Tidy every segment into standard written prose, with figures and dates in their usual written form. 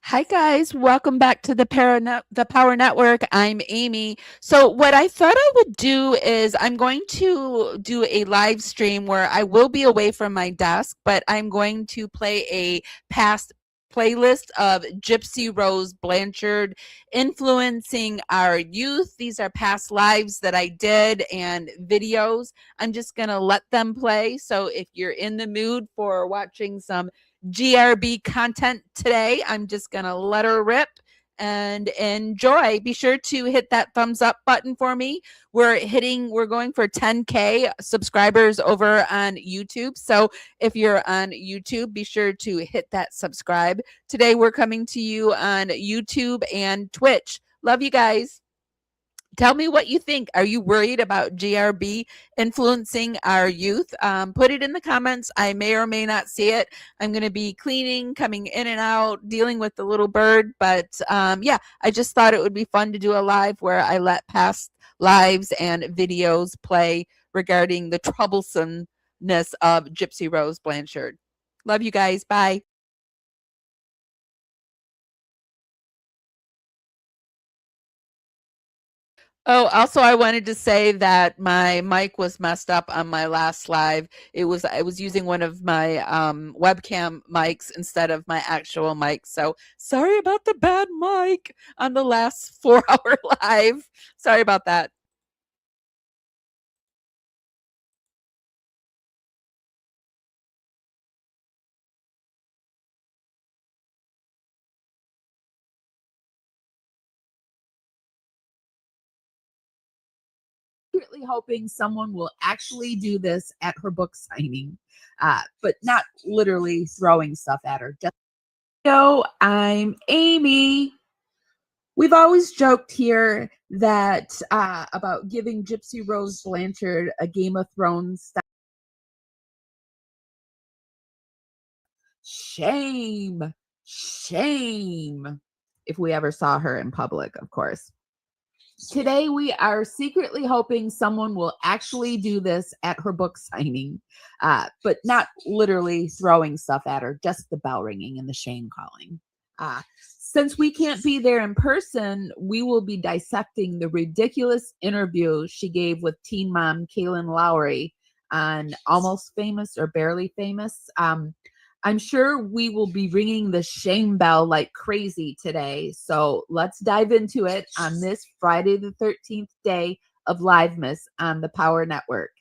Hi guys, welcome back to the Power Network. I'm Amy. So what I thought I would do is I'm going to do a live stream where I will be away from my desk, but I'm going to play a past playlist of Gypsy Rose Blanchard influencing our youth. These are past lives that I did and videos. I'm just going to let them play. So if you're in the mood for watching some GRB content today, I'm just going to let her rip and enjoy. Be sure to hit that thumbs up button for me. We're going for 10K subscribers over on YouTube. So if you're on YouTube, be sure to hit that subscribe. Today we're coming to you on YouTube and Twitch. Love you guys. Tell me what you think. Are you worried about GRB influencing our youth? Put it in the comments. I may or may not see it. I'm going to be cleaning, coming in and out, dealing with the little bird. But yeah, I just thought it would be fun to do a live where I let past lives and videos play regarding the troublesomeness of Gypsy Rose Blanchard. Love you guys. Bye. Oh, also I wanted to say that my mic was messed up on my last live. I was using one of my webcam mics instead of my actual mic. So sorry about the bad mic on the last 4 hour live. Sorry about that. Secretly hoping someone will actually do this at her book signing, but not literally throwing stuff at her. Just so I'm Amy. We've always joked here that about giving Gypsy Rose Blanchard a Game of Thrones style. Shame, shame. If we ever saw her in public, of course. Today, we are secretly hoping someone will actually do this at her book signing, but not literally throwing stuff at her, just the bell ringing and the shame calling. Since we can't be there in person, we will be dissecting the ridiculous interview she gave with teen mom Kaylin Lowry on Almost Famous or Barely Famous. I'm sure we will be ringing the shame bell like crazy today. So let's dive into it on this Friday the 13th day of Livemas on the Power Network.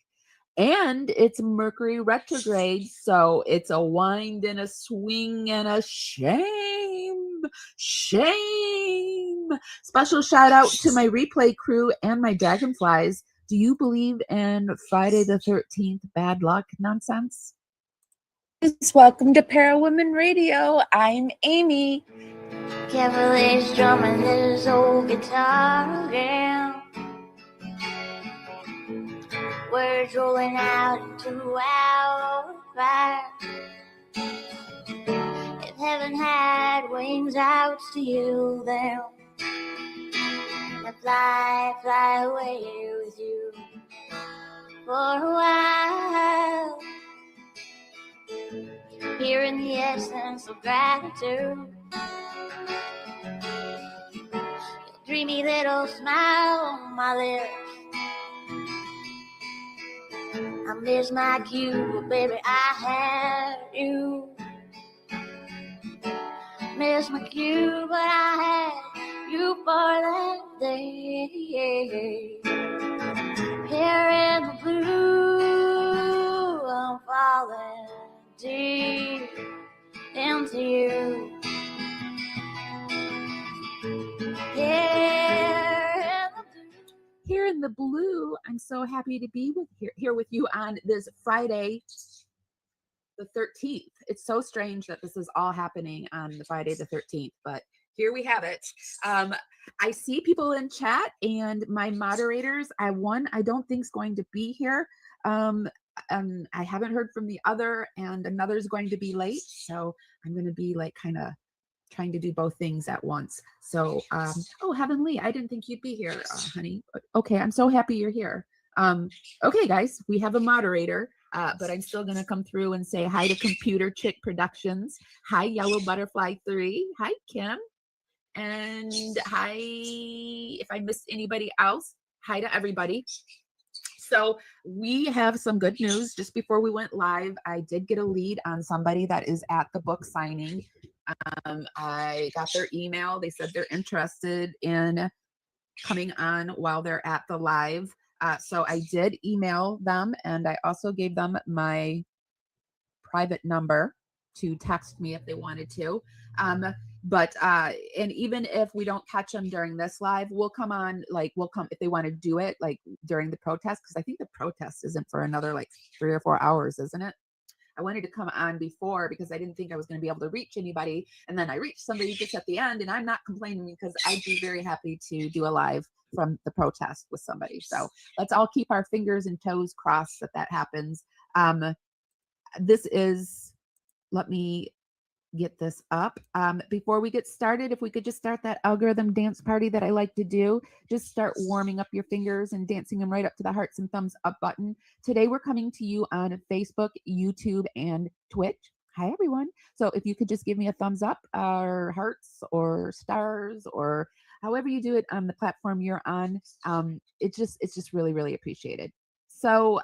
And it's Mercury retrograde, so it's a wind and a swing and a shame. Shame. Special shout out to my replay crew and my dragonflies. Do you believe in Friday the 13th bad luck nonsense? Welcome to Para Women Radio. I'm Amy. Carefully strumming his old guitar again. Words rolling out into our fire. If heaven had wings out to you, then I'd fly away with you for a while. Hearing the essence of gratitude, your dreamy little smile on my lips. I miss my cue, but baby, I had you. Miss my cue, but I had you for that day. Here in the blue, I'm falling deep into you. Here in the blue, I'm so happy to be here with you on this Friday the 13th. It's so strange that this is all happening on the Friday the 13th, but here we have it. I see people in chat, and my moderators, I don't think is going to be here. I haven't heard from the other, and another's going to be late, so I'm going to be like kind of trying to do both things at once. So, oh, Heavenly, I didn't think you'd be here, honey. Okay, I'm so happy you're here. Okay, guys, we have a moderator. but I'm still going to come through and say hi to Computer Chick Productions. Hi, Yellow Butterfly 3. Hi, Kim. And hi, if I missed anybody else, hi to everybody. So we have some good news. Just before we went live, I did get a lead on somebody that is at the book signing. I got their email. They said they're interested in coming on while they're at the live. So I did email them, and I also gave them my private number to text me if they wanted to. And even if we don't catch them during this live, we'll come on, we'll come if they want to do it like during the protest, because I think the protest isn't for another like 3 or 4 hours, isn't it? I wanted to come on before because I didn't think I was going to be able to reach anybody. And then I reached somebody just at the end, and I'm not complaining because I'd be very happy to do a live from the protest with somebody. So let's all keep our fingers and toes crossed that happens. This is, let me get this up. Before we get started, if we could just start that algorithm dance party that I like to do, just start warming up your fingers and dancing them right up to the hearts and thumbs up button. Today, we're coming to you on Facebook, YouTube, and Twitch. Hi, everyone. So if you could just give me a thumbs up or hearts or stars or however you do it on the platform you're on, it's just really, really appreciated. So,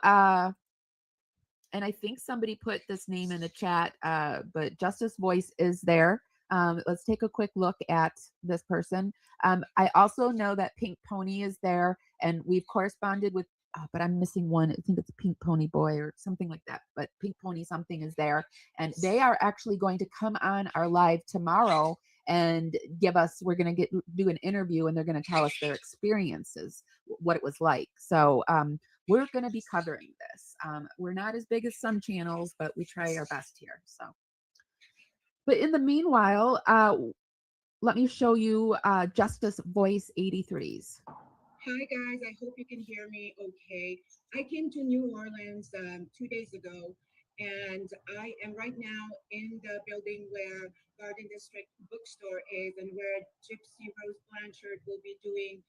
and I think somebody put this name in the chat, but Justice Voice is there. Let's take a quick look at this person. I also know that Pink Pony is there, and we've corresponded with, but I'm missing one. I think it's Pink Pony Boy or something like that, but Pink Pony something is there. And they are actually going to come on our live tomorrow and we're going to do an interview, and they're going to tell us their experiences, what it was like. So, we're going to be covering this. We're not as big as some channels, but we try our best here. So, but in the meanwhile, let me show you Justice Voice 83's. Hi guys, I hope you can hear me okay. I came to New Orleans 2 days ago, and I am right now in the building where Garden District Bookstore is and where Gypsy Rose Blanchard will be doing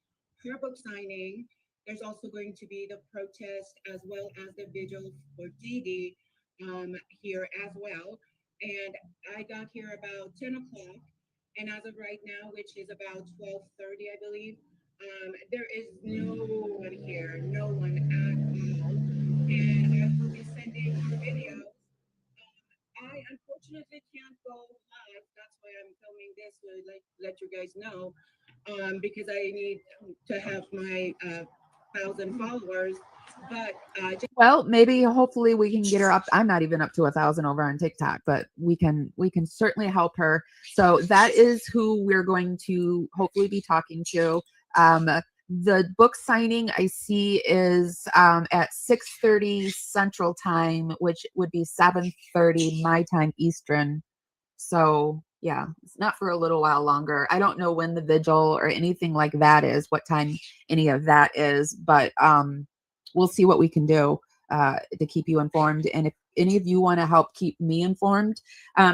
her book signing. There's also going to be the protest as well as the vigil for Dee Dee here as well. And I got here about 10 o'clock. And as of right now, which is about 12:30, I believe, there is no one here, no one at all. And I will be sending a video. I unfortunately can't go live. That's why I'm filming this to let you guys know, because I need to have my 1,000 followers. But well, maybe hopefully we can get her up. I'm not even up to 1,000 over on TikTok, but we can certainly help her. So that is who we're going to hopefully be talking to. The book signing I see is at 6:30 Central Time, which would be 7:30 my time Eastern. So yeah, it's not for a little while longer. I don't know when the vigil or anything like that is, what time any of that is, but we'll see what we can do to keep you informed. And if any of you want to help keep me informed,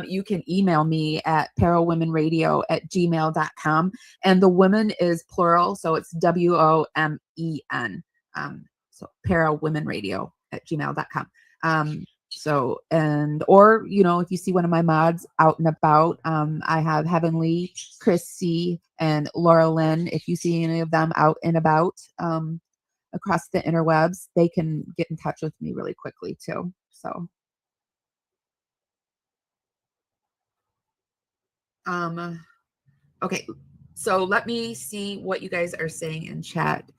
you can email me at parawomenradio@gmail.com. And the women is plural, so it's WOMEN. So parawomenradio@gmail.com. So, or, if you see one of my mods out and about, I have Heavenly, Chrissy, and Laura Lynn. If you see any of them out and about, across the interwebs, they can get in touch with me really quickly too. So, okay. So let me see what you guys are saying in chat.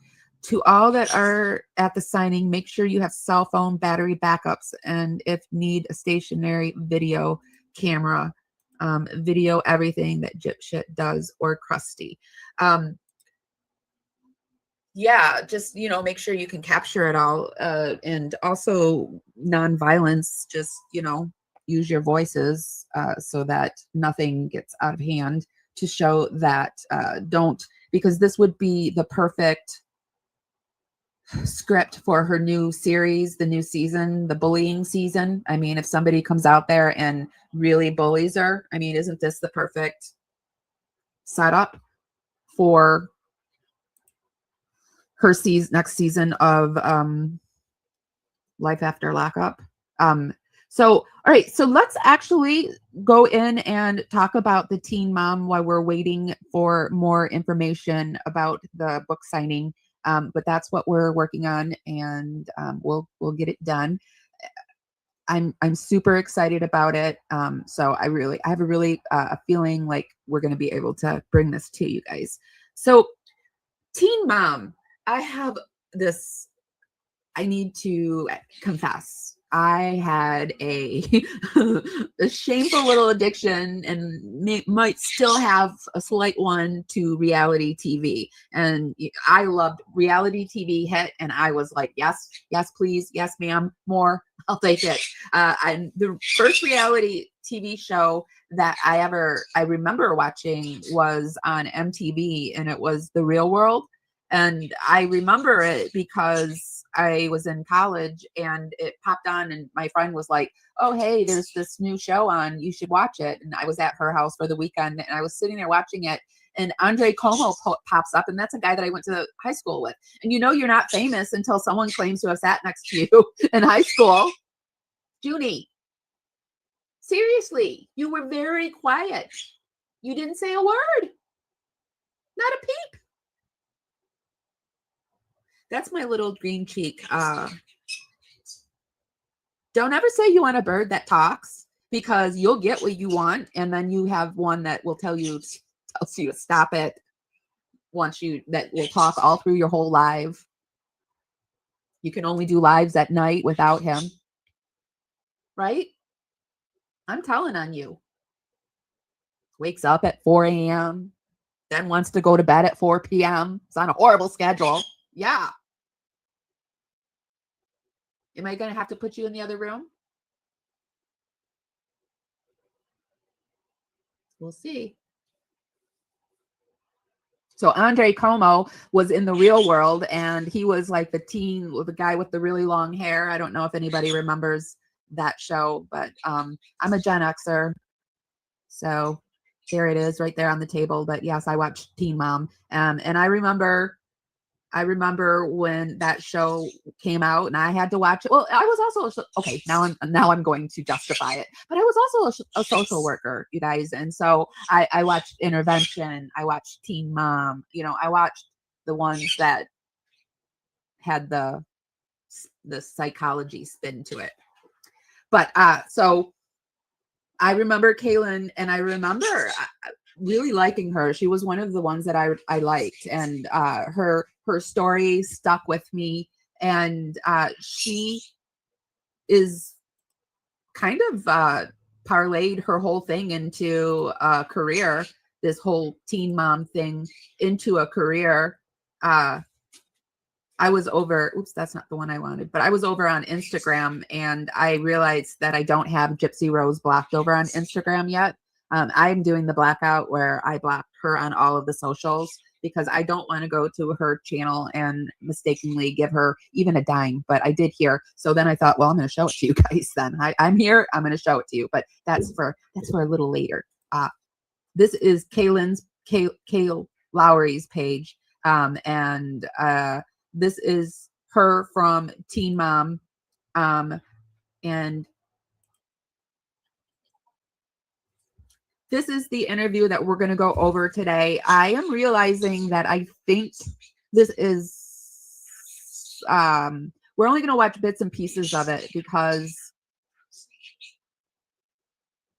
To all that are at the signing, make sure you have cell phone battery backups, and if need, a stationary video camera, video everything that Gypshit does, or Krusty. Yeah, just, make sure you can capture it all. And also nonviolence, just, use your voices so that nothing gets out of hand, to show that because this would be the perfect script for her new series, the new season, the bullying season. I mean, if somebody comes out there and really bullies her, I mean, isn't this the perfect setup for her next season of Life After Lockup? So, all right, so let's actually go in and talk about the Teen Mom while we're waiting for more information about the book signing. But that's what we're working on, and we'll get it done. I'm super excited about it. So I have a really a feeling like we're going to be able to bring this to you guys. So, Teen Mom, I have this. I need to confess. I had a a shameful little addiction, and might still have a slight one to reality TV. And I loved reality TV hit, and I was like, yes, yes, please, yes, ma'am, more. I'll take it. And the first reality TV show that I remember watching was on MTV, and it was The Real World. And I remember it because I was in college and it popped on, and my friend was like, oh, hey, there's this new show on. You should watch it. And I was at her house for the weekend, and I was sitting there watching it. And Andre Como pops up, and that's a guy that I went to high school with. And you're not famous until someone claims to have sat next to you in high school. Junie, seriously, you were very quiet. You didn't say a word. Not a peep. That's my little green cheek. Don't ever say you want a bird that talks, because you'll get what you want, and then you have one that will tells you to stop it that will talk all through your whole live. You can only do lives at night without him. Right? I'm telling on you. Wakes up at 4 a.m., then wants to go to bed at 4 p.m. It's on a horrible schedule. Yeah. Am I going to have to put you in the other room? We'll see. So Andre Como was in The Real World, and he was like the guy with the really long hair. I don't know if anybody remembers that show, but I'm a Gen Xer. So there it is right there on the table. But yes, I watched Teen Mom. And I remember when that show came out, and I had to watch it. Well, I was also okay. Now I'm going to justify it, but I was also a social worker, you guys, and so I watched Intervention. I watched Teen Mom. I watched the ones that had the psychology spin to it. But so I remember Kaylin, and I remember really liking her. She was one of the ones that I liked, and her story stuck with me. And she is kind of parlayed her whole thing into a career. This whole Teen Mom thing into a career. I was over, oops, that's not the one I wanted, but I was over on Instagram, and I realized that I don't have Gypsy Rose blocked over on Instagram yet. I'm doing the blackout where I blocked her on all of the socials, because I don't want to go to her channel and mistakenly give her even a dime, but I did here. So then I thought, well, I'm going to show it to you guys then. I'm here, I'm going to show it to you, but that's for a little later. This is Kale Lowry's page. And this is her from Teen Mom. And this is the interview that we're going to go over today. I am realizing that I think this is, we're only going to watch bits and pieces of it, because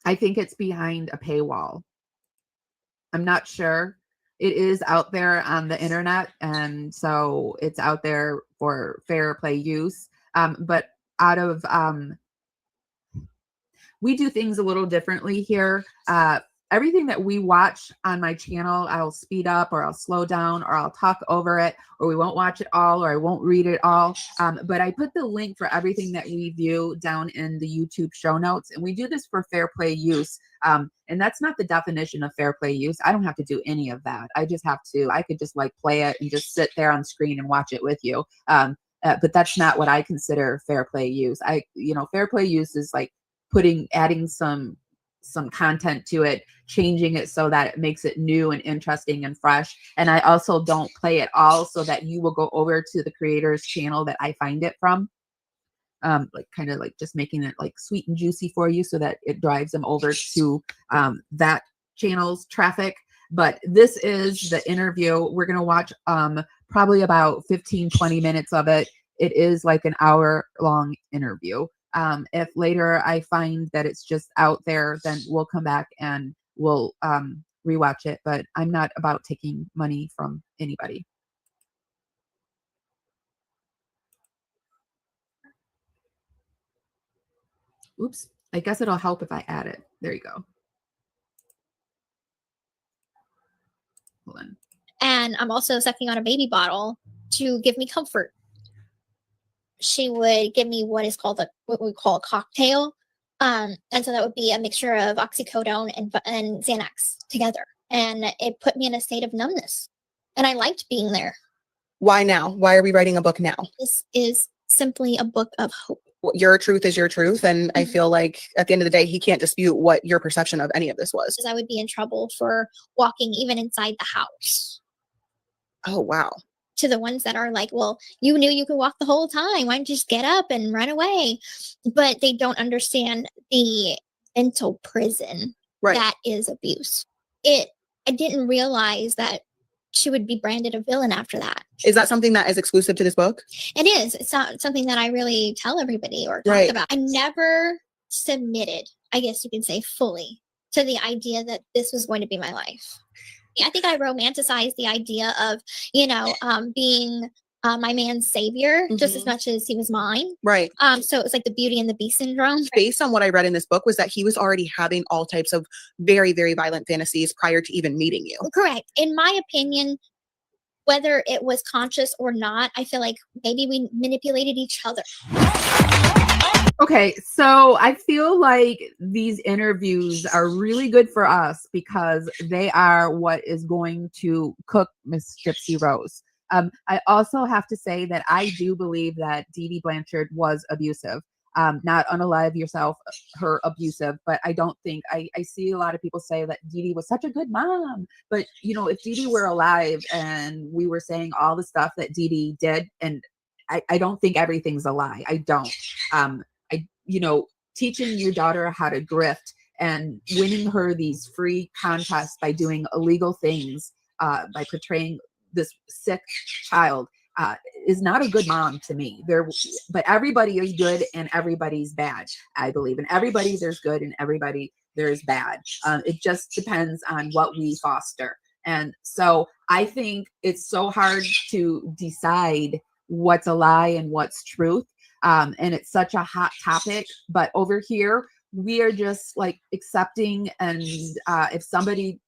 I think it's behind a paywall. I'm not sure. It is out there on the internet, and so it's out there for fair play use. But we do things a little differently here. Everything that we watch on my channel, I'll speed up, or I'll slow down, or I'll talk over it, or we won't watch it all, or I won't read it all. But I put the link for everything that we view down in the YouTube show notes, and we do this for fair play use. And that's not the definition of fair play use. I don't have to do any of that. I could just like play it and just sit there on screen and watch it with you. But that's not what I consider fair play use. Fair play use is like adding some content to it, changing it so that it makes it new and interesting and fresh. And I also don't play it all so that you will go over to the creator's channel that I find it from. like kind of like just making it like sweet and juicy for you so that it drives them over to that channel's traffic. But this is the interview. We're going to watch probably about 15-20 minutes of it. It is like an hour long interview. If later I find that it's just out there, then we'll come back and we'll rewatch it. But I'm not about taking money from anybody. Oops. I guess it'll help if I add it. There you go. Hold on. And I'm also sucking on a baby bottle to give me comfort. She would give me what we call a cocktail. And so that would be a mixture of oxycodone and Xanax together. And it put me in a state of numbness. And I liked being there. Why now? Why are we writing a book now? This is simply a book of hope. Your truth is your truth. And I feel like at the end of the day, he can't dispute what your perception of any of this was. Because I would be in trouble for walking even inside the house. Oh, wow. To the ones that are like, well, you knew you could walk the whole time. Why don't you just get up and run away? But they don't understand the mental prison that is abuse. I didn't realize that she would be branded a villain after that. Is that something that is exclusive to this book? It is. It's not something that I really tell everybody or talk about. I never submitted, I guess you can say, fully to the idea that this was going to be my life. I think I romanticized the idea of, being my man's savior just as much as he was mine. Right. So it was like the Beauty and the Beast syndrome. Based on what I read in this book was that he was already having all types of very, very violent fantasies prior to even meeting you. Correct. In my opinion, whether it was conscious or not, I feel like maybe we manipulated each other. Okay, so I feel like these interviews are really good for us because they are what is going to cook Miss Gypsy Rose. I also have to say that I do believe that Dee Dee Blanchard was abusive. Not unalive yourself, her abusive, but I don't think, I see a lot of people say that Dee Dee was such a good mom. But, if Dee Dee were alive and we were saying all the stuff that Dee Dee did, and I don't think everything's a lie. I don't. Teaching your daughter how to grift and winning her these free contests by doing illegal things, by portraying this sick child, is not a good mom to me. But everybody is good and everybody's bad, I believe. And everybody there's good and everybody there's bad. It just depends on what we foster. And so I think it's so hard to decide what's a lie and what's truth. And it's such a hot topic, but over here, we are just like accepting. And if somebody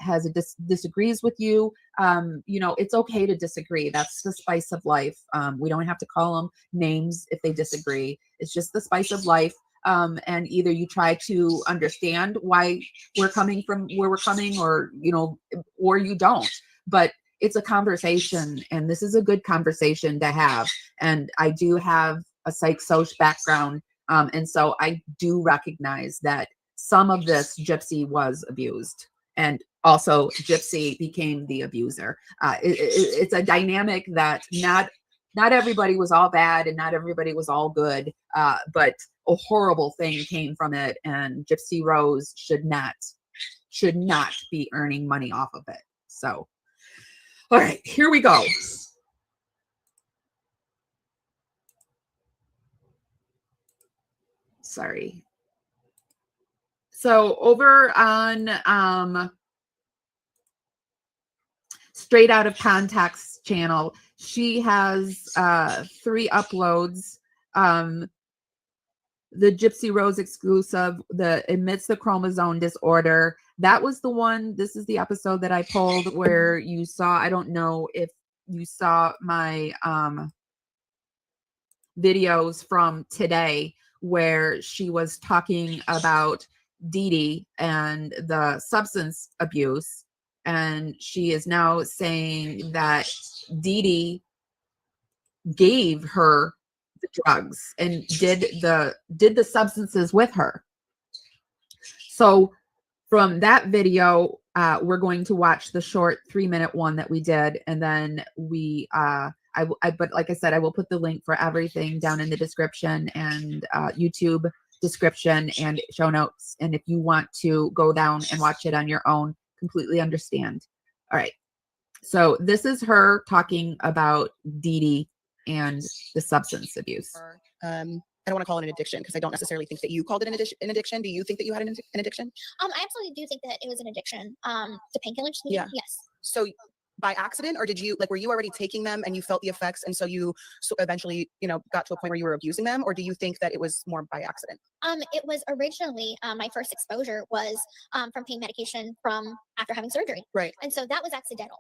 has disagrees with you, it's okay to disagree. That's the spice of life. We don't have to call them names if they disagree. It's just the spice of life. And either you try to understand why we're coming from where we're coming, or you don't. But it's a conversation, and this is a good conversation to have. And I do have a psych-soc background, and so I do recognize that some of this Gypsy was abused, and also Gypsy became the abuser. It's a dynamic that not everybody was all bad and not everybody was all good, but a horrible thing came from it, and Gypsy Rose should not be earning money off of it. So. All right, here we go. Sorry. So over on Straight Out of Context channel, she has 3 uploads. The Gypsy Rose exclusive, the Admits the Chromosome Disorder. That was the one, this is the episode that I pulled where you saw, I don't know if you saw my videos from today where she was talking about Dee Dee and the substance abuse. And she is now saying that Dee Dee gave her the drugs and did the substances with her. So from that video, we're going to watch the short 3-minute one that we did, and then I but like I said, I will put the link for everything down in the description and YouTube description and show notes. And if you want to go down and watch it on your own, completely understand. All right. So this is her talking about Dee Dee and the substance abuse. I don't want to call it an addiction because I don't necessarily think that you called it an addiction. Do you think that you had an addiction? I absolutely do think that it was an addiction. To painkillers. Yeah. Yes. So by accident, or did you were you already taking them and you felt the effects, and so you eventually got to a point where you were abusing them, or do you think that it was more by accident? It was originally my first exposure was from pain medication from after having surgery. Right. And so that was accidental.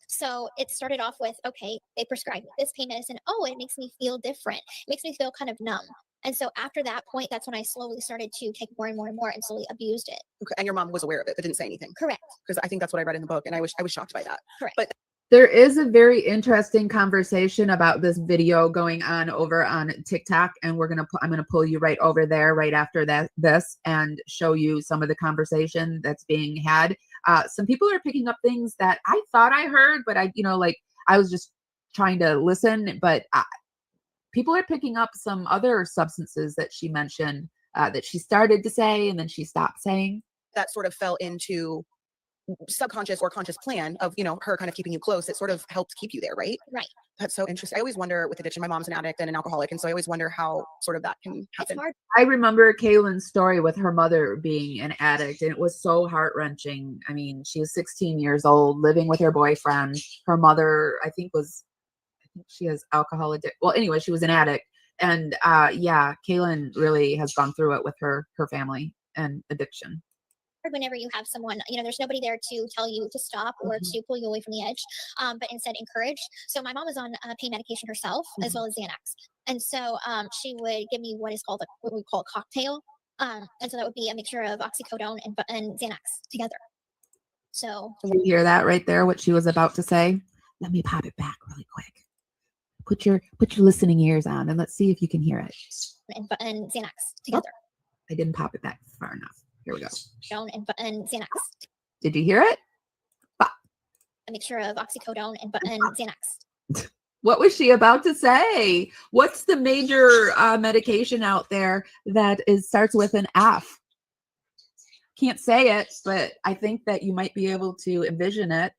So it started off with, okay, they prescribed me this pain medicine. Oh, it makes me feel different. It makes me feel kind of numb. And so after that point, that's when I slowly started to take more and more and more and slowly abused it. Okay. And your mom was aware of it, but didn't say anything. Correct. Because I think that's what I read in the book, and I was shocked by that. Correct. But there is a very interesting conversation about this video going on over on TikTok, and I'm gonna pull you right over there right after this and show you some of the conversation that's being had. Some people are picking up things that I thought I heard, but I was just trying to listen, but people are picking up some other substances that she mentioned that she started to say and then she stopped saying. That sort of fell into subconscious or conscious plan of her kind of keeping you close. It sort of helped keep you there, right? Right. That's so interesting. I always wonder with addiction, my mom's an addict and an alcoholic, and so I always wonder how sort of that can happen. It's hard. I remember Kaylin's story with her mother being an addict, and it was so heart-wrenching. I mean, she was 16 years old, living with her boyfriend. Her mother, I think she has alcohol addiction. Well, anyway, she was an addict. And yeah, Kaylin really has gone through it with her family and addiction. Whenever you have someone, there's nobody there to tell you to stop or to pull you away from the edge, but instead encourage. So my mom was on pain medication herself, as well as Xanax. And so she would give me what we call a cocktail. And so that would be a mixture of oxycodone and Xanax together. So you hear that right there, what she was about to say? Let me pop it back really quick. Put your listening ears on and let's see if you can hear it. And Xanax together. Oh, I didn't pop it back far enough. Here we go. And Xanax. Did you hear it? A mixture of oxycodone and Xanax. What was she about to say? What's the major medication out there that starts with an F? Can't say it, but I think that you might be able to envision it.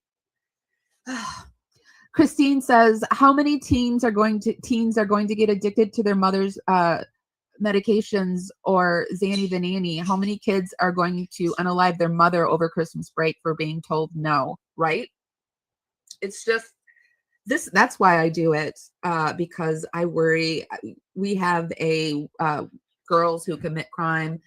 Christine says, how many teens are going to get addicted to their mother's medications or Zanny the nanny? How many kids are going to unalive their mother over Christmas break for being told no, right? It's just this. That's why I do it, because I worry. We have girls who commit crime,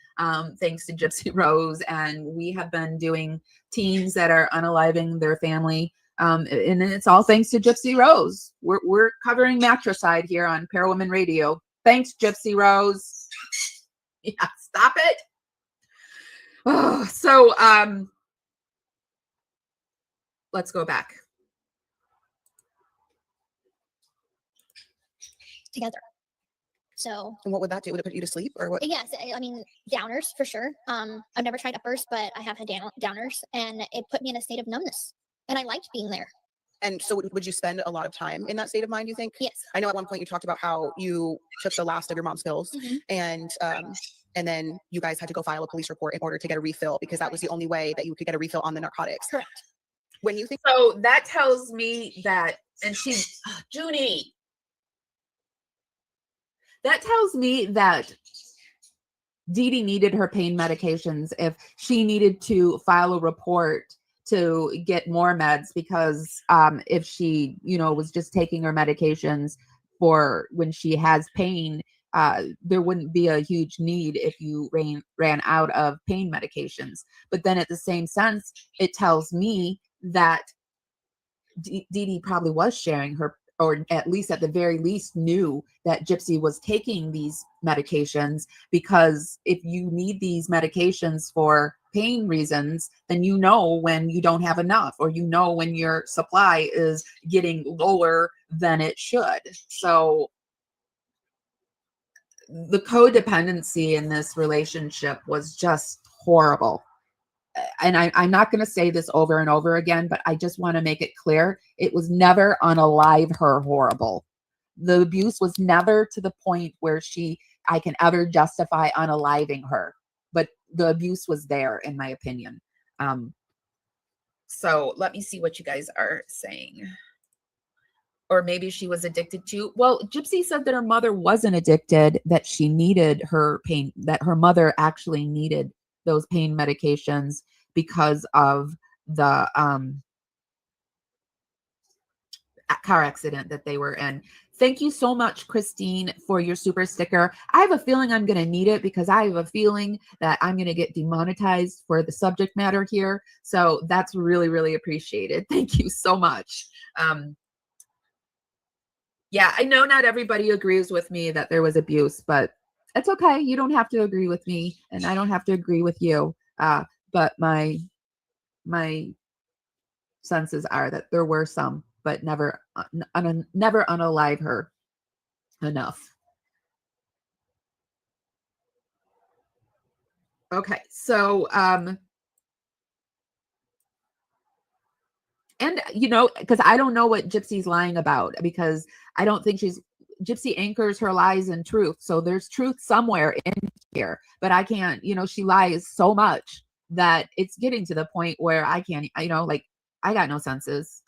thanks to Gypsy Rose, and we have been doing teens that are unaliving their family. And it's all thanks to Gypsy Rose. We're covering matricide here on Parawoman Radio. Thanks, Gypsy Rose. Yeah, stop it. Oh, so let's go back. Together. So. And what would that do? Would it put you to sleep or what? Yes, I mean, downers for sure. I've never tried uppers, but I have had downers, and it put me in a state of numbness. And I liked being there. And so would you spend a lot of time in that state of mind, you think? Yes. I know at one point you talked about how you took the last of your mom's pills, and then you guys had to go file a police report in order to get a refill because that was the only way that you could get a refill on the narcotics. Correct. When you think so, that tells me that, and she's Junie. That tells me that Dee Dee needed her pain medications if she needed to file a report to get more meds, because if she was just taking her medications for when she has pain, there wouldn't be a huge need if you ran out of pain medications. But then at the same sense, it tells me that Dee Dee probably was sharing her, or at least at the very least knew that Gypsy was taking these medications, because if you need these medications for pain reasons, then when you don't have enough, or when your supply is getting lower than it should. So the codependency in this relationship was just horrible. and I'm not going to say this over and over again, but I just want to make it clear. It was never unalive her horrible. The abuse was never to the point where I can ever justify unaliving her, but the abuse was there, in my opinion. So let me see what you guys are saying. Or maybe she was addicted to. Well, Gypsy said that her mother wasn't addicted, that she needed her pain, that her mother actually needed those pain medications because of the car accident that they were in. Thank you so much, Christine, for your super sticker. I have a feeling I'm going to need it because I have a feeling that I'm going to get demonetized for the subject matter here. So that's really, really appreciated. Thank you so much. Yeah, I know not everybody agrees with me that there was abuse, but it's okay. You don't have to agree with me, and I don't have to agree with you. But my senses are that there were some, but never unalive her enough. Okay, so and because I don't know what Gypsy's lying about, because I don't think Gypsy anchors her lies in truth. So there's truth somewhere in here, but I can't, she lies so much that it's getting to the point where I can't, like, I got no senses.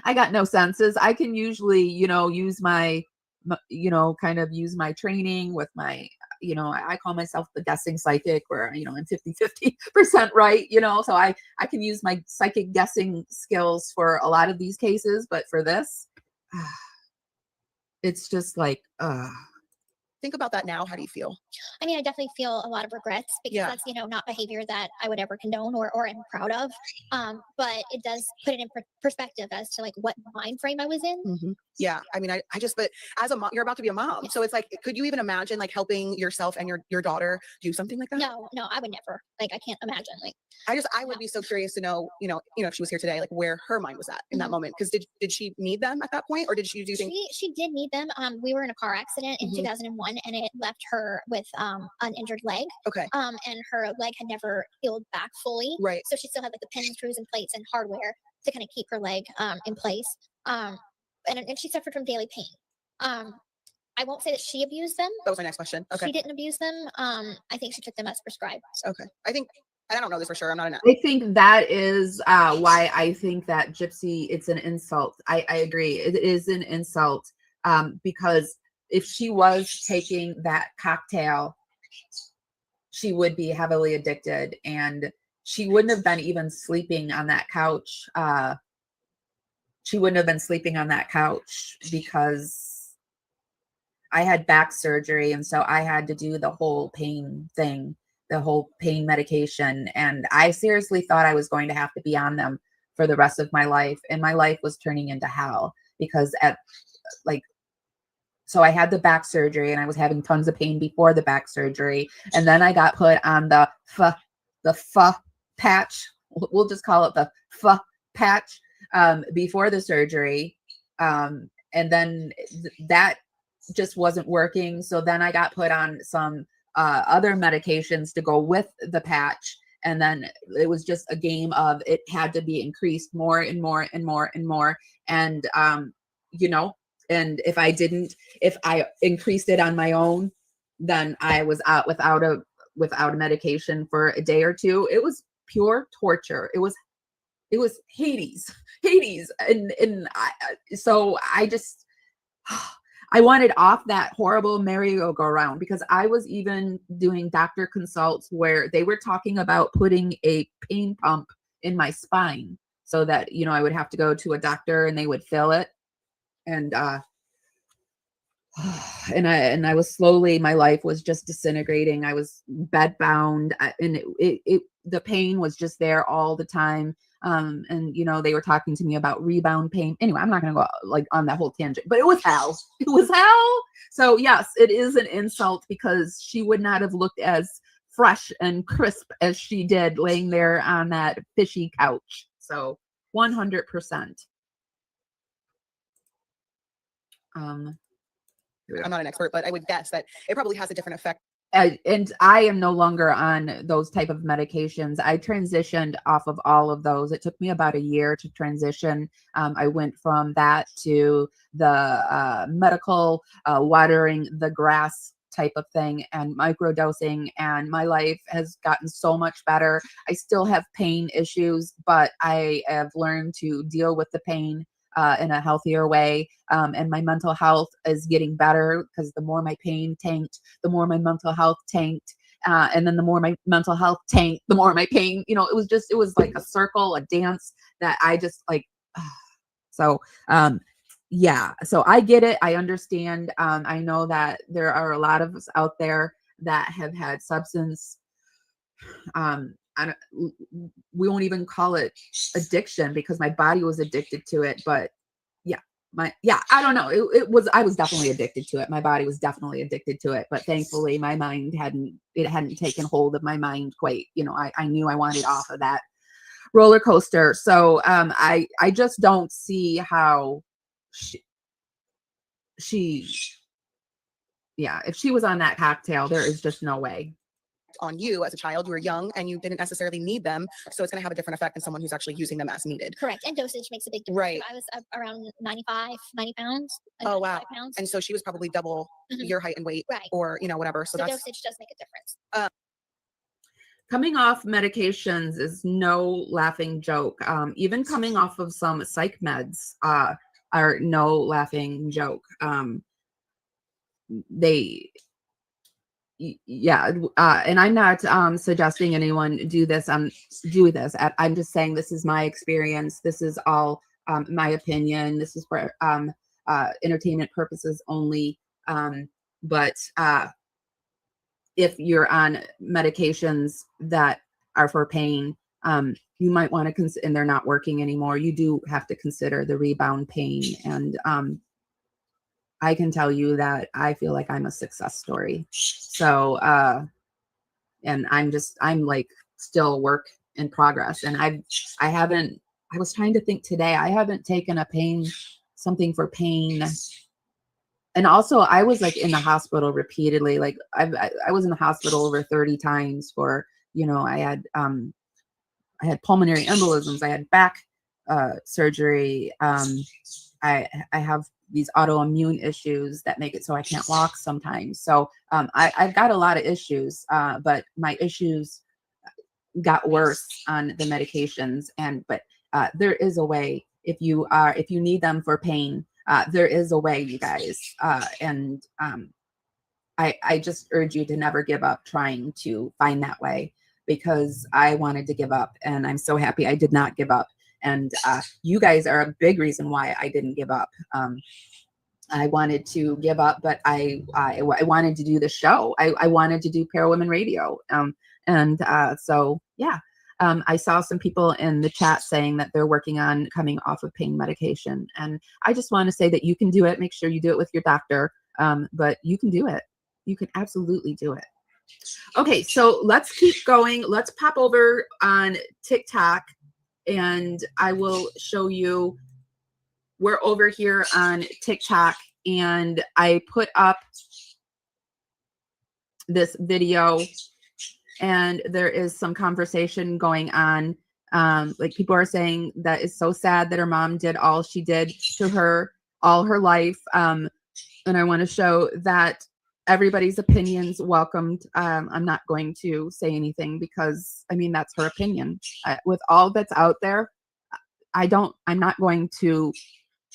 I got no senses. I can usually, use my, kind of use my training with my, I call myself the guessing psychic, where, I'm 50% right, so I can use my psychic guessing skills for a lot of these cases, but for this, it's just like, Think about that now. How do you feel? I mean, I definitely feel a lot of regrets because that's, not behavior that I would ever condone or am proud of. But it does put it in perspective as to like what mind frame I was in. Mm-hmm. Yeah. I mean, I just, but as a mom, you're about to be a mom. So it's like, could you even imagine like helping yourself and your daughter do something like that? No, I would never. Like, I can't imagine. Like, I would be so curious to know, if she was here today, like where her mind was at in that moment. Because did she need them at that point, or did she do things? She did need them. We were in a car accident in 2001, and it left her with an injured leg. Okay. And her leg had never healed back fully. Right. So she still had like the pins, screws, and plates and hardware to kind of keep her leg in place. And she suffered from daily pain. I won't say that she abused them. That was my next question. Okay. She didn't abuse them. I think she took them as prescribed. Okay. I don't know this for sure. I'm not I think that is why I think that Gypsy, it's an insult. I agree. It is an insult because if she was taking that cocktail, she would be heavily addicted, and she wouldn't have been even sleeping on that couch. She wouldn't have been sleeping on that couch because I had back surgery, and so I had to do the whole pain thing, the whole pain medication. And I seriously thought I was going to have to be on them for the rest of my life. And my life was turning into hell because so I had the back surgery, and I was having tons of pain before the back surgery. And then I got put on the patch. We'll just call it the patch before the surgery. And then that just wasn't working. So then I got put on some other medications to go with the patch. And then it was just a game of it had to be increased more and more and more and more. And, and if I increased it on my own, then I was out without a medication for a day or two. It was pure torture. It was Hades. And so I just, I wanted off that horrible merry-go-round, because I was even doing doctor consults where they were talking about putting a pain pump in my spine so that, I would have to go to a doctor and they would fill it. And and I was slowly, my life was just disintegrating. I was bedbound, and the pain was just there all the time. And they were talking to me about rebound pain. Anyway, I'm not going to go like on that whole tangent, but it was hell. It was hell. So yes, it is an insult, because she would not have looked as fresh and crisp as she did laying there on that fishy couch. So 100%. I'm not an expert, but I would guess that it probably has a different effect and I am no longer on those type of medications. I transitioned off of all of those. It took me about a year to transition. I went from that to the medical watering the grass type of thing and microdosing, and my life has gotten so much better. I still have pain issues, but I have learned to deal with the pain in a healthier way. And my mental health is getting better because the more my pain tanked, the more my mental health tanked. And then the more my mental health tanked, the more my pain, it was like a circle, a dance that I just like. So, yeah, so I get it. I understand. I know that there are a lot of us out there that have had substance, we won't even call it addiction because my body was addicted to it. But I don't know. I was definitely addicted to it. My body was definitely addicted to it. But thankfully my mind hadn't taken hold of my mind quite. I knew I wanted off of that roller coaster. So I just don't see how she if she was on that cocktail, there is just no way. On you as a child, you were young and you didn't necessarily need them, so it's going to have a different effect than someone who's actually using them as needed. Correct. And dosage makes a big difference. Right. I was around 90 pounds. Oh wow. Pounds. And so she was probably double your height and weight, right, or whatever. So the that's dosage does make a difference. Coming off medications is no laughing joke. Even coming off of some psych meds are no laughing joke. And I'm not suggesting anyone do this. I'm just saying this is my experience. This is all my opinion. This is for entertainment purposes only. But if you're on medications that are for pain, you might want to consider, and they're not working anymore, you do have to consider the rebound pain. And I can tell you that I feel like I'm a success story. So, and I'm like still work in progress. And I was trying to think today, I haven't taken something for pain. And also I was like in the hospital repeatedly. Like I was in the hospital over 30 times for, I had pulmonary embolisms. I had back surgery. I have these autoimmune issues that make it so I can't walk sometimes. So I've got a lot of issues, but my issues got worse on the medications. But there is a way if you need them for pain. There is a way, you guys. I just urge you to never give up trying to find that way, because I wanted to give up, and I'm so happy I did not give up. And you guys are a big reason why I didn't give up. I wanted to give up, but I wanted to do the show. I wanted to do Para Women Radio. So yeah. I saw some people in the chat saying that they're working on coming off of pain medication. And I just want to say that you can do it. Make sure you do it with your doctor. But you can do it. You can absolutely do it. Okay, so let's keep going. Let's pop over on TikTok, and I will show you. We're over here on TikTok, and I put up this video, and there is some conversation going on. Like people are saying that it's so sad that her mom did all she did to her all her life. And I want to show that everybody's opinions welcomed. I'm not going to say anything because that's her opinion. With all that's out there, I'm not going to.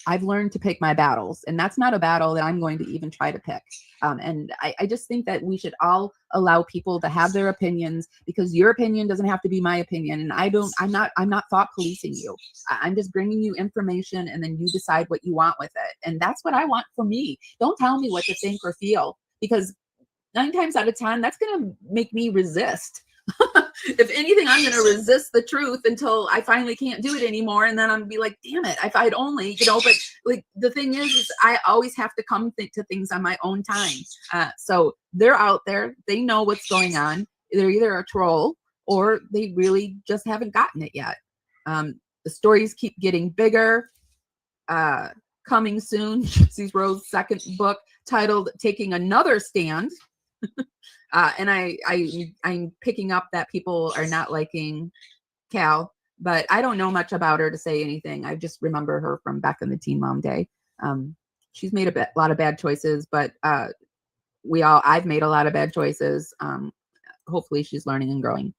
I've learned to pick my battles, and that's not a battle that I'm going to even try to pick. And I just think that we should all allow people to have their opinions, because your opinion doesn't have to be my opinion. And I'm not thought policing you. I'm just bringing you information, and then you decide what you want with it. And that's what I want for me. Don't tell me what to think or feel, because 9 times out of 10, that's going to make me resist. If anything, I'm going to resist the truth until I finally can't do it anymore. And then I'm going to be like, damn it, if I'd only, but like the thing is I always have to come to things on my own time. So they're out there. They know what's going on. They're either a troll or they really just haven't gotten it yet. The stories keep getting bigger. Coming soon, Gypsy Rose's second book, titled Taking Another Stand. And I'm picking up that people are not liking Cal, but I don't know much about her to say anything. I just remember her from back in the Teen Mom day. She's made a lot of bad choices, but I've made a lot of bad choices. Hopefully she's learning and growing.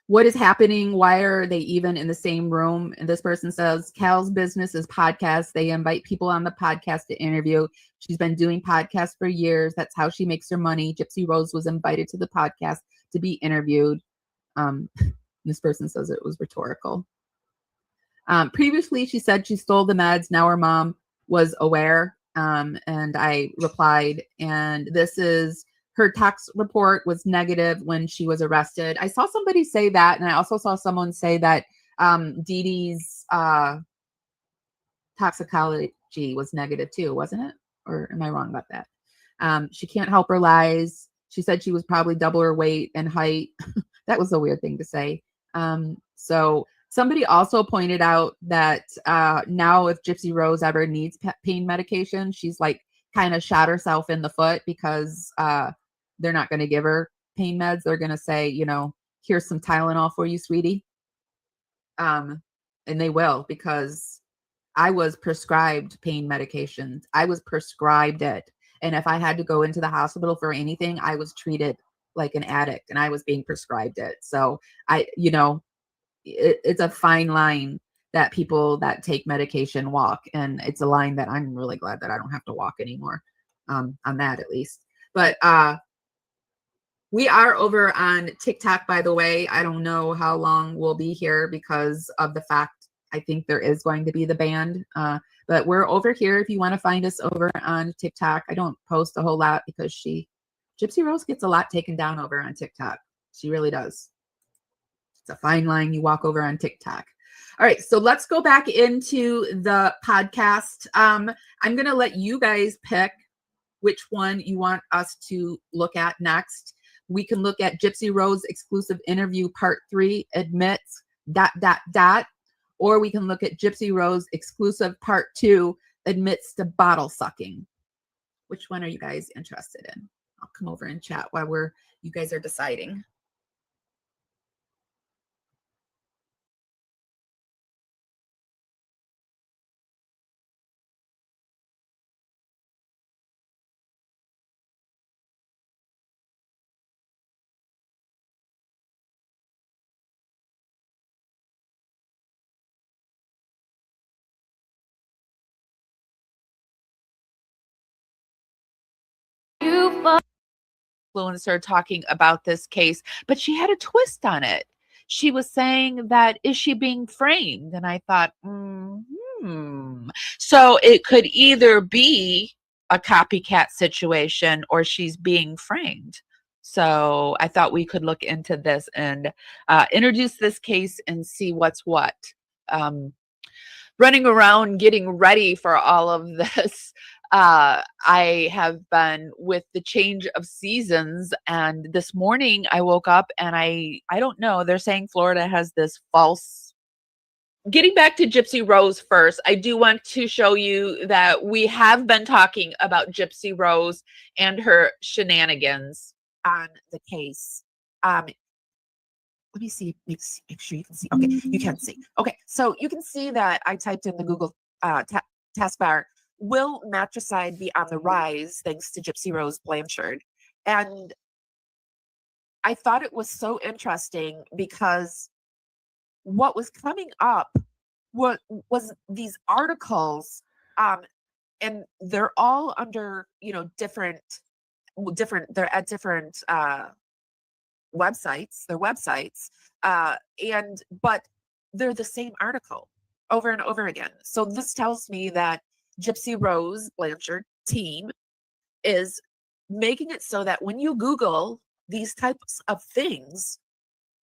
What is happening? Why are they even in the same room? And this person says, Cal's business is podcasts. They invite people on the podcast to interview. She's been doing podcasts for years. That's how she makes her money. Gypsy Rose was invited to the podcast to be interviewed. This person says it was rhetorical. Previously, she said she stole the meds. Now her mom was aware. And I replied, and this is her tax report was negative when she was arrested. I saw somebody say that, and I also saw someone say that Dee Dee's toxicology was negative too, wasn't it? Or am I wrong about that? She can't help her lies. She said she was probably double her weight and height. That was a weird thing to say. So somebody also pointed out that now if Gypsy Rose ever needs pain medication, she's like kind of shot herself in the foot because they're not going to give her pain meds. They're going to say, you know, here's some Tylenol for you, sweetie. And they will, because I was prescribed pain medications. I was prescribed it. And if I had to go into the hospital for anything, I was treated like an addict and I was being prescribed it. So it's a fine line that people that take medication walk. And it's a line that I'm really glad that I don't have to walk anymore, on that at least. But we are over on TikTok, by the way. I don't know how long we'll be here because of the fact I think there is going to be the band. But we're over here if you want to find us over on TikTok. I don't post a whole lot because Gypsy Rose gets a lot taken down over on TikTok. She really does. It's a fine line you walk over on TikTok. All right, so let's go back into the podcast. I'm going to let you guys pick which one you want us to look at next. We can look at Gypsy Rose exclusive interview part 3, admits ... Or we can look at Gypsy Rose exclusive part 2, admits to bottle sucking. Which one are you guys interested in? I'll come over and chat while you guys are deciding. Influencer talking about this case, but she had a twist on it. She was saying that, is she being framed? And I thought, so it could either be a copycat situation or she's being framed. So I thought we could look into this and introduce this case and see what's what. Running around getting ready for all of this. I have been with the change of seasons, and this morning I woke up and I don't know, they're saying Florida has this false. Getting back to Gypsy Rose first, I do want to show you that we have been talking about Gypsy Rose and her shenanigans on the case. Let me see, make sure you can see. Okay, you can see. Okay, so you can see that I typed in the Google taskbar, will matricide be on the rise thanks to Gypsy Rose Blanchard? And I thought it was so interesting because what was coming up was these articles, and they're all under, different, they're at different websites, but they're the same article over and over again. So this tells me that Gypsy Rose Blanchard team is making it so that when you Google these types of things,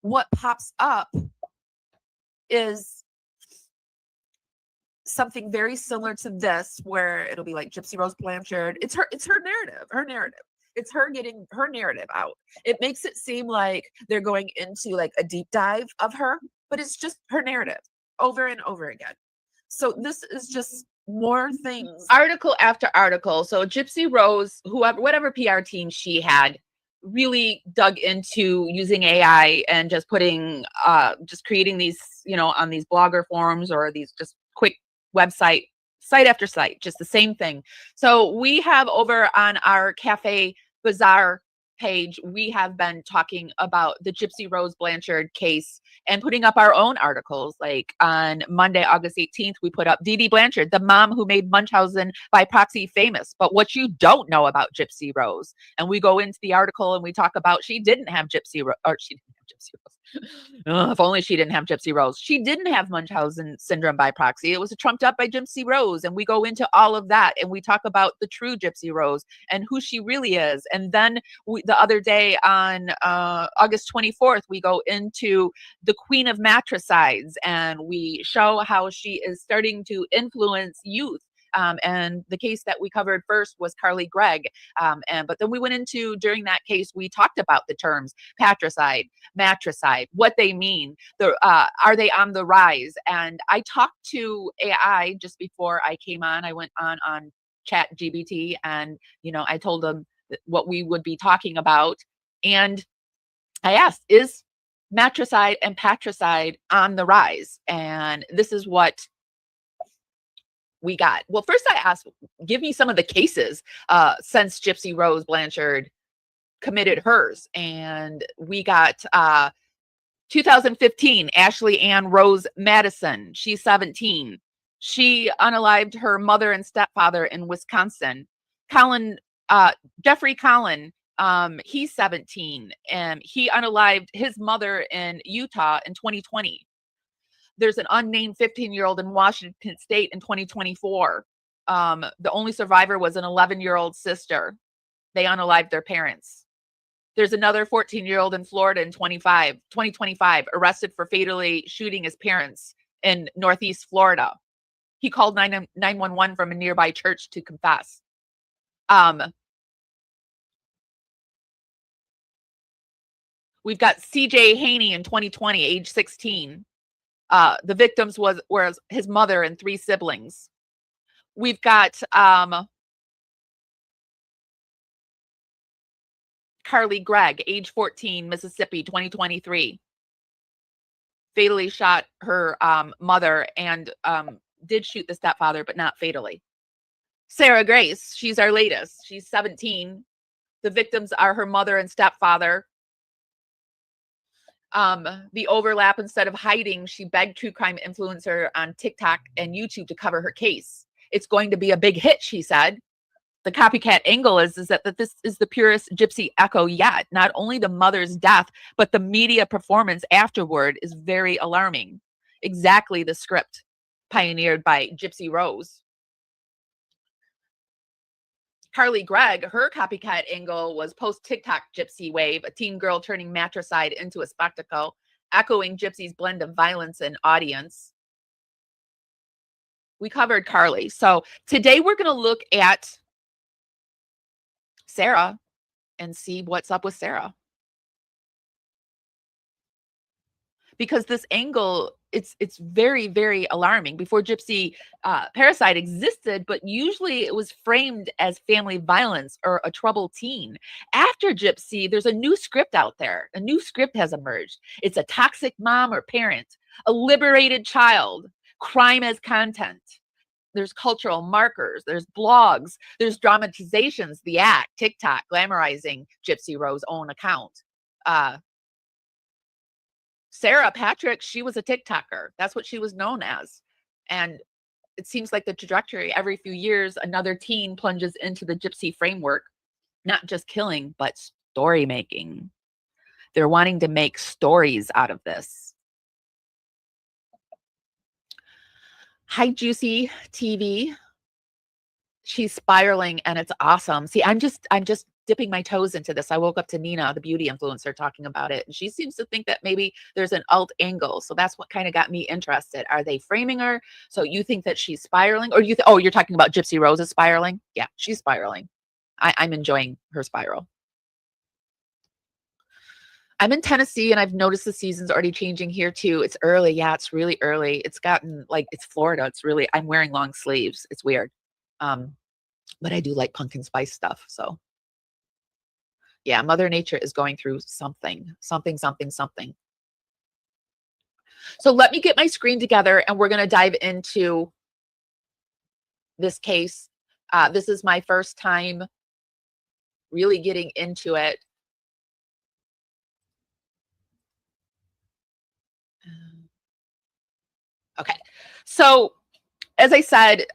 what pops up is something very similar to this, where it'll be like Gypsy Rose Blanchard. It's her narrative. It's her getting her narrative out. It makes it seem like they're going into like a deep dive of her, but it's just her narrative over and over again. So this is just more things, article after article. So Gypsy Rose, whoever, whatever PR team she had, really dug into using AI and just putting, just creating these, you know, on these blogger forums or these just quick website, site after site, just the same thing. So we have over on our Cafe Bazaar page, we have been talking about the Gypsy Rose Blanchard case and putting up our own articles. Like on Monday, August 18th, we put up Dee Dee Blanchard, the mom who made Munchausen by proxy famous, but what you don't know about Gypsy Rose. And we go into the article and we talk about she didn't have Gypsy Rose, or she didn't have Gypsy Rose. Ugh, if only she didn't have Gypsy Rose. She didn't have Munchausen syndrome by proxy. It was trumped up by Gypsy Rose. And we go into all of that and we talk about the true Gypsy Rose and who she really is. And then the other day on August 24th, we go into the Queen of Matricides and we show how she is starting to influence youth. And the case that we covered first was Carly Gregg. But then we went into, during that case, we talked about the terms patricide, matricide, what they mean. Are they on the rise? And I talked to AI just before I came on. I went on Chat GBT and, you know, I told them what we would be talking about. And I asked, is matricide and patricide on the rise? And this is what we got. Well, first I asked, give me some of the cases since Gypsy Rose Blanchard committed hers. And we got 2015, Ashley Ann Rose Madison. She's 17. She unalived her mother and stepfather in Wisconsin. Jeffrey Collin, he's 17, and he unalived his mother in Utah in 2020. There's an unnamed 15-year-old in Washington State in 2024. The only survivor was an 11-year-old sister. They unalived their parents. There's another 14-year-old in Florida in 2025, arrested for fatally shooting his parents in Northeast Florida. He called 911 from a nearby church to confess. We've got CJ Haney in 2020, age 16. The victims was his mother and 3 siblings. We've got Carly Gregg, age 14, Mississippi, 2023. Fatally shot her mother and did shoot the stepfather, but not fatally. Sarah Grace, she's our latest. She's 17. The victims are her mother and stepfather. The overlap, instead of hiding, she begged true crime influencer on TikTok and YouTube to cover her case. It's going to be a big hit, she said. The copycat angle is that this is the purest Gypsy echo yet. Not only the mother's death, but the media performance afterward is very alarming. Exactly the script pioneered by Gypsy Rose. Carly Gregg, her copycat angle was post-TikTok Gypsy wave, a teen girl turning matricide into a spectacle, echoing Gypsy's blend of violence and audience. We covered Carly. So today we're going to look at Sarah and see what's up with Sarah. Because this angle, it's very, very alarming. Before Gypsy parasite existed, but usually it was framed as family violence or a troubled teen. After Gypsy, there's a new script out there. A new script has emerged. It's a toxic mom or parent, a liberated child, crime as content. There's cultural markers, there's blogs, there's dramatizations, the act, TikTok, glamorizing Gypsy Rose's own account. Sarah Patrick, she was a TikToker. That's what she was known as. And it seems like the trajectory, every few years, another teen plunges into the Gypsy framework, not just killing, but story making. They're wanting to make stories out of this. Hi, Juicy TV. She's spiraling and it's awesome. See, I'm just dipping my toes into this. I woke up to Nina, the beauty influencer, talking about it. And she seems to think that maybe there's an alt angle. So that's what kind of got me interested. Are they framing her? So you think that she's spiraling? Or oh, you're talking about Gypsy Rose is spiraling? Yeah, she's spiraling. I'm enjoying her spiral. I'm in Tennessee, and I've noticed the season's already changing here too. It's early. Yeah, it's really early. It's gotten like, it's Florida. It's really, I'm wearing long sleeves. It's weird. But I do like pumpkin spice stuff. So yeah, Mother Nature is going through something. So let me get my screen together, and we're going to dive into this case. This is my first time really getting into it. Okay. So as I said,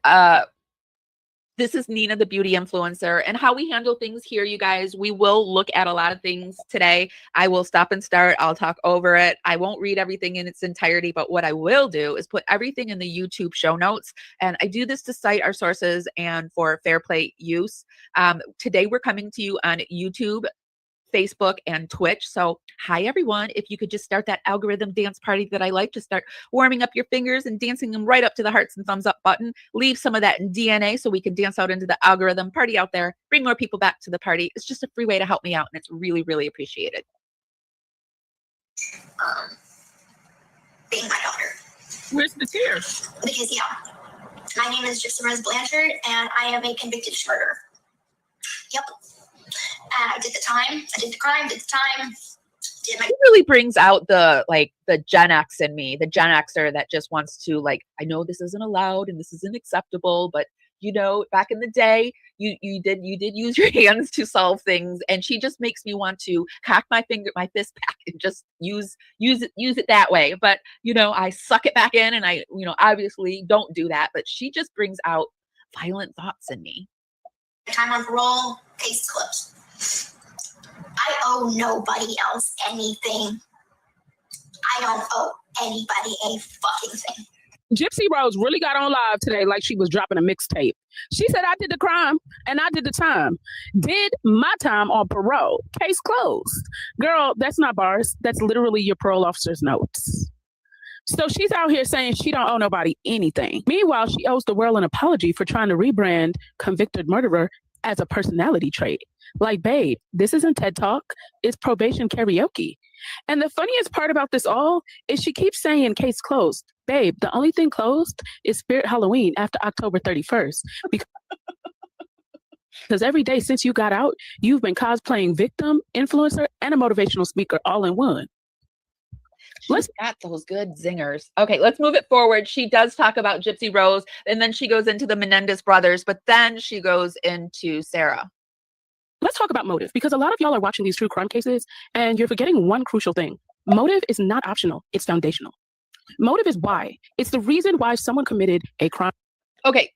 this is Nina, the beauty influencer, and how we handle things here, you guys. We will look at a lot of things today. I will stop and start. I'll talk over it. I won't read everything in its entirety, but what I will do is put everything in the YouTube show notes. And I do this to cite our sources and for fair play use. Today, we're coming to you on YouTube, Facebook, and Twitch. So hi, everyone. If you could just start that algorithm dance party that I like, to start warming up your fingers and dancing them right up to the hearts and thumbs up button. Leave some of that in DNA so we can dance out into the algorithm party out there. Bring more people back to the party. It's just a free way to help me out, and it's really, really appreciated. Being my daughter. Where's the tears? Because, yeah, my name is Gypsy Blanchard, and I am a convicted murderer. Yep. And I did the time. I did the crime, did the time. It really brings out the Gen X in me, the Gen Xer that just wants to, like, I know this isn't allowed and this isn't acceptable, but you know, back in the day, you did use your hands to solve things, and she just makes me want to cock my fist back and just use it that way. But you know, I suck it back in, and I, you know, obviously don't do that. But she just brings out violent thoughts in me. Time on parole, case closed. I owe nobody else anything. I don't owe anybody a fucking thing. Gypsy Rose really got on live today like she was dropping a mixtape. She said, I did the crime and I did the time. Did my time on parole. Case closed. Girl, that's not bars. That's literally your parole officer's notes. So she's out here saying she don't owe nobody anything. Meanwhile, she owes the world an apology for trying to rebrand convicted murderer as a personality trait. Like, babe, this isn't TED Talk. It's probation karaoke. And the funniest part about this all is she keeps saying case closed. Babe, the only thing closed is Spirit Halloween after October 31st. Because every day since you got out, you've been cosplaying victim, influencer, and a motivational speaker all in one. Let's got those good zingers. Okay, let's move it forward. She does talk about Gypsy Rose, and then she goes into the Menendez brothers, but then she goes into Sarah. Let's talk about motive, because a lot of y'all are watching these true crime cases and you're forgetting one crucial thing. Motive is not optional. It's foundational. Motive is why. It's the reason why someone committed a crime. Okay.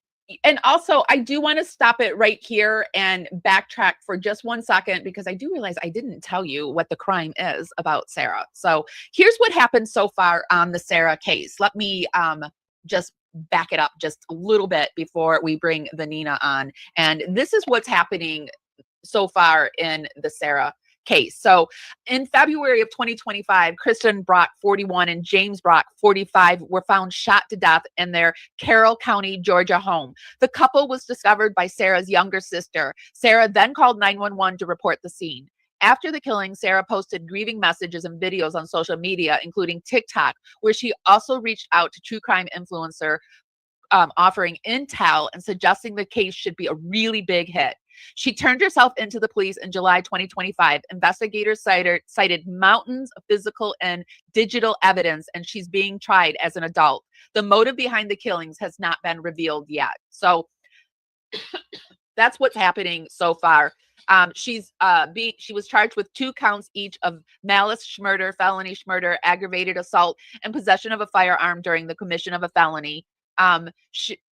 And also, I do want to stop it right here and backtrack for just 1 second, because I do realize I didn't tell you what the crime is about Sarah. So here's what happened so far on the Sarah case. Let me just back it up just a little bit before we bring the Nina on. And this is what's happening so far in the Sarah case. So in February of 2025, Kristen Brock, 41, and James Brock, 45, were found shot to death in their Carroll County, Georgia home. The couple was discovered by Sarah's younger sister. Sarah then called 911 to report the scene. After the killing, Sarah posted grieving messages and videos on social media, including TikTok, where she also reached out to true crime influencer, offering intel and suggesting the case should be a really big hit. She turned herself into the police in July 2025. Investigators cited mountains of physical and digital evidence, and she's being tried as an adult. The motive behind the killings has not been revealed yet. So that's what's happening so far. She was charged with 2 counts each of malice murder, felony murder, aggravated assault, and possession of a firearm during the commission of a felony.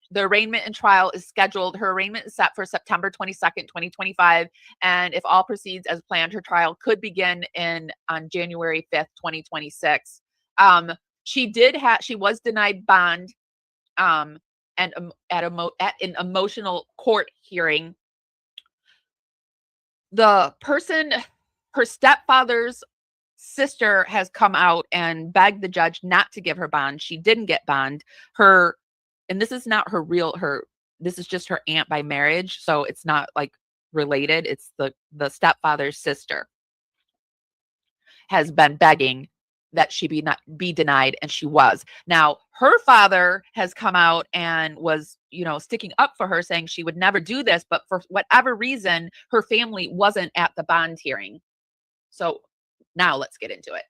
The arraignment and trial is scheduled. Her arraignment is set for September 22nd, 2025. And if all proceeds as planned, her trial could begin on January 5th, 2026. She was denied bond and at an emotional court hearing. Her stepfather's sister has come out and begged the judge not to give her bond. She didn't get bond. And this is not this is just her aunt by marriage. So it's not like related. It's the stepfather's sister. has been begging that she be denied, and she was. Now, her father has come out and was, sticking up for her, saying she would never do this, but for whatever reason, her family wasn't at the bond hearing. So now let's get into it.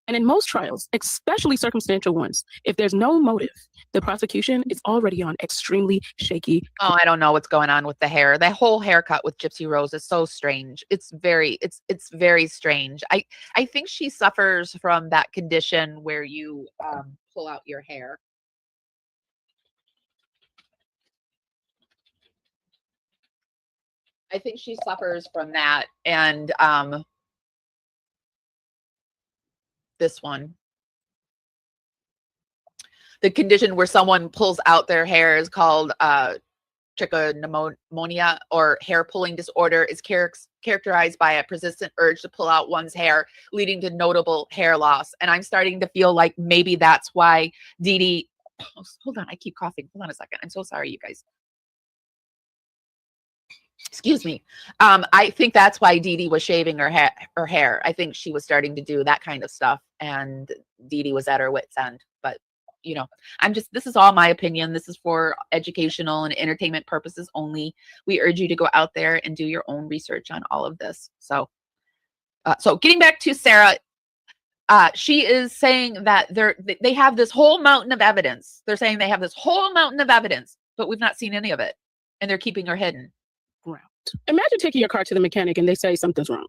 And in most trials, especially circumstantial ones, if there's no motive, the prosecution is already on extremely shaky. Oh, I don't know what's going on with the hair. That whole haircut with Gypsy Rose is so strange. It's very strange. I think she suffers from that condition where you pull out your hair. I think she suffers from that, and this one. The condition where someone pulls out their hair is called trichopneumonia, or hair pulling disorder, is characterized by a persistent urge to pull out one's hair, leading to notable hair loss. And I'm starting to feel like maybe that's why Dee Dee, hold on, I keep coughing. Hold on a second. I'm so sorry, you guys. Excuse me. I think that's why Dee Dee was shaving her hair. I think she was starting to do that kind of stuff, and Dee Dee was at her wit's end. But this is all my opinion. This is for educational and entertainment purposes only. We urge you to go out there and do your own research on all of this. So getting back to Sarah, she is saying that they have this whole mountain of evidence. They're saying they have this whole mountain of evidence, but we've not seen any of it, and they're keeping her hidden. Imagine taking your car to the mechanic and they say something's wrong.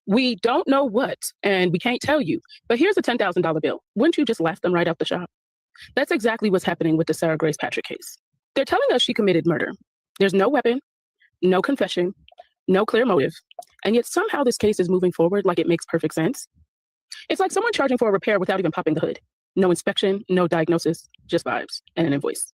We don't know what, and we can't tell you, but here's a $10,000 bill. Wouldn't you just laugh them right out the shop? That's exactly what's happening with the Sarah Grace Patrick case. They're telling us she committed murder. There's no weapon, no confession, no clear motive, and yet somehow this case is moving forward like it makes perfect sense. It's like someone charging for a repair without even popping the hood. No inspection, no diagnosis, just vibes and an invoice.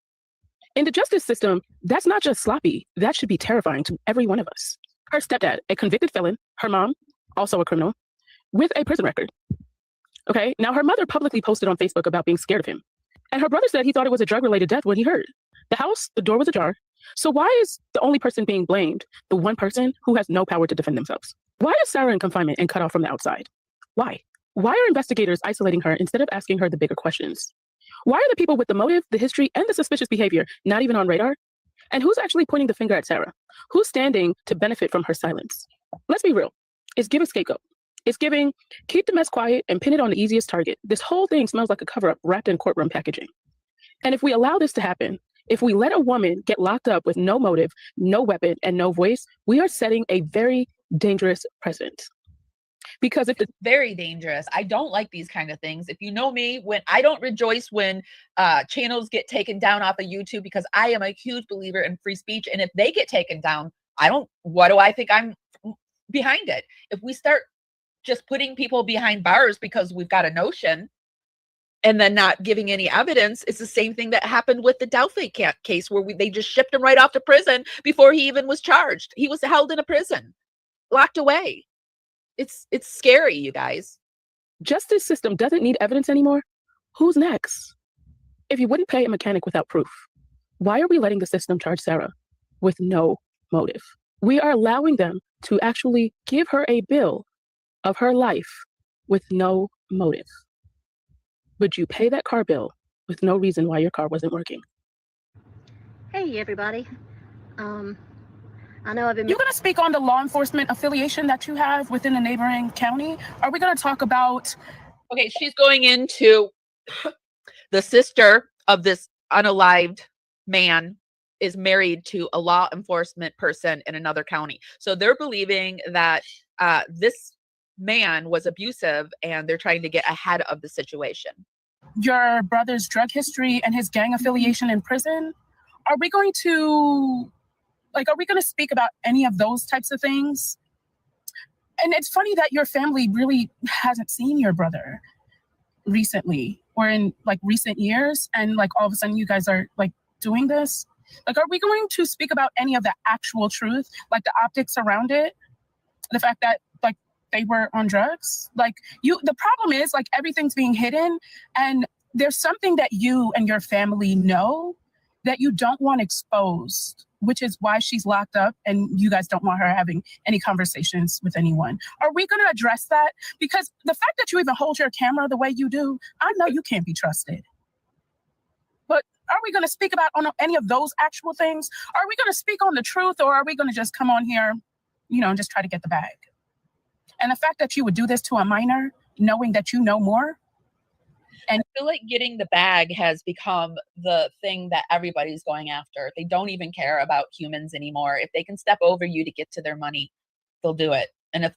In the justice system, that's not just sloppy. That should be terrifying to every one of us. Her stepdad, a convicted felon, her mom, also a criminal, with a prison record. Okay, now her mother publicly posted on Facebook about being scared of him. And her brother said he thought it was a drug-related death when he heard. The house, the door was ajar. So why is the only person being blamed the one person who has no power to defend themselves? Why is Sarah in confinement and cut off from the outside? Why? Why are investigators isolating her instead of asking her the bigger questions? Why are the people with the motive, the history, and the suspicious behavior not even on radar? And who's actually pointing the finger at Sarah? Who's standing to benefit from her silence? Let's be real. It's give a scapegoat. It's giving, keep the mess quiet and pin it on the easiest target. This whole thing smells like a cover-up wrapped in courtroom packaging. And if we allow this to happen, if we let a woman get locked up with no motive, no weapon, and no voice, we are setting a very dangerous precedent. Because if it's very dangerous. I don't like these kind of things. If you know me, when I don't rejoice when channels get taken down off of YouTube, because I am a huge believer in free speech. And if they get taken down, what do I think I'm behind it? If we start just putting people behind bars because we've got a notion and then not giving any evidence, it's the same thing that happened with the Delphi case, where they just shipped him right off to prison before he even was charged. He was held in a prison, locked away. It's scary, you guys. Justice system doesn't need evidence anymore. Who's next? If you wouldn't pay a mechanic without proof, why are we letting the system charge Sarah with no motive? We are allowing them to actually give her a bill of her life with no motive. Would you pay that car bill with no reason why your car wasn't working? Hey, everybody. I know I've been... You're going to speak on the law enforcement affiliation that you have within the neighboring county? Are we going to talk about... Okay, she's going into the sister of this unalived man is married to a law enforcement person in another county. So they're believing that this man was abusive and they're trying to get ahead of the situation. Your brother's drug history and his gang affiliation in prison? Are we going to speak about any of those types of things? And it's funny that your family really hasn't seen your brother recently or in recent years. And all of a sudden you guys are doing this. Are we going to speak about any of the actual truth? The optics around it? The fact that they were on drugs? The problem is everything's being hidden, and there's something that you and your family know that you don't want exposed which is why she's locked up and you guys don't want her having any conversations with anyone. Are we going to address that? Because the fact that you even hold your camera the way you do, I know you can't be trusted. But are we going to speak about on any of those actual things? Are we going to speak on the truth, or are we going to just come on here, and just try to get the bag? And the fact that you would do this to a minor, knowing that you know more. And I feel like getting the bag has become the thing that everybody's going after. They don't even care about humans anymore. If they can step over you to get to their money, they'll do it. And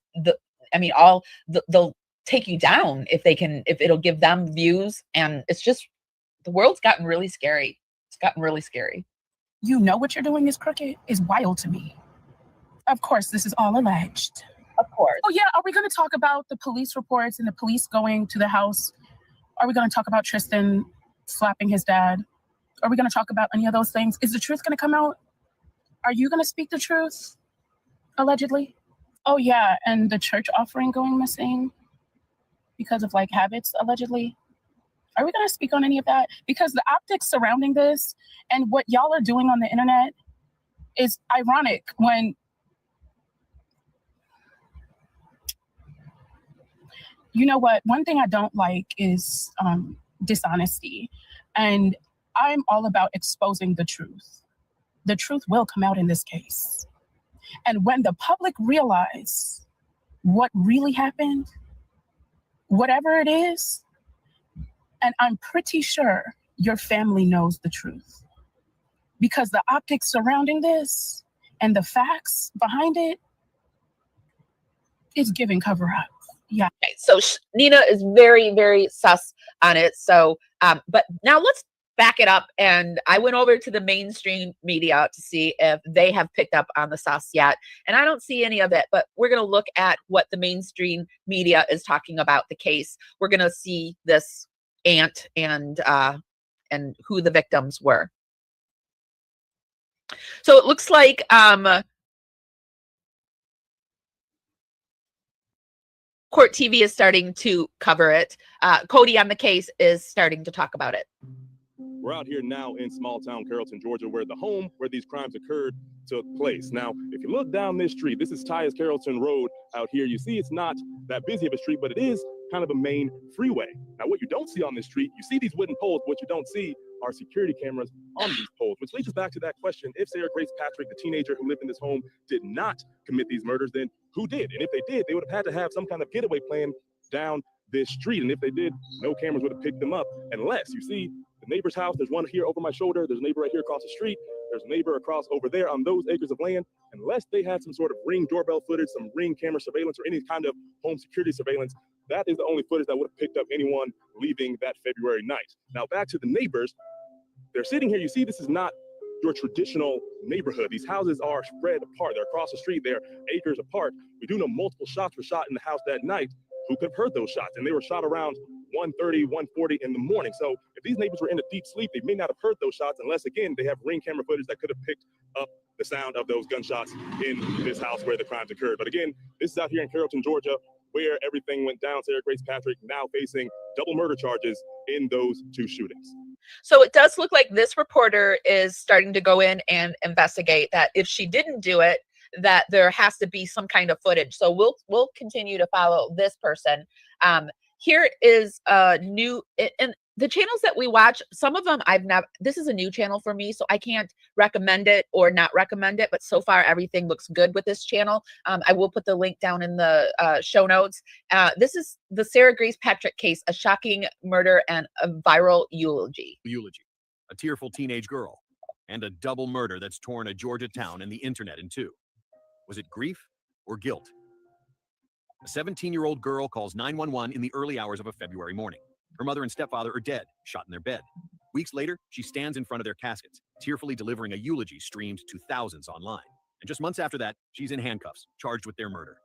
they'll take you down if it'll give them views. And it's just, the world's gotten really scary. It's gotten really scary. You know what you're doing is crooked is wild to me. Of course, this is all alleged. Of course. Oh yeah, are we going to talk about the police reports and the police going to the house? Are we going to talk about Tristan slapping his dad? Are we going to talk about any of those things? Is the truth going to come out? Are you going to speak the truth? Allegedly? Oh yeah, and the church offering going missing because of habits, allegedly. Are we going to speak on any of that? Because the optics surrounding this and what y'all are doing on the internet is ironic when you know what? One thing I don't like is dishonesty. And I'm all about exposing the truth. The truth will come out in this case. And when the public realize what really happened, whatever it is, and I'm pretty sure your family knows the truth. Because the optics surrounding this and the facts behind it is giving cover up. Yeah. Okay, so Nina is very, very sus on it. So, but now let's back it up. And I went over to the mainstream media to see if they have picked up on the sus yet. And I don't see any of it, but we're going to look at what the mainstream media is talking about the case. We're going to see this aunt and who the victims were. So it looks like, Court TV is starting to cover it. Cody on the case is starting to talk about it. We're out here now in small town Carrollton, Georgia, where the home where these crimes occurred took place. Now, if you look down this street, this is Tyus Carrollton Road out here. You see it's not that busy of a street, but it is kind of a main freeway. Now, what you don't see on this street, you see these wooden poles. What you don't see are security cameras on these poles, which leads us back to that question. If Sarah Grace Patrick, the teenager who lived in this home, did not commit these murders, then who did? And if they did, they would have had to have some kind of getaway plan down this street. And if they did, no cameras would have picked them up, unless you see the neighbor's house. There's one here over my shoulder. There's a neighbor right here across the street. There's a neighbor across over there on those acres of land. Unless they had some sort of Ring doorbell footage, some Ring camera surveillance, or any kind of home security surveillance, that is the only footage that would have picked up anyone leaving that February night. Now, back to the neighbors. They're sitting here. You see, this is not your traditional neighborhood. These houses are spread apart. They're across the street. They're acres apart. We do know multiple shots were shot in the house that night. Who could have heard those shots? And they were shot around 1:30, 1:40 in the morning. So if these neighbors were in a deep sleep, they may not have heard those shots unless, again, they have Ring camera footage that could have picked up the sound of those gunshots in this house where the crimes occurred. But again, this is out here in Carrollton, Georgia, where everything went down. Sarah Grace Patrick now facing double murder charges in those two shootings. So it does look like this reporter is starting to go in and investigate that if she didn't do it, that there has to be some kind of footage. So we'll continue to follow this person. Here is a new, and the channels that we watch, some of them this is a new channel for me, so I can't recommend it or not recommend it, but so far everything looks good with this channel. I will put the link down in the show notes. This is the Sarah Grace Patrick case, a shocking murder and a viral eulogy. A tearful teenage girl, and a double murder that's torn a Georgia town and the internet in two. Was it grief or guilt? A 17-year-old girl calls 911 in the early hours of a February morning. Her mother and stepfather are dead, shot in their bed. Weeks later, she stands in front of their caskets, tearfully delivering a eulogy streamed to thousands online. And just months after that, she's in handcuffs, charged with their murder.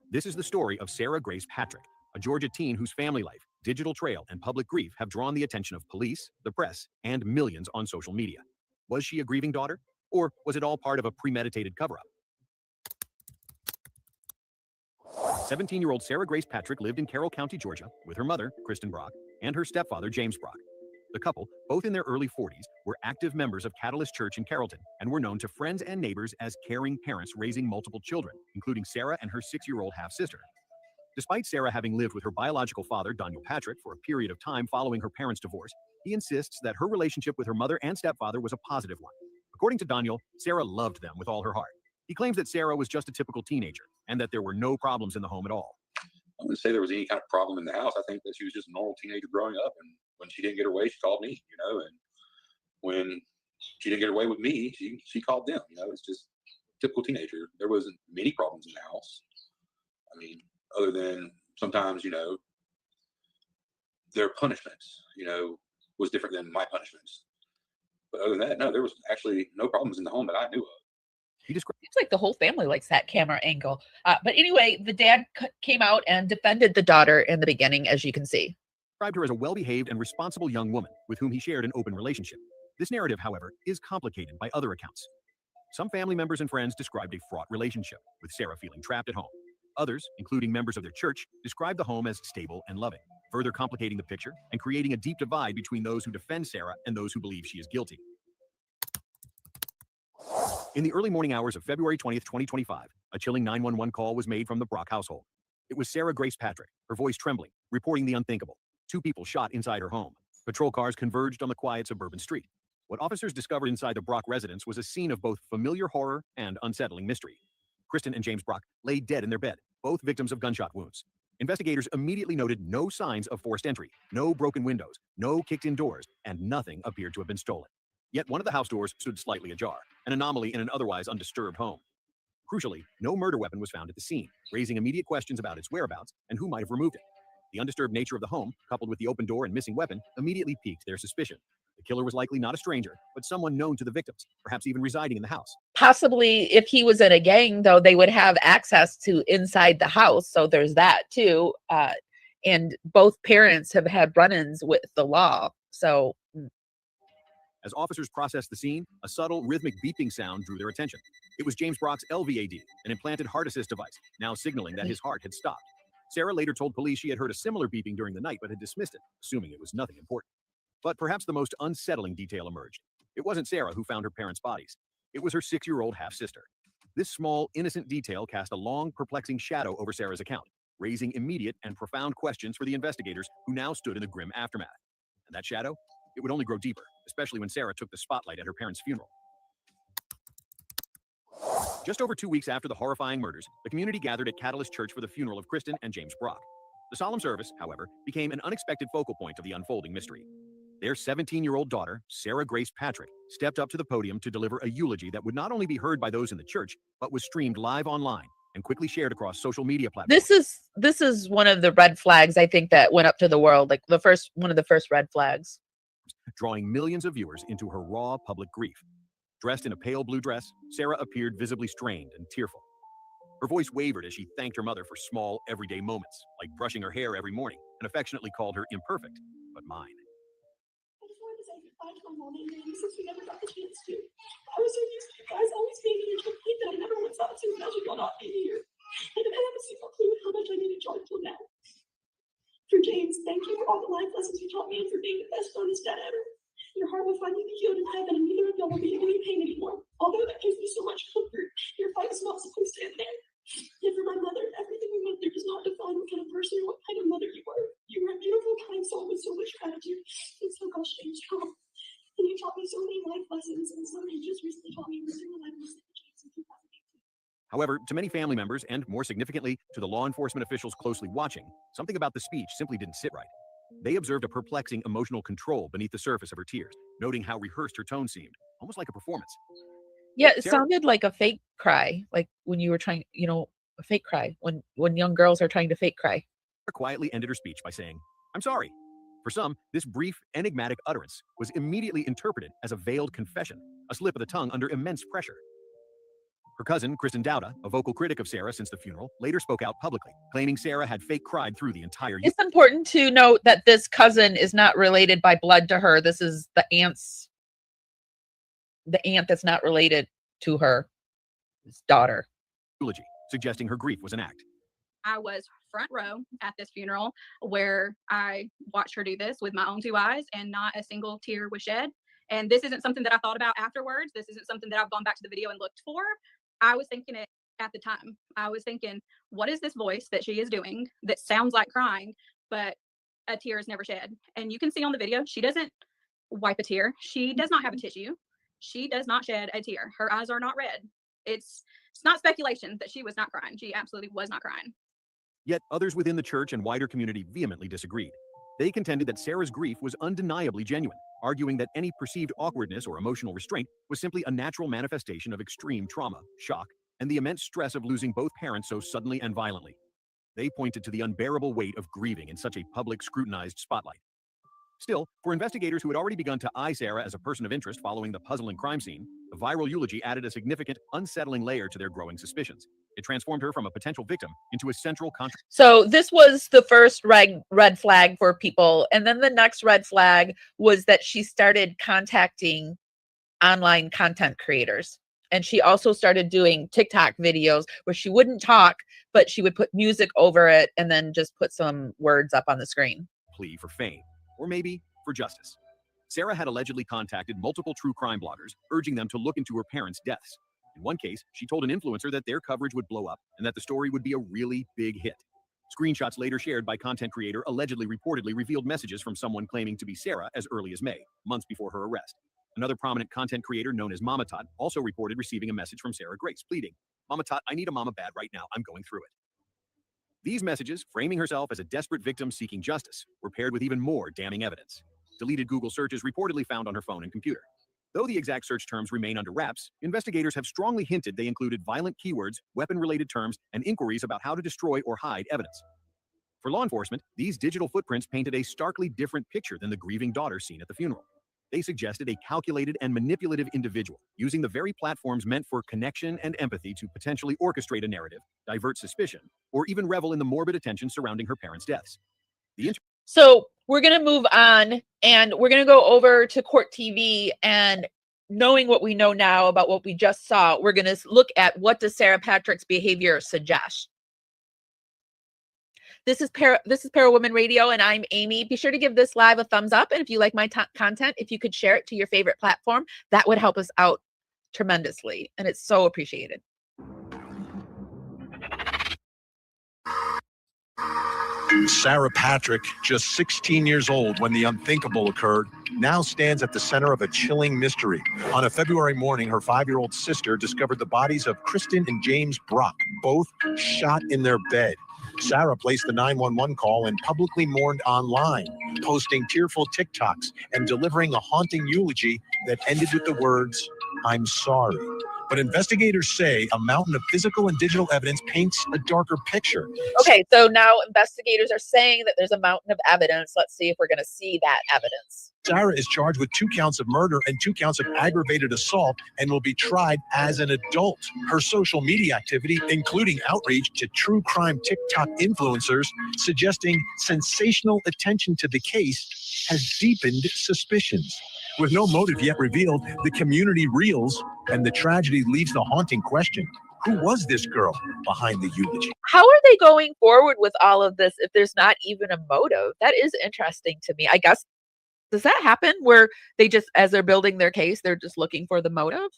This is the story of Sarah Grace Patrick, a Georgia teen whose family life, digital trail, and public grief have drawn the attention of police, the press, and millions on social media. Was she a grieving daughter? Or was it all part of a premeditated cover-up? 17-year-old Sarah Grace Patrick lived in Carroll County, Georgia, with her mother, Kristen Brock, and her stepfather, James Brock. The couple, both in their early 40s, were active members of Catalyst Church in Carrollton and were known to friends and neighbors as caring parents raising multiple children, including Sarah and her 6-year-old half-sister. Despite Sarah having lived with her biological father, Daniel Patrick, for a period of time following her parents' divorce, he insists that her relationship with her mother and stepfather was a positive one. According to Daniel, Sarah loved them with all her heart. He claims that Sarah was just a typical teenager and that there were no problems in the home at all. I wouldn't say there was any kind of problem in the house. I think that she was just a normal teenager growing up, and when she didn't get her way, she called me, and when she didn't get her way with me, she called them. It's just typical teenager. There wasn't many problems in the house. I mean, other than sometimes, their punishments, was different than my punishments. But other than that, no, there was actually no problems in the home that I knew of. Seems like the whole family likes that camera angle. But anyway, the dad came out and defended the daughter in the beginning, as you can see. Described her as a well-behaved and responsible young woman with whom he shared an open relationship. This narrative, however, is complicated by other accounts. Some family members and friends described a fraught relationship, with Sarah feeling trapped at home. Others, including members of their church, described the home as stable and loving, further complicating the picture and creating a deep divide between those who defend Sarah and those who believe she is guilty. In the early morning hours of February 20th, 2025, a chilling 911 call was made from the Brock household. It was Sarah Grace Patrick, her voice trembling, reporting the unthinkable. 2 people shot inside her home. Patrol cars converged on the quiet suburban street. What officers discovered inside the Brock residence was a scene of both familiar horror and unsettling mystery. Kristen and James Brock lay dead in their bed, both victims of gunshot wounds. Investigators immediately noted no signs of forced entry, no broken windows, no kicked-in doors, and nothing appeared to have been stolen. Yet one of the house doors stood slightly ajar, an anomaly in an otherwise undisturbed home. Crucially, no murder weapon was found at the scene, raising immediate questions about its whereabouts and who might have removed it. The undisturbed nature of the home, coupled with the open door and missing weapon, immediately piqued their suspicion. The killer was likely not a stranger, but someone known to the victims, perhaps even residing in the house. Possibly, if he was in a gang, though, they would have access to inside the house. So there's that, too. And both parents have had run-ins with the law. So... As officers processed the scene, a subtle, rhythmic beeping sound drew their attention. It was James Brock's LVAD, an implanted heart assist device, now signaling that his heart had stopped. Sarah later told police she had heard a similar beeping during the night, but had dismissed it, assuming it was nothing important. But perhaps the most unsettling detail emerged. It wasn't Sarah who found her parents' bodies. It was her 6-year-old half-sister. This small, innocent detail cast a long, perplexing shadow over Sarah's account, raising immediate and profound questions for the investigators who now stood in the grim aftermath. And that shadow? It would only grow deeper, especially when Sarah took the spotlight at her parents' funeral. Just over 2 weeks after the horrifying murders, the community gathered at Catalyst Church for the funeral of Kristen and James Brock. The solemn service, however, became an unexpected focal point of the unfolding mystery. Their 17-year-old daughter, Sarah Grace Patrick, stepped up to the podium to deliver a eulogy that would not only be heard by those in the church, but was streamed live online and quickly shared across social media platforms. This is one of the red flags, I think, that went up to the world, like one of the first red flags. Drawing millions of viewers into her raw public grief. Dressed in a pale blue dress, Sarah appeared visibly strained and tearful. Her voice wavered as she thanked her mother for small, everyday moments, like brushing her hair every morning, and affectionately called her imperfect, but mine. I just wanted to say goodbye to my mom and daddy since we never got the chance to. I was so used to you guys always being here to complete that I never once thought to imagine y'all not being here. And I have a single clue how much I needed y'all till now. For James, thank you for all the life lessons you taught me and for being the best honest dad ever. Your heart will finally be healed in heaven and neither of y'all will be in any pain anymore. Although that gives me so much comfort, your fight is not supposed to end there. And for my mother, everything we went through does not define what kind of person or what kind of mother you were. You were a beautiful, kind soul with so much gratitude and so gosh dang strong. And you taught me so many life lessons, and somebody just recently taught me losing the life lesson of James in 2018. However, to many family members, and more significantly, to the law enforcement officials closely watching, something about the speech simply didn't sit right. They observed a perplexing emotional control beneath the surface of her tears, noting how rehearsed her tone seemed, almost like a performance. Yeah, it sounded like a fake cry, like when you were trying, a fake cry, when young girls are trying to fake cry. Sarah quietly ended her speech by saying, "I'm sorry." For some, this brief, enigmatic utterance was immediately interpreted as a veiled confession, a slip of the tongue under immense pressure. Her cousin, Kristen Dowda, a vocal critic of Sarah since the funeral, later spoke out publicly, claiming Sarah had fake cried through the entire year. It's important to note that this cousin is not related by blood to her. This is the aunt that's not related to her, his daughter. Eulogy, suggesting her grief was an act. I was front row at this funeral where I watched her do this with my own 2 eyes, and not a single tear was shed. And this isn't something that I thought about afterwards. This isn't something that I've gone back to the video and looked for. I was thinking it at the time. I was thinking, what is this voice that she is doing that sounds like crying, but a tear is never shed? And you can see on the video, she doesn't wipe a tear. She does not have a tissue. She does not shed a tear. Her eyes are not red. It's not speculation that she was not crying. She absolutely was not crying. Yet others within the church and wider community vehemently disagreed. They contended that Sarah's grief was undeniably genuine, arguing that any perceived awkwardness or emotional restraint was simply a natural manifestation of extreme trauma, shock, and the immense stress of losing both parents so suddenly and violently. They pointed to the unbearable weight of grieving in such a public, scrutinized spotlight. Still, for investigators who had already begun to eye Sarah as a person of interest following the puzzling crime scene, the viral eulogy added a significant, unsettling layer to their growing suspicions. It transformed her from a potential victim into a central So this was the first red flag for people. And then the next red flag was that she started contacting online content creators. And she also started doing TikTok videos where she wouldn't talk, but she would put music over it and then just put some words up on the screen. Plea for fame, or maybe for justice. Sarah had allegedly contacted multiple true crime bloggers, urging them to look into her parents' deaths. In one case, she told an influencer that their coverage would blow up and that the story would be a really big hit. Screenshots later shared by content creator allegedly reportedly revealed messages from someone claiming to be Sarah as early as May, months before her arrest. Another prominent content creator known as Mama Tot also reported receiving a message from Sarah Grace pleading, "Mama Tot, I need a mama bad right now. I'm going through it." These messages, framing herself as a desperate victim seeking justice, were paired with even more damning evidence. Deleted Google searches reportedly found on her phone and computer. Though the exact search terms remain under wraps, investigators have strongly hinted they included violent keywords, weapon-related terms, and inquiries about how to destroy or hide evidence. For law enforcement, these digital footprints painted a starkly different picture than the grieving daughter seen at the funeral. They suggested a calculated and manipulative individual, using the very platforms meant for connection and empathy to potentially orchestrate a narrative, divert suspicion, or even revel in the morbid attention surrounding her parents' deaths. So we're going to move on, and we're going to go over to Court TV, and knowing what we know now about what we just saw, we're going to look at what does Sarah Patrick's behavior suggest. This is Para Women Radio, and I'm Amy. Be sure to give this live a thumbs up, and if you like my content, if you could share it to your favorite platform, that would help us out tremendously, and it's so appreciated. Sarah Patrick, just 16 years old when the unthinkable occurred, now stands at the center of a chilling mystery. On a February morning, her 5-year-old sister discovered the bodies of Kristen and James Brock, both shot in their bed. Sarah placed the 911 call and publicly mourned online, posting tearful TikToks and delivering a haunting eulogy that ended with the words, "I'm sorry." But investigators say a mountain of physical and digital evidence paints a darker picture. Okay, so now investigators are saying that there's a mountain of evidence. Let's see if we're going to see that evidence. Sarah is charged with 2 counts of murder and 2 counts of aggravated assault and will be tried as an adult. Her social media activity, including outreach to true crime TikTok influencers, suggesting sensational attention to the case, has deepened suspicions. With no motive yet revealed, the community reels, and the tragedy leaves the haunting question: who was this girl behind the eulogy? How are they going forward with all of this if there's not even a motive? That is interesting to me. I guess, does that happen where they just, as they're building their case, they're just looking for the motive?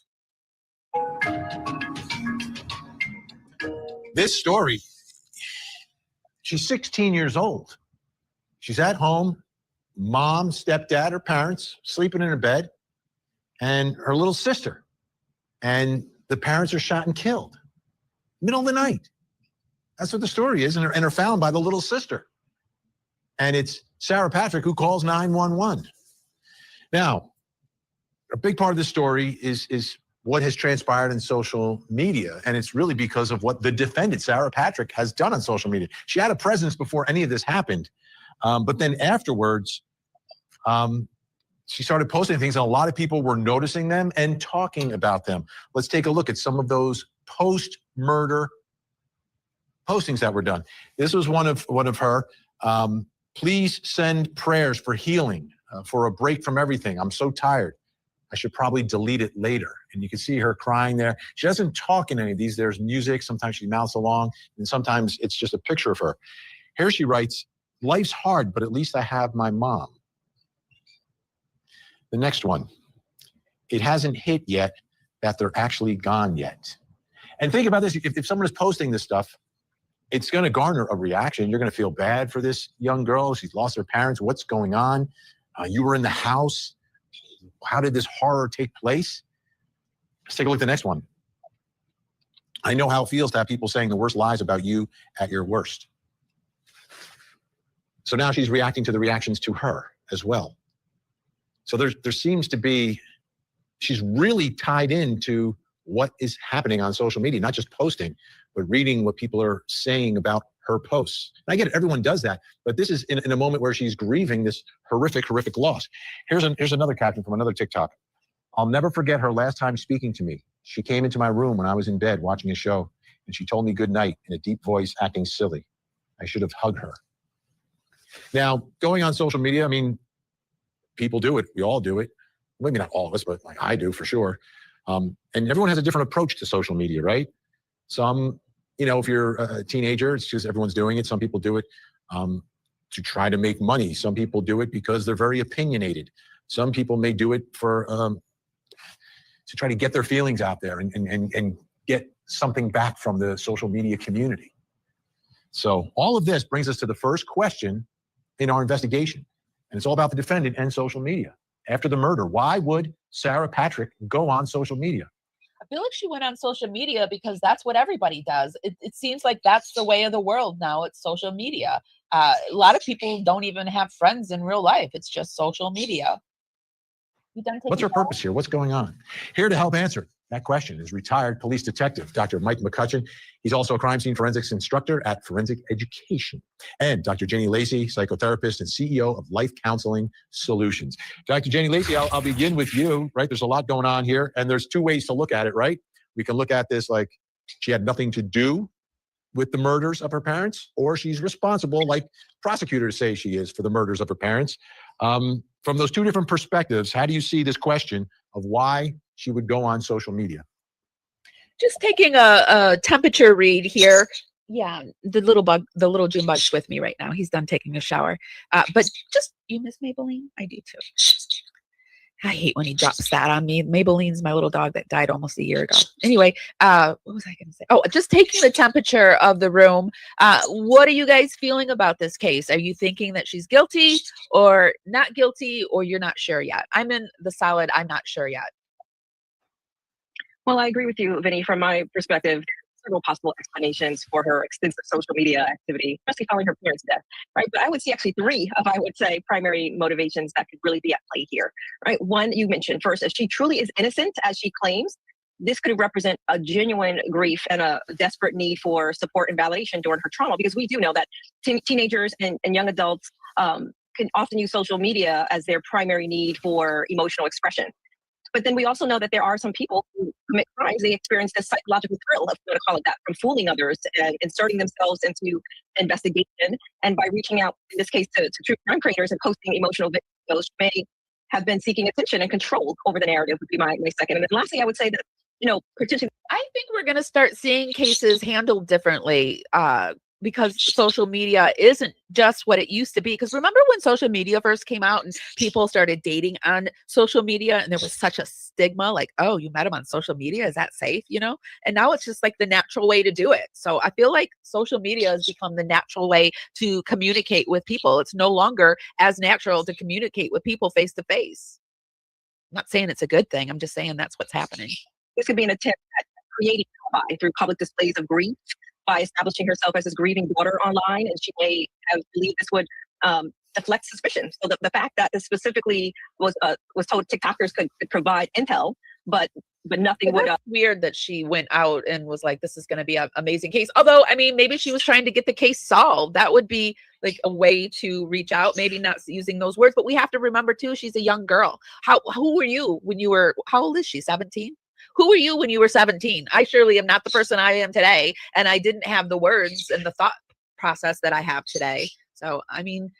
This story, she's 16 years old. She's at home, mom, stepdad, her parents, sleeping in her bed, and her little sister. And the parents are shot and killed. Middle of the night. That's what the story is, and are found by the little sister. And it's Sarah Patrick who calls 911. Now, a big part of this story is what has transpired in social media, and it's really because of what the defendant, Sarah Patrick, has done on social media. She had a presence before any of this happened, but then afterwards, she started posting things, and a lot of people were noticing them and talking about them. Let's take a look at some of those post-murder postings that were done. This was one of her. Please send prayers for healing, for a break from everything. I'm so tired. I should probably delete it later. And you can see her crying there. She doesn't talk in any of these. There's music. Sometimes she mouths along, and sometimes it's just a picture of her. Here she writes, life's hard, but at least I have my mom. The next one, it hasn't hit yet that they're actually gone yet. And think about this. If someone is posting this stuff, it's going to garner a reaction. You're going to feel bad for this young girl. She's lost her parents. What's going on? You were in the house. How did this horror take place? Let's take a look at the next one. I know how it feels to have people saying the worst lies about you at your worst. So now she's reacting to the reactions to her as well. So there seems to be, she's really tied into what is happening on social media, not just posting, but reading what people are saying about her posts. And I get it, everyone does that, but this is in a moment where she's grieving this horrific loss. Here's another caption from another TikTok. I'll never forget her last time speaking to me. She came into my room when I was in bed watching a show, and she told me good night in a deep voice, acting silly. I should have hugged her. Now, going on social media, I mean, people do it. We all do it. Maybe not all of us, but like I do for sure. And everyone has a different approach to social media, right? Some, if you're a teenager, it's just everyone's doing it. Some people do it to try to make money. Some people do it because they're very opinionated. Some people may do it for to try to get their feelings out there and get something back from the social media community. So all of this brings us to the first question in our investigation. And it's all about the defendant and social media. After the murder, why would Sarah Patrick go on social media? I feel like she went on social media because that's what everybody does. It seems like that's the way of the world now. It's social media. A lot of people don't even have friends in real life. It's just social media. What's her purpose here? What's going on? Here to help answer that question is retired police detective, Dr. Mike McCutcheon. He's also a crime scene forensics instructor at Forensic Education. And Dr. Jenny Lacey, psychotherapist and CEO of Life Counseling Solutions. Dr. Jenny Lacey, I'll begin with you, right? There's a lot going on here, and there's two ways to look at it, right? We can look at this like she had nothing to do with the murders of her parents, or she's responsible, like prosecutors say she is, for the murders of her parents. From those two different perspectives, how do you see this question of why she would go on social media? Just taking a temperature read here. Yeah, the little June bug's with me right now. He's done taking a shower. But just, you miss Maybelline? I do too. I hate when he drops that on me. Maybelline's my little dog that died almost a year ago. Anyway, what was I going to say? Oh, just taking the temperature of the room. What are you guys feeling about this case? Are you thinking that she's guilty or not guilty, or you're not sure yet? I'm in the solid, I'm not sure yet. Well, I agree with you, Vinny. From my perspective, several possible explanations for her extensive social media activity, especially following her parents' death, right? But I would see actually three of, I would say, primary motivations that could really be at play here, right? One, you mentioned first, if she truly is innocent, as she claims, this could represent a genuine grief and a desperate need for support and validation during her trauma, because we do know that teenagers and young adults can often use social media as their primary need for emotional expression. But then we also know that there are some people who commit crimes. They experience this psychological thrill, if you want to call it that, from fooling others and inserting themselves into investigation. And by reaching out, in this case, to true crime creators and posting emotional videos, may have been seeking attention and control over the narrative, would be my second. And then lastly, I would say that, potentially. I think we're going to start seeing cases handled differently. Because social media isn't just what it used to be. Because remember when social media first came out and people started dating on social media, and there was such a stigma, like, oh, you met him on social media, is that safe? And now it's just like the natural way to do it. So I feel like social media has become the natural way to communicate with people. It's no longer as natural to communicate with people face to face. I'm not saying it's a good thing. I'm just saying that's what's happening. This could be an attempt at creating alibi through public displays of grief, by establishing herself as his grieving daughter online, and she may have believed this would deflect suspicion. So the fact that this specifically was told TikTokers could provide intel, but nothing would. Weird that she went out and was like, "This is going to be an amazing case." Although, I mean, maybe she was trying to get the case solved. That would be like a way to reach out. Maybe not using those words, but we have to remember too, she's a young girl. Who were you when you were? How old is she? 17. Who were you when you were 17? I surely am not the person I am today. And I didn't have the words and the thought process that I have today. So, I mean,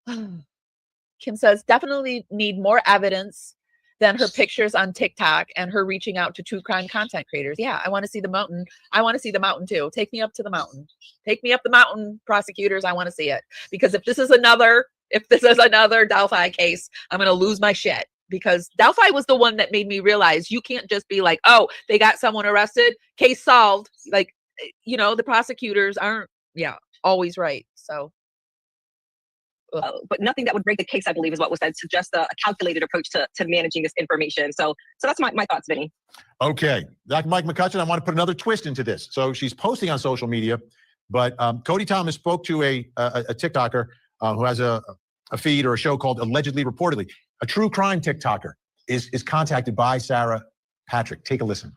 Kim says, definitely need more evidence than her pictures on TikTok and her reaching out to true crime content creators. Yeah, I want to see the mountain. I want to see the mountain too. Take me up to the mountain. Take me up the mountain, prosecutors. I want to see it. Because if this is another Delphi case, I'm going to lose my shit. Because Delphi was the one that made me realize you can't just be like, oh, they got someone arrested, case solved. Like, you know, the prosecutors aren't, always right. So. But nothing that would break the case, I believe, is what was said. Suggest a calculated approach to managing this information. So that's my thoughts, Vinny. Okay, Dr. Mike McCutcheon, I want to put another twist into this. So she's posting on social media, but Cody Thomas spoke to a TikToker who has a feed or a show called Allegedly Reportedly. A true crime TikToker is contacted by Sarah Patrick. Take a listen.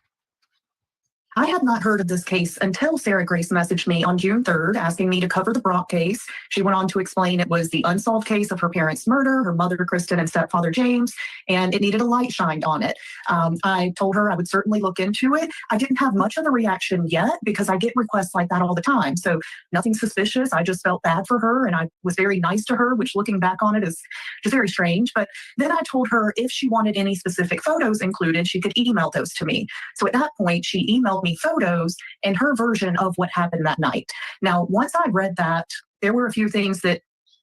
I had not heard of this case until Sarah Grace messaged me on June 3rd asking me to cover the Brock case. She went on to explain it was the unsolved case of her parents' murder, her mother, Kristen, and stepfather, James, and it needed a light shined on it. I told her I would certainly look into it. I didn't have much of a reaction yet because I get requests like that all the time. So nothing suspicious. I just felt bad for her and I was very nice to her, which looking back on it is just very strange. But then I told her if she wanted any specific photos included, she could email those to me. So at that point, she emailed me photos and her version of what happened that night. Now, once I read that, there were a few things that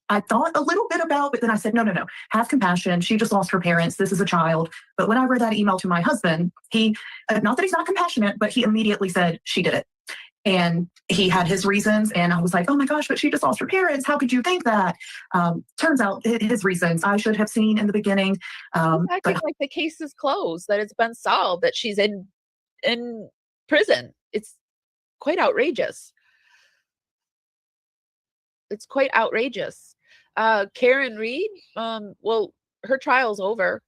I thought a little bit about, but then I said, no, have compassion. She just lost her parents. This is a child. But when I read that email to my husband, he, not that he's not compassionate, but he immediately said, she did it. And he had his reasons. And I was like, oh my gosh, but she just lost her parents. How could you think that? Turns out his reasons I should have seen in the beginning. Acting like the case is closed, that it's been solved, that she's in prison. It's quite outrageous. It's quite outrageous. Karen Reed, well, her trial's over.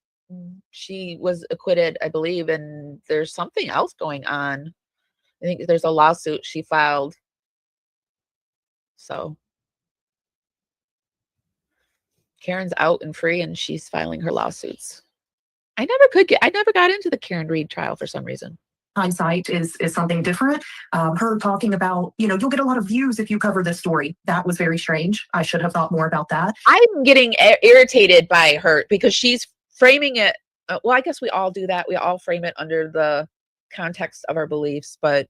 She was acquitted, I believe, and there's something else going on. I think there's a lawsuit she filed. So Karen's out and free and she's filing her lawsuits. I never got into the Karen Reed trial for some reason. Hindsight is something different. Her talking about, you'll get a lot of views if you cover this story. That was very strange. I should have thought more about that. I'm getting irritated by her because she's framing it. Well, I guess we all do that. We all frame it under the context of our beliefs, but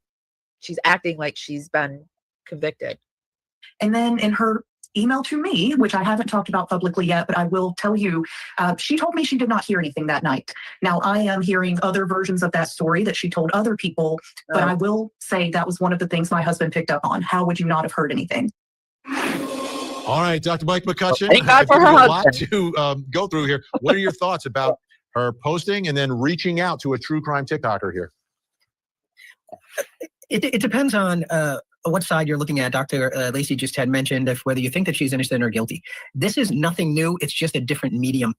she's acting like she's been convicted. And then in her email to me, which I haven't talked about publicly yet, but I will tell you, she told me she did not hear anything that night. Now, I am hearing other versions of that story that she told other people, but I will say that was one of the things my husband picked up on. How would you not have heard anything? All right, Dr. Mike McCutcheon. Thank God for her a husband. lot to go through here. What are your thoughts about her posting and then reaching out to a true crime TikToker here? It depends on what side you're looking at. Dr. Lacey just had mentioned whether you think that she's innocent or guilty. This is nothing new. It's just a different medium.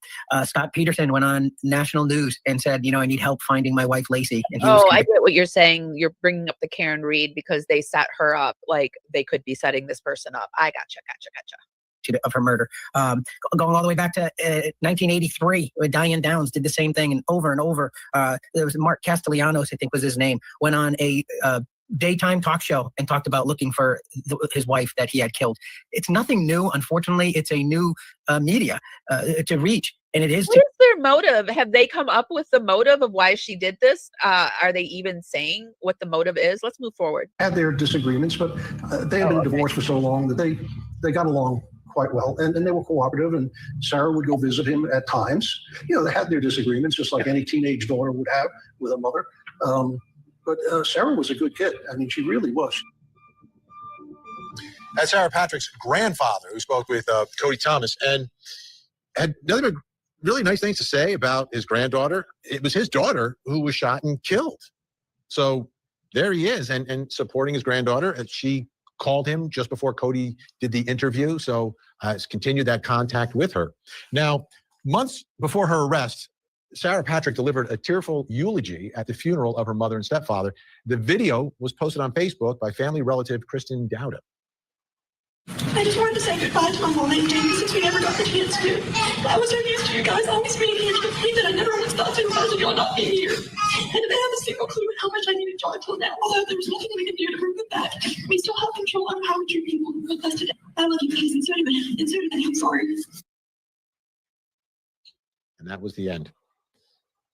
Scott Peterson went on national news and said, I need help finding my wife, Lacey. And I get what you're saying. You're bringing up the Karen Reed because they set her up like they could be setting this person up. I gotcha. Of her murder. Going all the way back to 1983, Diane Downs did the same thing and over. There was Mark Castellanos, I think was his name, went on a daytime talk show and talked about looking for his wife that he had killed. It's nothing new. Unfortunately, it's a new media to reach. And it is. What is their motive? Have they come up with the motive of why she did this? Are they even saying what the motive is? Let's move forward. Had their disagreements, but they had been divorced for so long that they got along quite well, and they were cooperative, and Sarah would go visit him at times. They had their disagreements, just like any teenage daughter would have with a mother. But Sarah was a good kid. I mean, she really was. That's Sarah Patrick's grandfather who spoke with Cody Thomas and had nothing but really nice things to say about his granddaughter. It was his daughter who was shot and killed. So there he is and supporting his granddaughter. And she called him just before Cody did the interview. So has continued that contact with her. Now, months before her arrest, Sarah Patrick delivered a tearful eulogy at the funeral of her mother and stepfather. The video was posted on Facebook by family relative Kristen Dowda. I just wanted to say goodbye to my mom and Jamie since we never got the chance to. I was so used to you guys always being here to me that I never once thought to imagine y'all not being here. And I didn't have a single clue how much I needed y'all until now. Although there was nothing we could do to prevent that, we still have control over how we treat people with us today. I love you guys, and so do I. I'm sorry. And that was the end.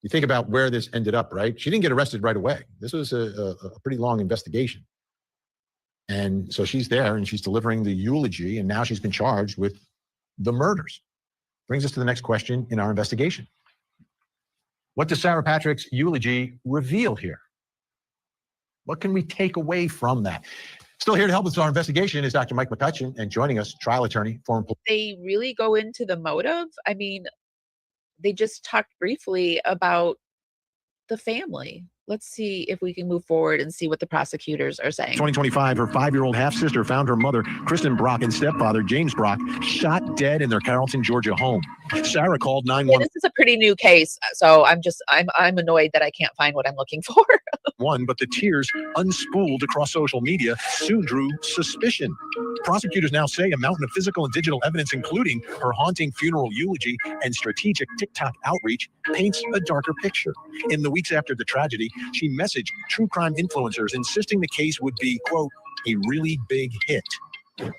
You think about where this ended up, right? She didn't get arrested right away. This was a pretty long investigation. And so she's there and she's delivering the eulogy, and now she's been charged with the murders. Brings us to the next question in our investigation. What does Sarah Patrick's eulogy reveal here? What can we take away from that? Still here to help us with our investigation is Dr. Mike McCutcheon, and joining us, trial attorney, former police. They really go into the motive. I mean, they just talked briefly about the family. Let's see if we can move forward and see what the prosecutors are saying. 2025, her 5-year-old half-sister found her mother, Kristen Brock, and stepfather, James Brock, shot dead in their Carrollton, Georgia home. Sarah called 911. Yeah, this is a pretty new case, so I'm annoyed that I can't find what I'm looking for. But the tears unspooled across social media soon drew suspicion. Prosecutors now say a mountain of physical and digital evidence, including her haunting funeral eulogy and strategic TikTok outreach, paints a darker picture. In the weeks after the tragedy, she messaged true crime influencers insisting the case would be, quote, a really big hit.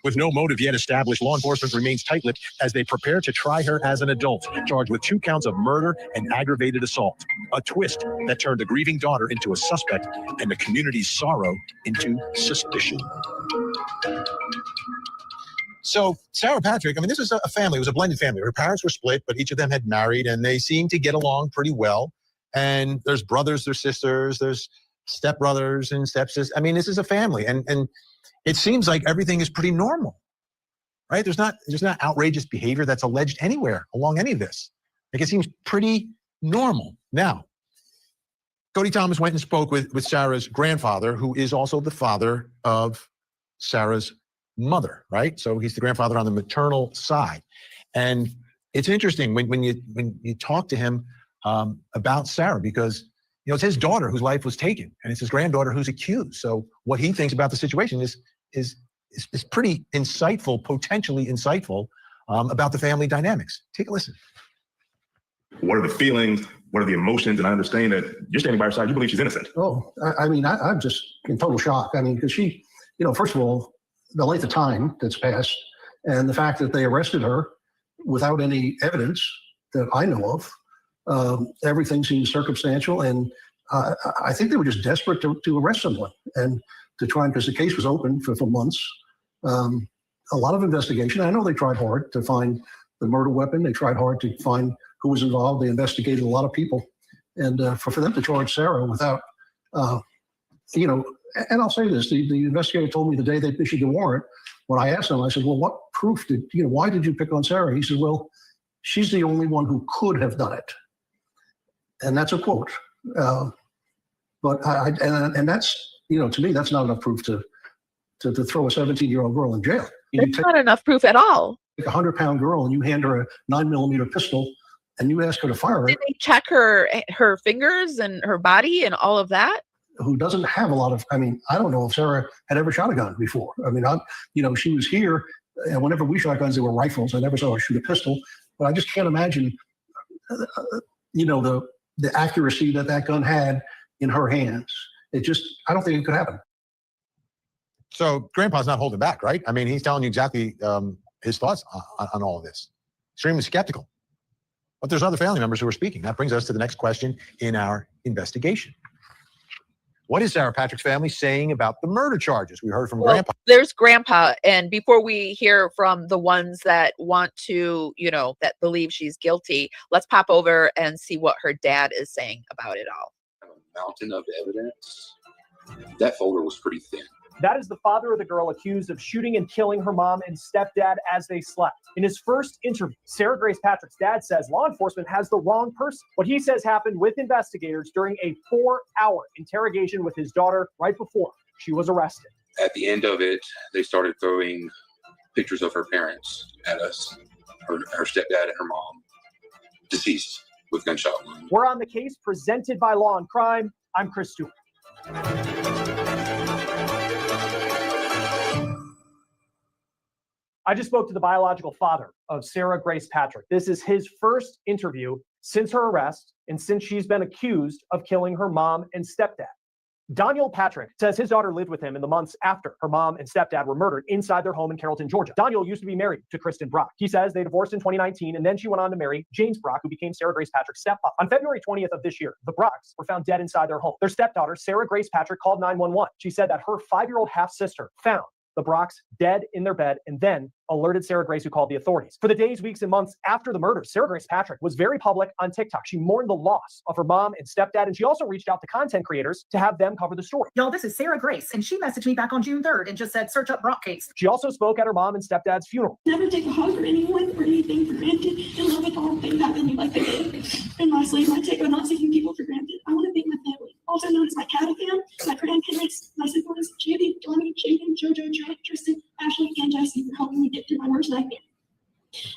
With no motive yet established, law enforcement remains tight-lipped as they prepare to try her as an adult, charged with 2 counts of murder and aggravated assault. A twist that turned a grieving daughter into a suspect and the community's sorrow into suspicion. So Sarah Patrick, I mean, this was a family. It was a blended family. Her parents were split, but each of them had married, and they seemed to get along pretty well. And there's brothers, there's sisters, there's stepbrothers and stepsisters. I mean, this is a family, and it seems like everything is pretty normal, right? There's not outrageous behavior that's alleged anywhere along any of this. Like, it seems pretty normal. Now, Cody Thomas went and spoke with Sarah's grandfather, who is also the father of Sarah's mother, right? So he's the grandfather on the maternal side. And it's interesting when you talk to him about Sarah, because it's his daughter whose life was taken, and it's his granddaughter who's accused. So what he thinks about the situation is pretty insightful, potentially insightful, about the family dynamics. Take a listen. What are the feelings? What are the emotions? And I understand that you're standing by her side. You believe she's innocent. Oh, I'm just in total shock. I mean, because she, first of all, the length of time that's passed and the fact that they arrested her without any evidence that I know of, everything seems circumstantial. And I think they were just desperate to arrest someone and to try, because the case was open for months. A lot of investigation. I know they tried hard to find the murder weapon. They tried hard to find who was involved. They investigated a lot of people. And for them to charge Sarah without, and I'll say this, the investigator told me the day they issued the warrant, when I asked him, I said, well, what proof why did you pick on Sarah? He said, well, she's the only one who could have done it. And that's a quote. But that's, to me, that's not enough proof to throw a 17-year-old girl in jail. That's not enough proof at all. Like a 100-pound girl, and you hand her a 9mm pistol, and you ask her to fire her. Did they check her fingers and her body and all of that? Who doesn't have a lot of, I don't know if Sarah had ever shot a gun before. She was here, and whenever we shot guns, they were rifles. I never saw her shoot a pistol. But I just can't imagine, the accuracy that gun had in her hands. I don't think it could happen. So Grandpa's not holding back, right? I mean, he's telling you exactly his thoughts on all of this. Extremely skeptical. But there's other family members who are speaking. That brings us to the next question in our investigation. What is Sarah Patrick's family saying about the murder charges? We heard from Grandpa. There's Grandpa. And before we hear from the ones that want to, that believe she's guilty, let's pop over and see what her dad is saying about it all. A mountain of evidence. That folder was pretty thin. That is the father of the girl accused of shooting and killing her mom and stepdad as they slept. In his first interview, Sarah Grace Patrick's dad says law enforcement has the wrong person. What he says happened with investigators during a 4-hour interrogation with his daughter right before she was arrested. At the end of it, they started throwing pictures of her parents at us, her stepdad and her mom, deceased with gunshot wounds. We're on the case presented by Law and Crime. I'm Chris Stewart. I just spoke to the biological father of Sarah Grace Patrick. This is his first interview since her arrest and since she's been accused of killing her mom and stepdad. Daniel Patrick says his daughter lived with him in the months after her mom and stepdad were murdered inside their home in Carrollton, Georgia. Daniel used to be married to Kristen Brock. He says they divorced in 2019, and then she went on to marry James Brock, who became Sarah Grace Patrick's stepfather. On February 20th of this year, the Brocks were found dead inside their home. Their stepdaughter, Sarah Grace Patrick, called 911. She said that her 5-year-old half-sister found the Brocks dead in their bed and then alerted Sarah Grace, who called the authorities. For the days, weeks, and months after the murder, Sarah Grace Patrick was very public on TikTok. She mourned the loss of her mom and stepdad, and she also reached out to content creators to have them cover the story. Y'all, this is Sarah Grace, and she messaged me back on June 3rd and just said, search up Brock case. She also spoke at her mom and stepdad's funeral. Never take a hug or anyone or anything for granted, and love with all things happen to me like they did. And lastly, my take on not taking people for granted. I want to thank my family, also known as my cattle fam, my grandparents, my siblings, Judy, Johnny, Jaden, JoJo, Trey, Tristan, Ashley, and Jesse for helping me get through my worst nightmare.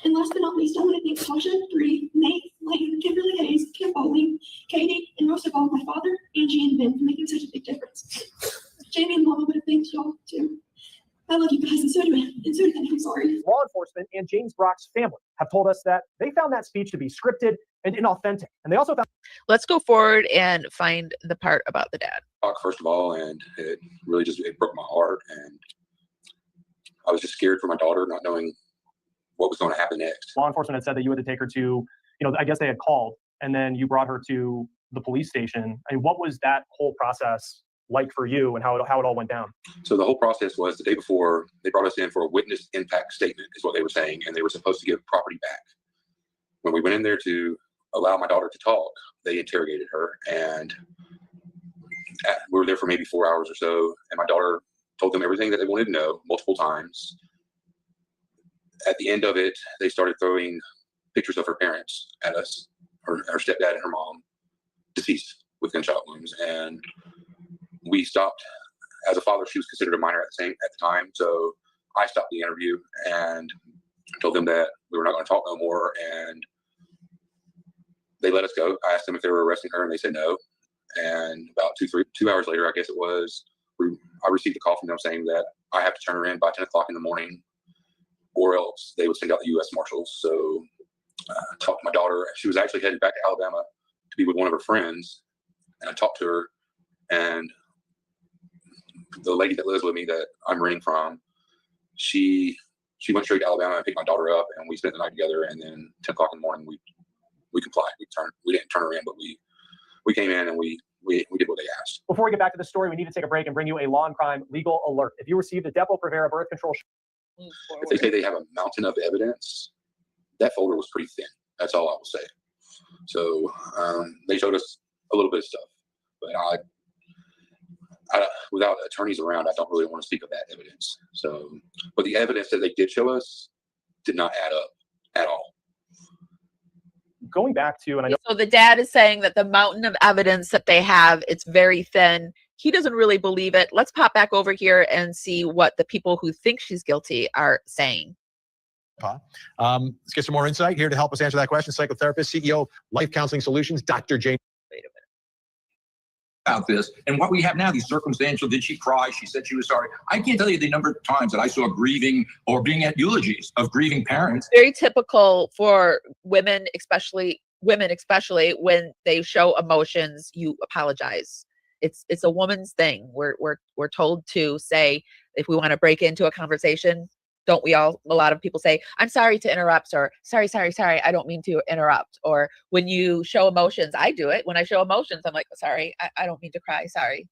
And last but not least, I want to thank Tasha, Bree, Nate, Layton, Kimberly Hayes, Kim Bowling, Katie, and most of all, my father, Angie, and Ben for making such a big difference. Jamie and Mama would have thanked y'all too. I love you guys, and so do I. And so do I. I'm sorry. Law enforcement and James Brock's family have told us that they found that speech to be scripted and inauthentic. And they also found. Let's go forward and find the part about the dad. First of all, and it really it broke my heart. And I was just scared for my daughter, not knowing what was going to happen next. Law enforcement had said that you had to take her to, I guess they had called, and then you brought her to the police station. And what was that whole process like for you, and how it all went down? So the whole process was the day before they brought us in for a witness impact statement is what they were saying. And they were supposed to give property back. When we went in there to allow my daughter to talk, they interrogated her, and we were there for maybe 4 hours or so. And my daughter told them everything that they wanted to know multiple times. At the end of it, they started throwing pictures of her parents at us, her stepdad and her mom, deceased with gunshot wounds. And we stopped. As a father, she was considered a minor at the time. So I stopped the interview and told them that we were not going to talk no more. And they let us go. I asked them if they were arresting her, and they said no. And about 2 hours later, I guess it was, I received a call from them saying that I have to turn her in by 10 o'clock in the morning, or else they would send out the U.S. Marshals. So I talked to my daughter. She was actually headed back to Alabama to be with one of her friends. And I talked to her, and the lady that lives with me that I'm renting from, she went straight to Alabama and picked my daughter up, and we spent the night together. And then 10 o'clock in the morning, we complied. We didn't turn her in, but we came in and we did what they asked. Before we get back to the story, we need to take a break and bring you a law and crime legal alert. If you received a Depo-Provera birth control, if they say they have a mountain of evidence, that folder was pretty thin. That's all I will say. So they showed us a little bit of stuff, but I, without attorneys around, I don't really want to speak of that evidence. So, but the evidence that they did show us did not add up at all. Going back to, and I know. So the dad is saying that the mountain of evidence that they have, it's very thin. He doesn't really believe it. Let's pop back over here and see what the people who think she's guilty are saying. Let's get some more insight here to help us answer that question. Psychotherapist, CEO, Life Counseling Solutions, Dr. Jane. Wait a minute. About this and what we have now, these circumstantial, did she cry? She said she was sorry. I can't tell you the number of times that I saw grieving or being at eulogies of grieving parents. Very typical for women, especially when they show emotions, you apologize. It's a woman's thing. We're told to say, if we want to break into a conversation, don't we all, a lot of people say, I'm sorry to interrupt, or sorry, I don't mean to interrupt. Or when you show emotions, I do it. When I show emotions, I'm like, sorry, I don't mean to cry, sorry.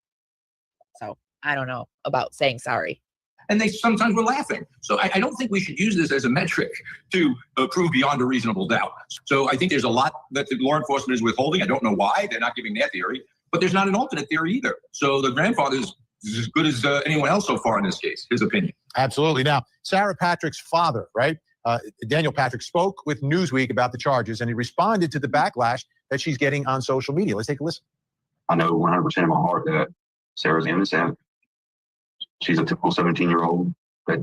So I don't know about saying sorry. And they sometimes were laughing. So I don't think we should use this as a metric to prove beyond a reasonable doubt. So I think there's a lot that the law enforcement is withholding. I don't know why they're not giving their theory, but there's not an alternate theory either. So the grandfather's as good as anyone else so far in this case, his opinion. Absolutely. Now, Sarah Patrick's father, right? Daniel Patrick spoke with Newsweek about the charges, and he responded to the backlash that she's getting on social media. Let's take a listen. I know 100% in my heart that Sarah's innocent. She's a typical 17-year-old that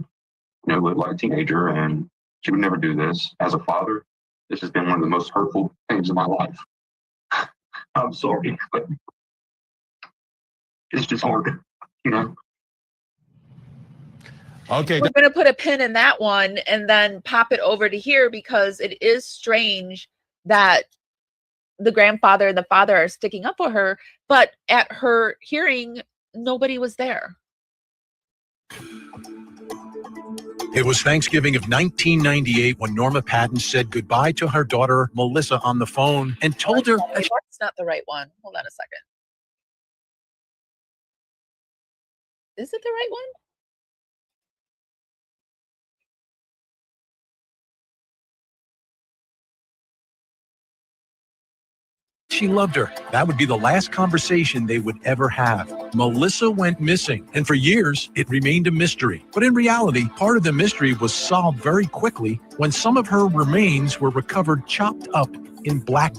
lived like a teenager, and she would never do this. As a father, this has been one of the most hurtful things in my life. I'm sorry, but it's just hard. Okay. We're going to put a pin in that one and then pop it over to here, because it is strange that the grandfather and the father are sticking up for her, but at her hearing, nobody was there. It was Thanksgiving of 1998 when Norma Patton said goodbye to her daughter, Melissa, on the phone and told her that That's not the right one. Hold on a second. Is it the right one? she loved her. That would be the last conversation they would ever have. Melissa went missing, and for years, it remained a mystery. But in reality, part of the mystery was solved very quickly when some of her remains were recovered chopped up in black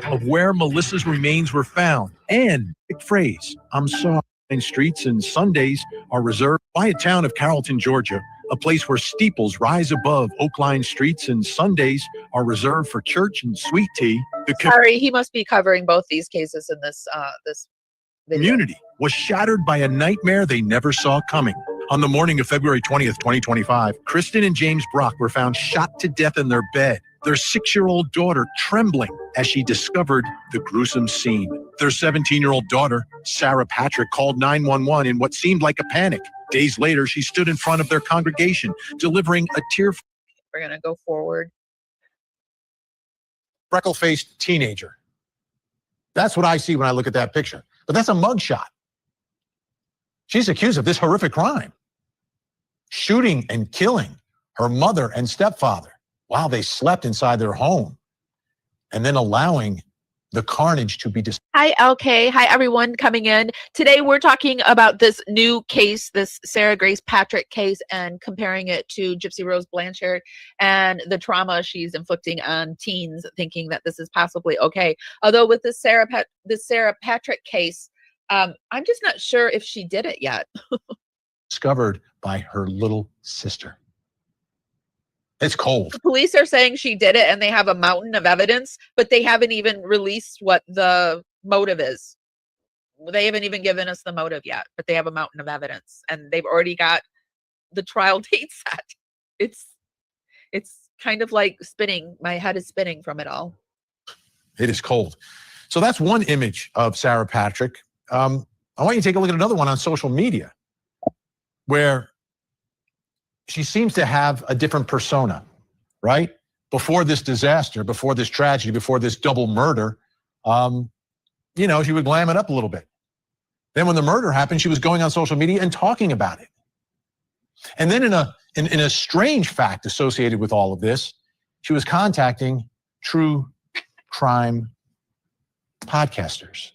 of where Melissa's remains were found. And big phrase, I'm sorry. Streets and Sundays are reserved. Quiet town of Carrollton, Georgia, a place where steeples rise above Oakline streets and Sundays are reserved for church and sweet tea. The Sorry, he must be covering both these cases in this this video. Community was shattered by a nightmare they never saw coming. On the morning of February 20th, 2025, Kristen and James Brock were found shot to death in their bed, their 6-year-old daughter trembling as she discovered the gruesome scene. Their 17-year-old daughter, Sarah Patrick, called 911 in what seemed like a panic. Days later, she stood in front of their congregation, delivering a tearful... We're going to go forward. Freckle-faced teenager. That's what I see when I look at that picture. But that's a mugshot. She's accused of this horrific crime. Shooting and killing her mother and stepfather while they slept inside their home, and then allowing the carnage to be Hi, LK. Hi, everyone coming in. Today, we're talking about this new case, this Sarah Grace Patrick case, and comparing it to Gypsy Rose Blanchard and the trauma she's inflicting on teens, thinking that this is possibly okay. Although with this Sarah Patrick case, I'm just not sure if she did it yet. discovered by her little sister. It's cold. The police are saying she did it and they have a mountain of evidence, but they haven't even released what the motive is. They haven't even given us the motive yet, but they have a mountain of evidence and they've already got the trial date set. It's kind of like spinning. My head is spinning from it all. It is cold. So that's one image of Sarah Patrick. I want you to take a look at another one on social media where she seems to have a different persona, right? Before this disaster, before this tragedy, before this double murder, she would glam it up a little bit. Then when the murder happened, she was going on social media and talking about it. And then in a strange fact associated with all of this, she was contacting true crime podcasters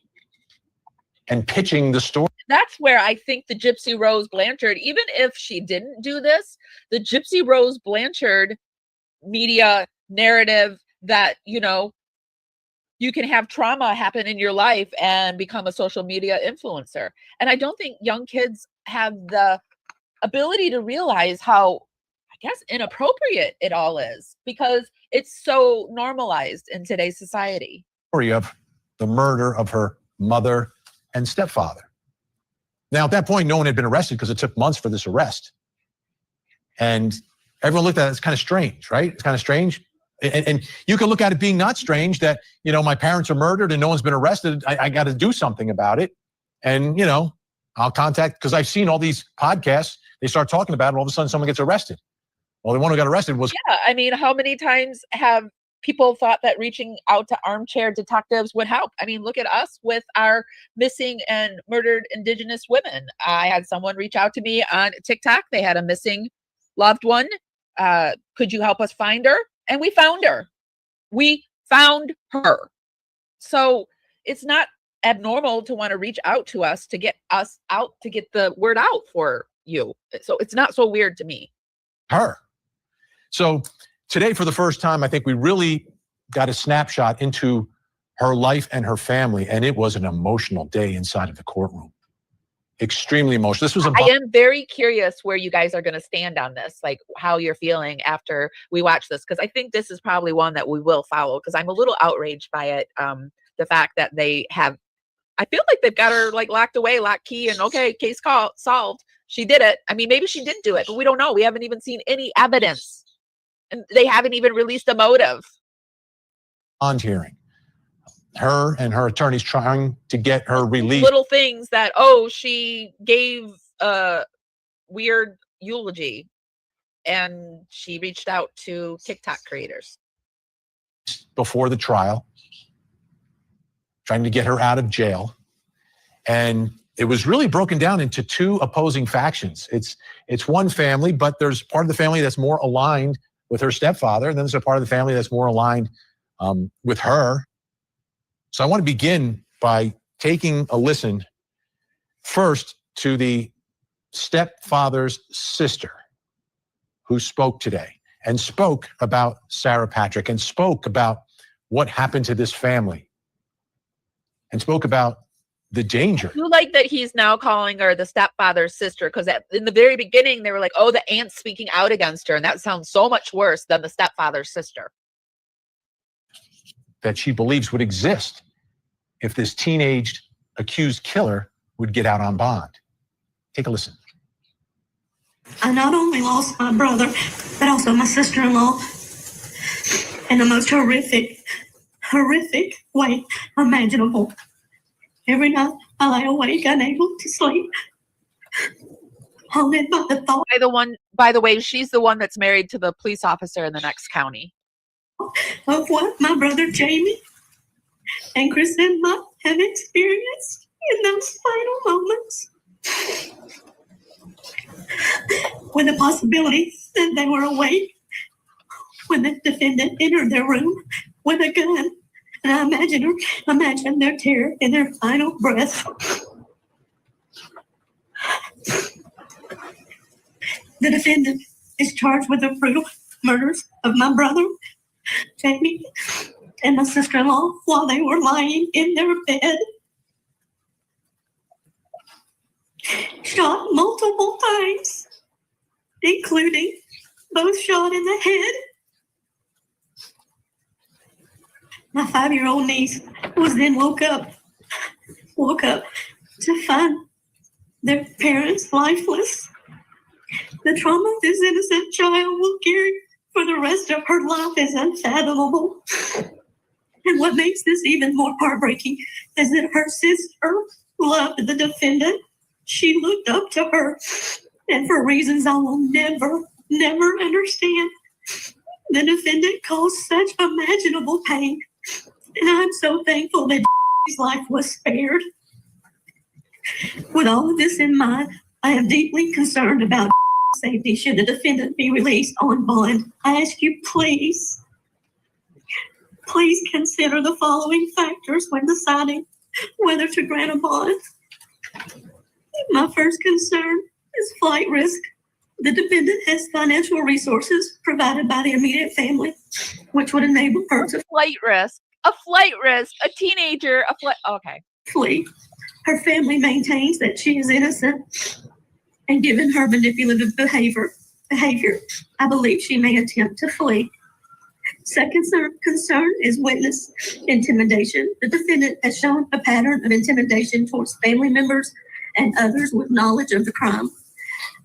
and pitching the story. That's where I think the Gypsy Rose Blanchard, even if she didn't do this, the Gypsy Rose Blanchard media narrative that, you can have trauma happen in your life and become a social media influencer. And I don't think young kids have the ability to realize how, I guess, inappropriate it all is because it's so normalized in today's society. Story of the murder of her mother and stepfather. Now, at that point, no one had been arrested because it took months for this arrest. And everyone looked at it as kind of strange, right? It's kind of strange. And you can look at it being not strange that, my parents are murdered and no one's been arrested. I got to do something about it. And, I'll contact, because I've seen all these podcasts, they start talking about it, and all of a sudden someone gets arrested. Well, the one who got arrested was... Yeah, I mean, how many times have people thought that reaching out to armchair detectives would help? I mean, look at us with our missing and murdered Indigenous women. I had someone reach out to me on TikTok. They had a missing loved one. Could you help us find her? And we found her. We found her. So it's not abnormal to want to reach out to us to get us out, to get the word out for you. So it's not so weird to me. Her. So today, for the first time, I think we really got a snapshot into her life and her family, and it was an emotional day inside of the courtroom. Extremely emotional. This was I am very curious where you guys are going to stand on this, like how you're feeling after we watch this, because I think this is probably one that we will follow, because I'm a little outraged by it. The fact that they have, I feel like they've got her like locked away, lock key, and okay, case solved. She did it. I mean, maybe she didn't do it, but we don't know. We haven't even seen any evidence. And they haven't even released a motive. Bond hearing. her and her attorneys trying to get her released. Little things that, she gave a weird eulogy and she reached out to TikTok creators Before the trial, trying to get her out of jail. And it was really broken down into two opposing factions. It's one family, but there's part of the family that's more aligned with her stepfather, and then there's a part of the family that's more aligned with her. So I want to begin by taking a listen first to the stepfather's sister who spoke today and spoke about Sarah Patrick and spoke about what happened to this family and spoke about the danger. You like that he's now calling her the stepfather's sister, because in the very beginning they were like, the aunt's speaking out against her, and that sounds so much worse than the stepfather's sister. That she believes would exist if this teenaged accused killer would get out on bond. Take a listen. I not only lost my brother, but also my sister-in-law in the most horrific way imaginable. Every night I lay awake, unable to sleep, haunted by the thought. By the way, she's the one that's married to the police officer in the next county. Of what my brother Jamie and Kristen have experienced in those final moments. With the possibility that they were awake when the defendant entered their room with a gun. And I imagine their terror in their final breath. The defendant is charged with the brutal murders of my brother, Jamie, and my sister-in-law while they were lying in their bed. Shot multiple times, including both shot in the head. My 5-year-old niece was then woke up to find their parents lifeless. The trauma this innocent child will carry for the rest of her life is unfathomable. And what makes this even more heartbreaking is that her sister loved the defendant. She looked up to her, and for reasons I will never understand, the defendant caused such imaginable pain. And I'm so thankful that his life was spared. With all of this in mind, I am deeply concerned about safety should the defendant be released on bond. I ask you, please consider the following factors when deciding whether to grant a bond. My first concern is flight risk. The defendant has financial resources provided by the immediate family, which would enable her to a flight risk, a teenager, okay. Flee. Her family maintains that she is innocent, and given her manipulative behavior, I believe she may attempt to flee. Second concern is witness intimidation. The defendant has shown a pattern of intimidation towards family members and others with knowledge of the crime.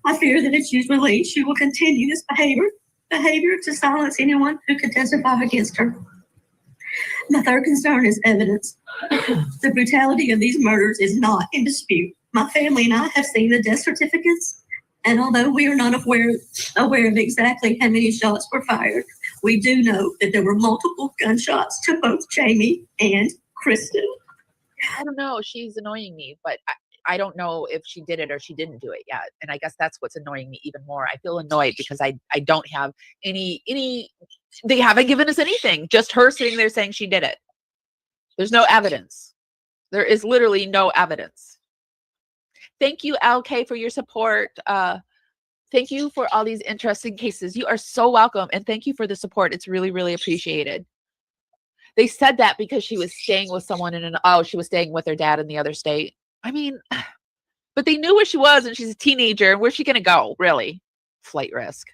I fear that if she's released, she will continue this behavior to silence anyone who could testify against her. My third concern is evidence. The brutality of these murders is not in dispute. My family and I have seen the death certificates, and although we are not aware of exactly how many shots were fired, we do know that there were multiple gunshots to both Jamie and Kristen. I don't know. She's annoying me, but I don't know if she did it or she didn't do it yet. And I guess that's what's annoying me even more. I feel annoyed because I don't have any, they haven't given us anything. Just her sitting there saying she did it. There's no evidence. There is literally no evidence. Thank you, LK, for your support. Thank you for all these interesting cases. You are so welcome. And thank you for the support. It's really, really appreciated. They said that because she was staying with someone she was staying with her dad in the other state. I mean, but they knew where she was, and she's a teenager. And where's she going to go, really? Flight risk.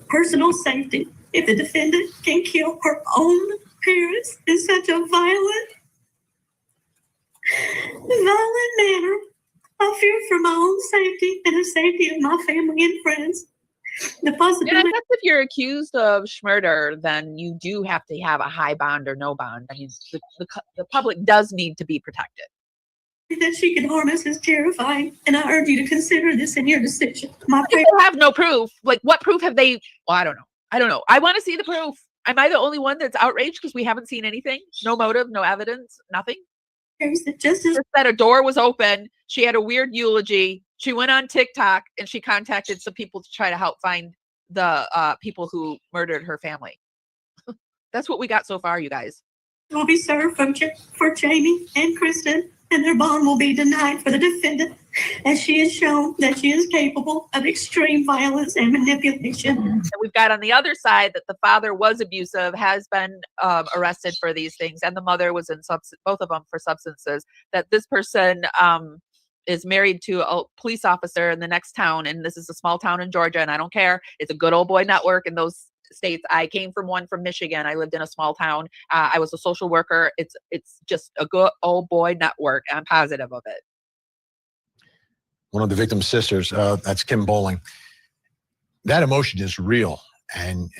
Personal safety. If the defendant can kill her own parents in such a violent manner, I fear for my own safety and the safety of my family and friends. The possibility. And I guess if you're accused of murder, then you do have to have a high bond or no bond. I mean, the public does need to be protected. That she can harm us is terrifying, and I urge you to consider this in your decision. If they have no proof, like what proof have they? Well, I don't know. I want to see the proof. Am I the only one that's outraged because we haven't seen anything? No motive, no evidence, nothing. Just that a door was open. She had a weird eulogy. She went on TikTok and she contacted some people to try to help find the people who murdered her family. That's what we got so far, you guys. Will be served for Jamie and Kristen, and their bond will be denied for the defendant, as she has shown that she is capable of extreme violence and manipulation. And we've got on the other side that the father was abusive, has been arrested for these things, and the mother was in both of them for substances. That this person is married to a police officer in the next town, and this is a small town in Georgia, and I don't care. It's a good old boy network in those states. I came from one from Michigan. I lived in a small town. I was a social worker. It's just a good old boy network. I'm positive of it. One of the victim's sisters, that's Kim Bowling. That emotion is real and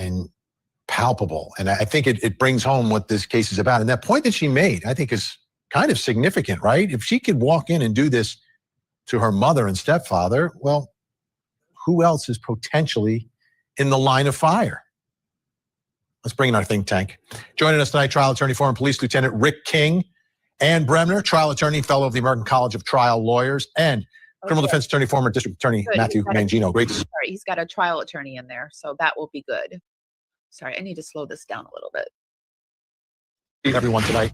palpable. And I think it brings home what this case is about. And that point that she made, I think, is kind of significant, right? If she could walk in and do this to her mother and stepfather, well, who else is potentially in the line of fire? Let's bring in our think tank. Joining us tonight, trial attorney, former police lieutenant Rick King, Ann Bremner, trial attorney, fellow of the American College of Trial Lawyers, and criminal defense attorney, former district attorney Matthew Mangino. Great to see you. Sorry, he's got a trial attorney in there, so that will be good. Sorry, I need to slow this down a little bit. Everyone tonight.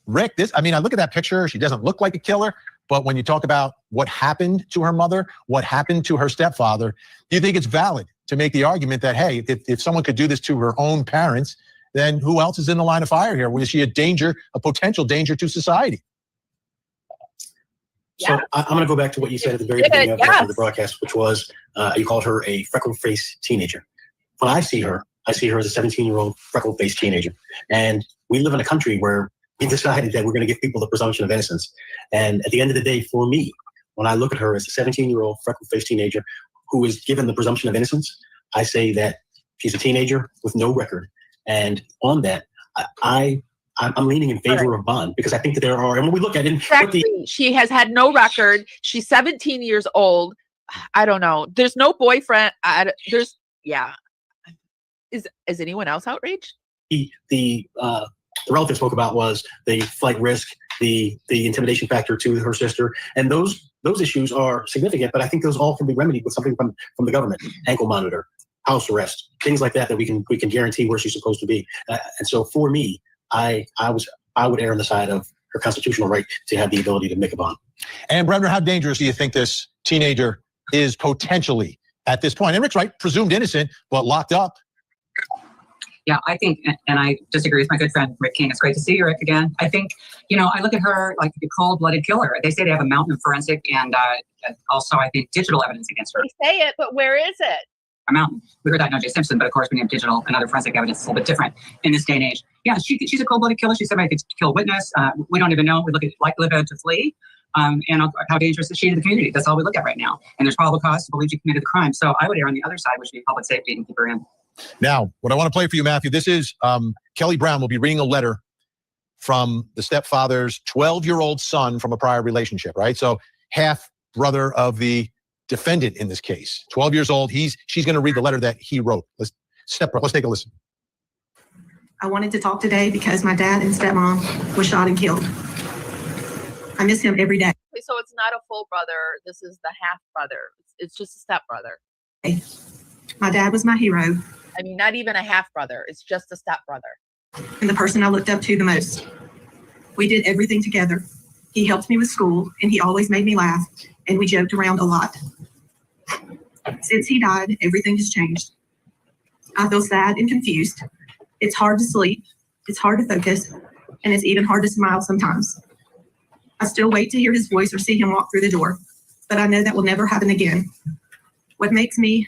Rick, I look at that picture. She doesn't look like a killer, but when you talk about what happened to her mother, what happened to her stepfather, do you think it's valid to make the argument that, hey, if someone could do this to her own parents, then who else is in the line of fire here? Was she a potential danger to society? So I'm going to go back to what you said at the very beginning of the broadcast, which was you called her a freckle-faced teenager. When I see her as a 17-year-old freckle-faced teenager. And we live in a country where we decided that we're going to give people the presumption of innocence. And at the end of the day, for me, when I look at her as a 17-year-old freckle-faced teenager who is given the presumption of innocence, I say that she's a teenager with no record. And on that, I'm leaning in favor of bond because I think that there are, and when we look at it, exactly. She has had no record. She's 17 years old. I don't know. There's no boyfriend. Is anyone else outraged? The relative spoke about was the flight risk, the intimidation factor to her sister, and those issues are significant. But I think those all can be remedied with something from the government: ankle monitor, house arrest, things like that we can guarantee where she's supposed to be. And so for me, I would err on the side of her constitutional right to have the ability to make a bond. And Bremner, how dangerous do you think this teenager is potentially at this point? And Rick's right, presumed innocent, but locked up. Yeah, I think, and I disagree with my good friend Rick King. It's great to see you, Rick, again. I think, I look at her like a cold-blooded killer. They say they have a mountain of forensic and also, I think, digital evidence against her. They say it, but where is it? A mountain. We heard that in O.J. Simpson, but of course, when you have digital and other forensic evidence, it's a little bit different in this day and age. Yeah, she's a cold-blooded killer. She's somebody who could kill a witness. We don't even know. We look at likelihood to flee. And how dangerous is she to the community? That's all we look at right now. And there's probable cause to believe she committed the crime. So I would err on the other side, which would be public safety and keep her in. Now, what I want to play for you, Matthew, this is Kelly Brown will be reading a letter from the stepfather's 12-year-old son from a prior relationship, right? So half brother of the defendant in this case, 12 years old. She's going to read the letter that he wrote. Let's take a listen. I wanted to talk today because my dad and stepmom were shot and killed. I miss him every day. So it's not a full brother. This is the half brother. It's just a step brother. My dad was my hero. I mean, not even a half brother. It's just a step brother. And the person I looked up to the most. We did everything together. He helped me with school, and he always made me laugh, and we joked around a lot. Since he died, everything has changed. I feel sad and confused. It's hard to sleep. It's hard to focus, and it's even hard to smile sometimes. I still wait to hear his voice or see him walk through the door, but I know that will never happen again. What makes me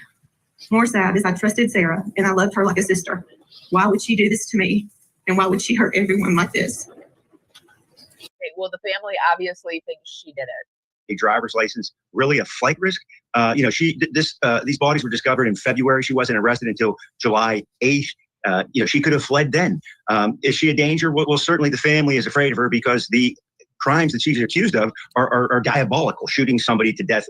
more sad is I trusted Sarah, and I loved her like a sister. Why would she do this to me? And why would she hurt everyone like this? Okay, well, the family obviously thinks she did it. A driver's license really a flight risk? these bodies were discovered in February. She wasn't arrested until July 8th. She could have fled then. Is she a danger? Well, certainly the family is afraid of her because the crimes that she's accused of are diabolical. Shooting somebody to death,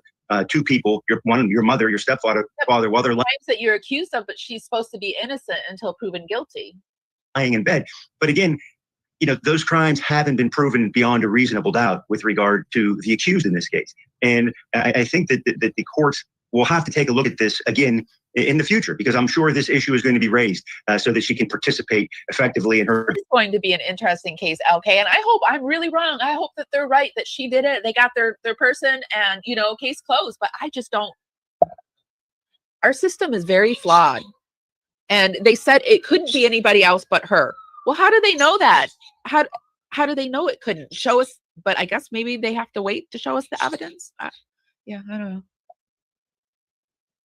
two people, your mother, your stepfather, while they're crimes that you're accused of, but she's supposed to be innocent until proven guilty. lying in bed. But again, those crimes haven't been proven beyond a reasonable doubt with regard to the accused in this case. And I think that the courts will have to take a look at this again in the future, because I'm sure this issue is going to be raised so that she can participate effectively in her. It's going to be an interesting case, LK, and I hope I'm really wrong. I hope that they're right, that she did it. They got their person, and case closed. But I just don't. Our system is very flawed, and they said it couldn't be anybody else but her. Well, how do they know that? How do they know it couldn't? Show us, but I guess maybe they have to wait to show us the evidence. I don't know.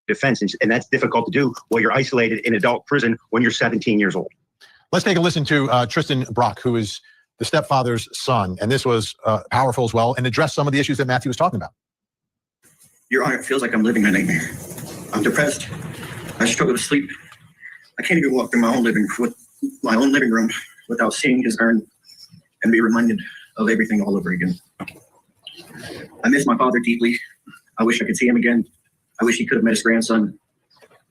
Defense, and that's difficult to do while you're isolated in adult prison when you're 17 years old. Let's take a listen to Tristan Brock, who is the stepfather's son, and this was powerful as well, and addressed some of the issues that Matthew was talking about. Your Honor, it feels like I'm living a nightmare. I'm depressed. I struggle to sleep. I can't even walk through my own living room without seeing his urn and be reminded of everything all over again. I miss my father deeply. I wish I could see him again. I wish he could have met his grandson.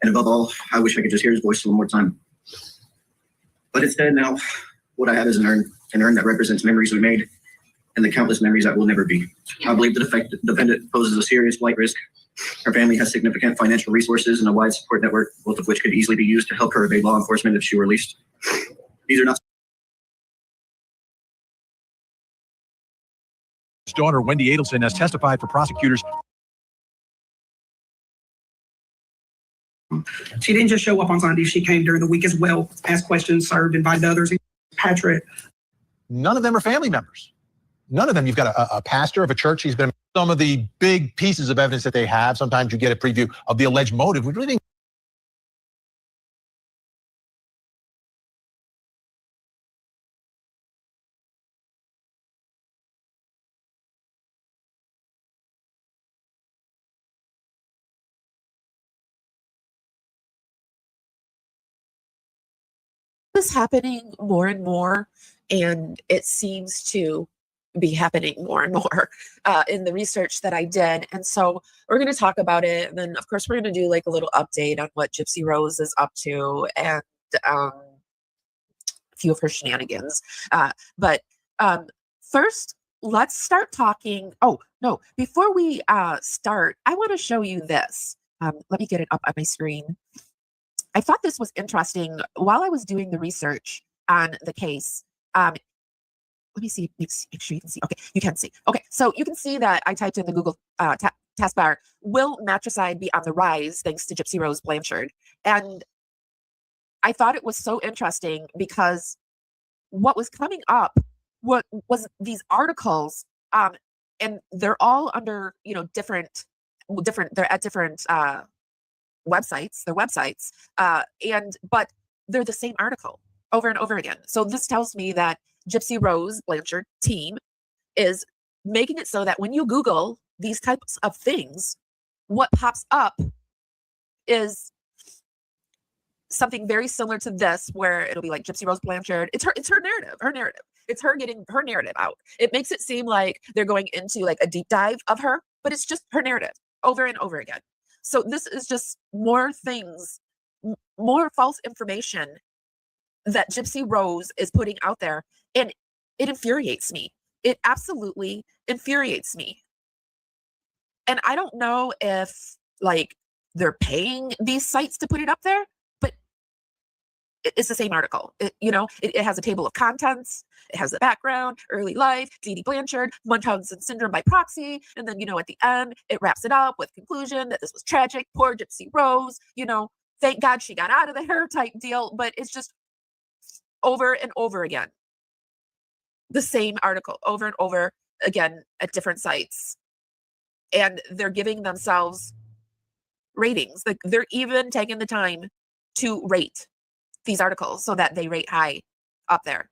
And above all, I wish I could just hear his voice one more time. But instead now, what I have is an urn that represents memories we made and the countless memories that will never be. I believe the defendant poses a serious flight risk. Her family has significant financial resources and a wide support network, both of which could easily be used to help her evade law enforcement if she were released. These are not. His daughter, Wendy Adelson, has testified for prosecutors. She didn't just show up on Sunday. She came during the week as well, asked questions, served, invited others. Patrick. None of them are family members. None of them. You've got a pastor of a church. He's been some of the big pieces of evidence that they have. Sometimes you get a preview of the alleged motive. We really think is happening more and more, and it seems to be happening more and more in the research that I did. And so we're going to talk about it, and then of course we're going to do like a little update on what Gypsy Rose is up to and a few of her shenanigans. But first, let's start talking. Oh no, before we start, I want to show you this. Let me get it up on my screen. I thought this was interesting while I was doing the research on the case. Let me see, make sure you can see. Okay, you can see. Okay, so you can see that I typed in the Google taskbar, will matricide be on the rise thanks to Gypsy Rose Blanchard? And I thought it was so interesting because what was coming up was these articles, and they're all under, different, they're at different websites, but they're the same article over and over again. So this tells me that Gypsy Rose Blanchard team is making it so that when you Google these types of things, what pops up is something very similar to this, where it'll be like Gypsy Rose Blanchard. It's her narrative. It's her getting her narrative out. It makes it seem like they're going into like a deep dive of her, but it's just her narrative over and over again. So this is just more things, more false information that Gypsy Rose is putting out there. And it infuriates me. It absolutely infuriates me. And I don't know if like they're paying these sites to put it up there, but it's the same article. It has a table of contents. It has the background, early life, Dee Dee Blanchard, Munchausen syndrome by proxy. And then, at the end, it wraps it up with conclusion that this was tragic. Poor Gypsy Rose, thank God she got out of there type deal. But it's just over and over again. The same article over and over again at different sites. And they're giving themselves ratings. Like they're even taking the time to rate these articles so that they rate high up there.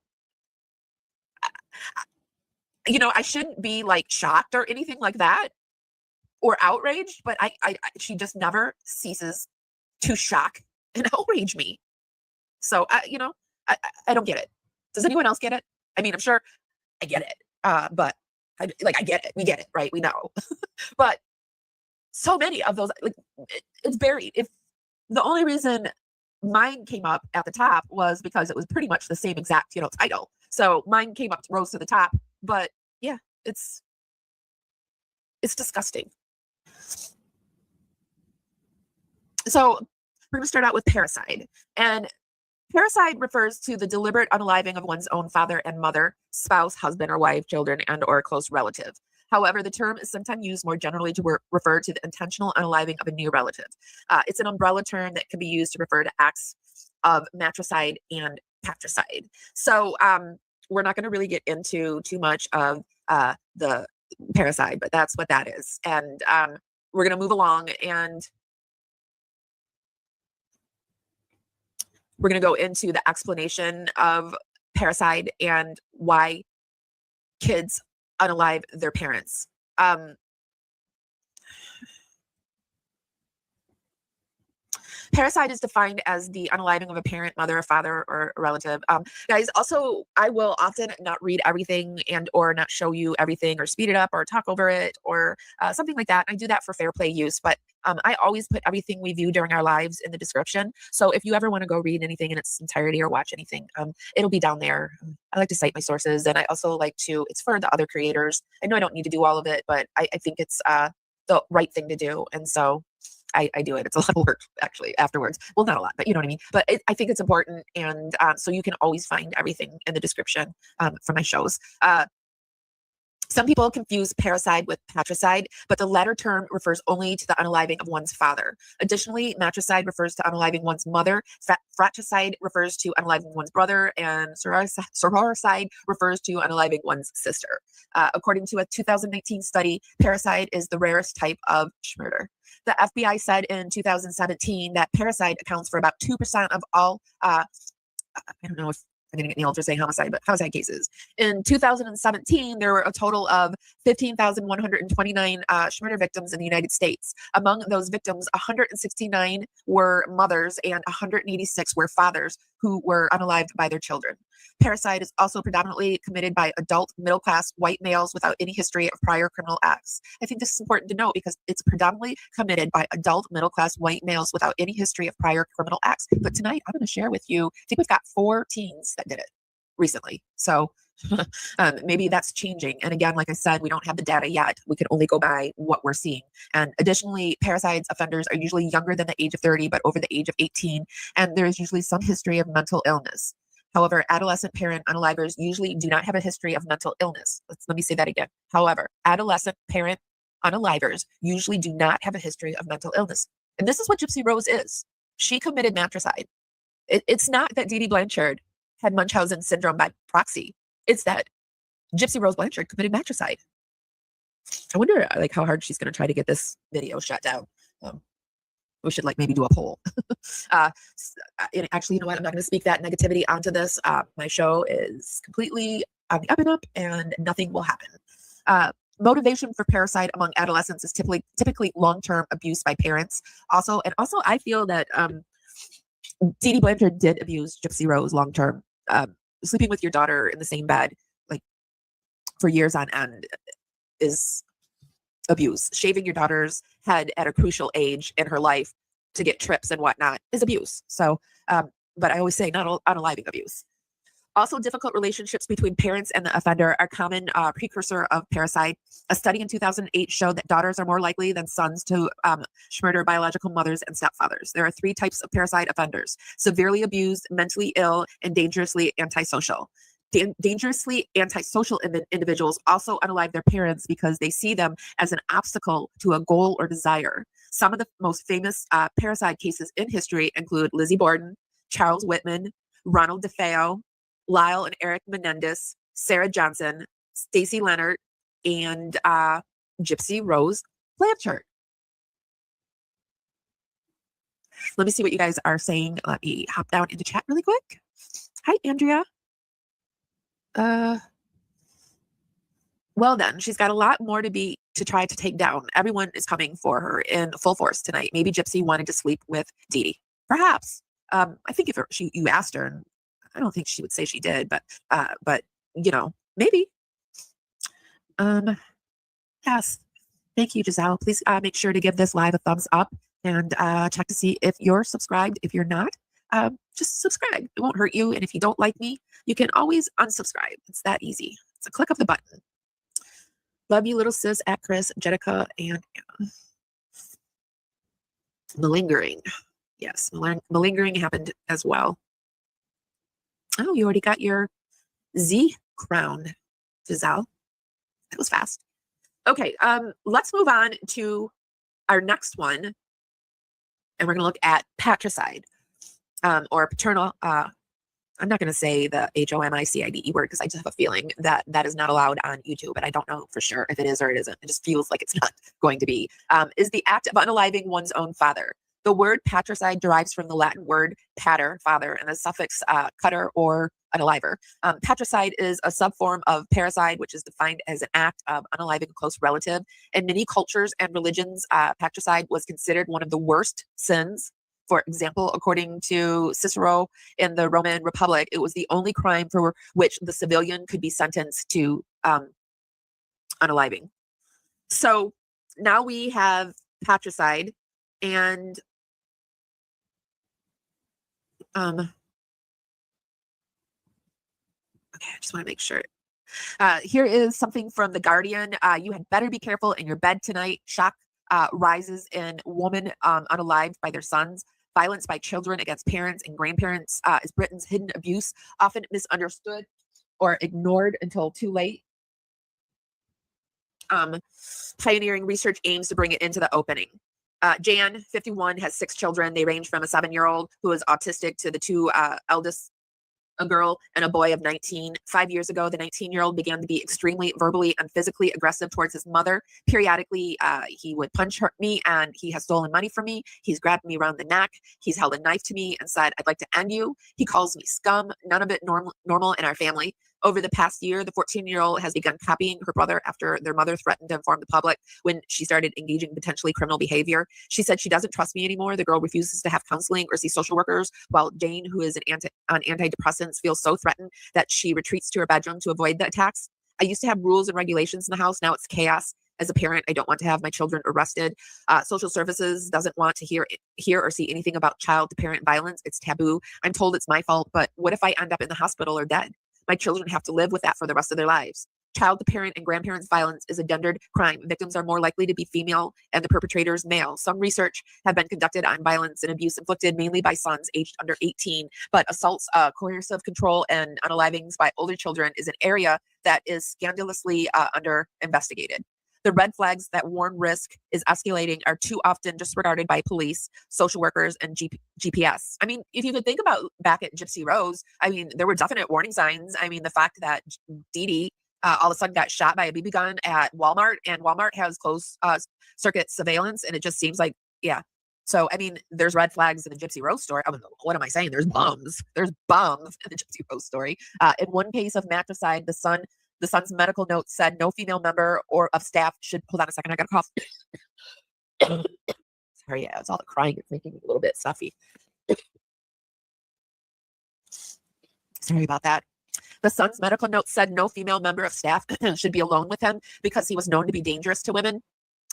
I shouldn't be like shocked or anything like that, or outraged, but she just never ceases to shock and outrage me. So, I don't get it. Does anyone else get it? I mean, I'm sure I get it. But I get it. We get it, right? We know. But so many of those, like, it's buried. If the only reason mine came up at the top was because it was pretty much the same exact, title. So mine rose to the top. But yeah, it's disgusting. So we're going to start out with parricide. And parricide refers to the deliberate unaliving of one's own father and mother, spouse, husband or wife, children, and or a close relative. However, the term is sometimes used more generally to refer to the intentional unaliving of a near relative. It's an umbrella term that can be used to refer to acts of matricide and patricide. So we're not going to really get into too much of the parricide, but that's what that is. And we're going to move along, and we're going to go into the explanation of parricide and why kids unalive their parents. Parricide is defined as the unaliving of a parent, mother, father, or a relative. Guys, also, I will often not read everything and or not show you everything or speed it up or talk over it or something like that. I do that for fair play use, but I always put everything we view during our lives in the description. So if you ever want to go read anything in its entirety or watch anything, it'll be down there. I like to cite my sources, and I also like to, it's for the other creators. I know I don't need to do all of it, but I think it's the right thing to do. And so I do it. It's a lot of work actually afterwards. Well, not a lot, but you know what I mean? But I think it's important. And so you can always find everything in the description for my shows. Some people confuse parricide with patricide, but the latter term refers only to the unaliving of one's father. Additionally, matricide refers to unaliving one's mother, fratricide refers to unaliving one's brother, and sororicide refers to unaliving one's sister. According to a 2019 study, parricide is the rarest type of murder. The FBI said in 2017 that parricide accounts for about 2% of all, I don't know if I'm going to get nailed for saying homicide, but homicide cases. In 2017, there were a total of 15,129 murder victims in the United States. Among those victims, 169 were mothers and 186 were fathers who were unalived by their children. Parricide is also predominantly committed by adult, middle-class, white males without any history of prior criminal acts. I think this is important to note because it's predominantly committed by adult, middle-class, white males without any history of prior criminal acts. But tonight, I'm going to share with you, I think we've got 4 teens that did it recently. So maybe that's changing. And again, like I said, we don't have the data yet. We can only go by what we're seeing. And additionally, parricide offenders are usually younger than the age of 30, but over the age of 18. And there is usually some history of mental illness. However, adolescent parent unalivers usually do not have a history of mental illness. Let me say that again. However, adolescent parent unalivers usually do not have a history of mental illness. And this is what Gypsy Rose is. She committed matricide. It's not that Dee Dee Blanchard had Munchausen syndrome by proxy. It's that Gypsy Rose Blanchard committed matricide. I wonder how hard she's going to try to get this video shut down. We should maybe do a poll. Actually, you know what? I'm not going to speak that negativity onto this. My show is completely on the up and up, and nothing will happen. Motivation for parricide among adolescents is typically long-term abuse by parents. Also, I feel that Dee Dee Blanchard did abuse Gypsy Rose long-term. Sleeping with your daughter in the same bed, for years on end, is abuse. Shaving your daughter's head at a crucial age in her life to get trips and whatnot is abuse. So, but I always say not unaliving abuse. Also, difficult relationships between parents and the offender are common precursor of parricide. A study in 2008 showed that daughters are more likely than sons to murder biological mothers and stepfathers. There are 3 types of parricide offenders: severely abused, mentally ill, and dangerously antisocial. Dangerously antisocial individuals also unalive their parents because they see them as an obstacle to a goal or desire. Some of the most famous parricide cases in history include Lizzie Borden, Charles Whitman, Ronald DeFeo, Lyle and Eric Menendez, Sarah Johnson, Stacy Leonard, and Gypsy Rose Blanchard. Let me see what you guys are saying. Let me hop down into chat really quick. Hi, Andrea. Well, then she's got a lot more to try to take down. Everyone is coming for her in full force tonight. Maybe Gypsy wanted to sleep with Dee Dee. Perhaps. I think if you asked her, and I don't think she would say she did, but maybe. Yes. Thank you, Giselle. Please make sure to give this live a thumbs up and check to see if you're subscribed. If you're not, just subscribe. It won't hurt you. And if you don't like me, you can always unsubscribe. It's that easy. It's a click of the button. Love you, little sis, at Chris, Jetica, and Anna. Malingering. Yes, malingering happened as well. Oh, you already got your Z crown, Giselle. That was fast. Okay, let's move on to our next one. And we're going to look at patricide, or paternal. I'm not going to say the HOMICIDE word because I just have a feeling that that is not allowed on YouTube, but I don't know for sure if it is or it isn't. It just feels like it's not going to be. Is the act of unaliving one's own father. The word patricide derives from the Latin word pater, father, and the suffix cutter or unaliver. Patricide is a subform of parricide, which is defined as an act of unaliving a close relative. In many cultures and religions, patricide was considered one of the worst sins. For example, according to Cicero in the Roman Republic, it was the only crime for which the civilian could be sentenced to unaliving. So now we have patricide, and okay, I just want to make sure. Here is something from The Guardian. You had better be careful in your bed tonight. Shock rises in woman unalived by their sons. Violence by children against parents and grandparents is Britain's hidden abuse, often misunderstood or ignored until too late. Pioneering research aims to bring it into the opening. Jan, 51, has 6 children. They range from a 7-year-old who is autistic to the 2 eldest, a girl and a boy of 19. 5 years ago, the 19-year-old began to be extremely verbally and physically aggressive towards his mother. Periodically, he would punch me, and he has stolen money from me. He's grabbed me around the neck. He's held a knife to me and said, "I'd like to end you." He calls me scum. None of it normal in our family. Over the past year, the 14-year-old has begun copying her brother after their mother threatened to inform the public when she started engaging in potentially criminal behavior. She said she doesn't trust me anymore. The girl refuses to have counseling or see social workers, while Jane, who is on antidepressants, feels so threatened that she retreats to her bedroom to avoid the attacks. I used to have rules and regulations in the house. Now it's chaos. As a parent, I don't want to have my children arrested. Social services doesn't want to hear or see anything about child-to-parent violence. It's taboo. I'm told it's my fault, but what if I end up in the hospital or dead? My children have to live with that for the rest of their lives. Child-to-parent and grandparents violence is a gendered crime. Victims are more likely to be female and the perpetrators male. Some research have been conducted on violence and abuse inflicted mainly by sons aged under 18, but assaults, coercive control, and unalivings by older children is an area that is scandalously under investigated. The red flags that warn risk is escalating are too often disregarded by police, social workers, and GPS. I mean, if you could think about back at Gypsy Rose, I mean, there were definite warning signs. I mean, the fact that Dee Dee all of a sudden got shot by a BB gun at Walmart, and Walmart has closed circuit surveillance, and it just seems like, yeah. So, I mean, there's red flags in the Gypsy Rose story. I mean, what am I saying? There's bums. There's bums in the Gypsy Rose story. In one case of matricide, the son's medical note said no female member or of staff should. Hold on a second, I got a cough. Sorry, yeah, it's all the crying. It's making me a little bit stuffy. Sorry about that. The son's medical note said no female member of staff should be alone with him because he was known to be dangerous to women.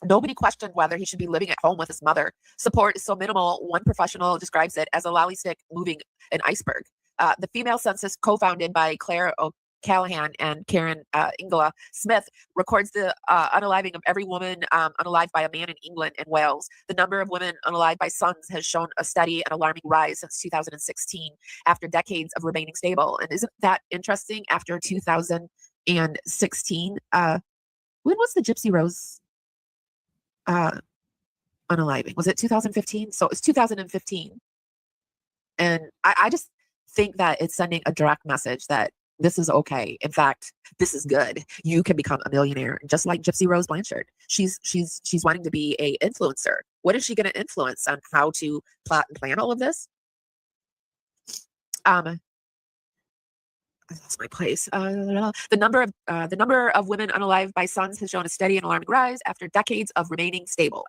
Nobody questioned whether he should be living at home with his mother. Support is so minimal, one professional describes it as a lolly stick moving an iceberg. The female census, co-founded by Claire Callahan and Karen Ingela Smith, records the unaliving of every woman unalived by a man in England and Wales. The number of women unalived by sons has shown a steady and alarming rise since 2016, after decades of remaining stable. And isn't that interesting? After 2016, when was the Gypsy Rose unaliving? Was it 2015? So it's 2015. And I just think that it's sending a direct message that this is okay. In fact, this is good. You can become a millionaire, just like Gypsy Rose Blanchard. She's wanting to be a influencer. What is she going to influence on how to plot and plan all of this? I lost my place. The number of women unalived by sons has shown a steady and alarming rise after decades of remaining stable.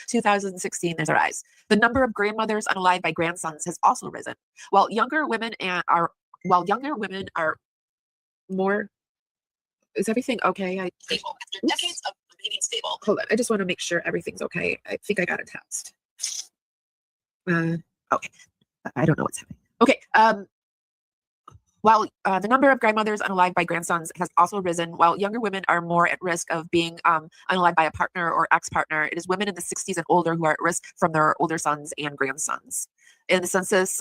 2016, there's a rise. The number of grandmothers unalived by grandsons has also risen. While younger women are more. Is everything okay? Stable. After decades of remaining stable. Hold on. I just want to make sure everything's okay. I think I got a text. Okay. I don't know what's happening. Okay. While the number of grandmothers unalived by grandsons has also risen, while younger women are more at risk of being unalived by a partner or ex-partner, it is women in the 60s and older who are at risk from their older sons and grandsons. In the census's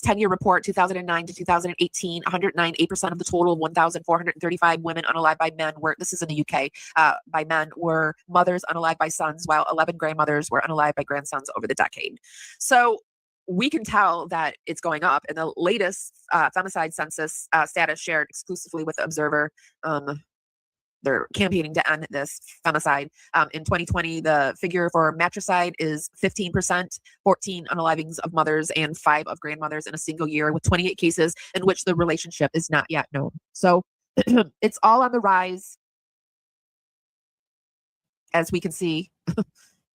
10-year report, 2009 to 2018, 109% of the total of 1,435 women unalived by men were, this is in the UK, by men were mothers unalived by sons, while 11 grandmothers were unalived by grandsons over the decade. So we can tell that it's going up. In the latest femicide census status shared exclusively with the Observer, they're campaigning to end this femicide. In 2020, the figure for matricide is 15%, 14 unalivings of mothers and 5 of grandmothers in a single year, with 28 cases in which the relationship is not yet known. So it's all on the rise, as we can see,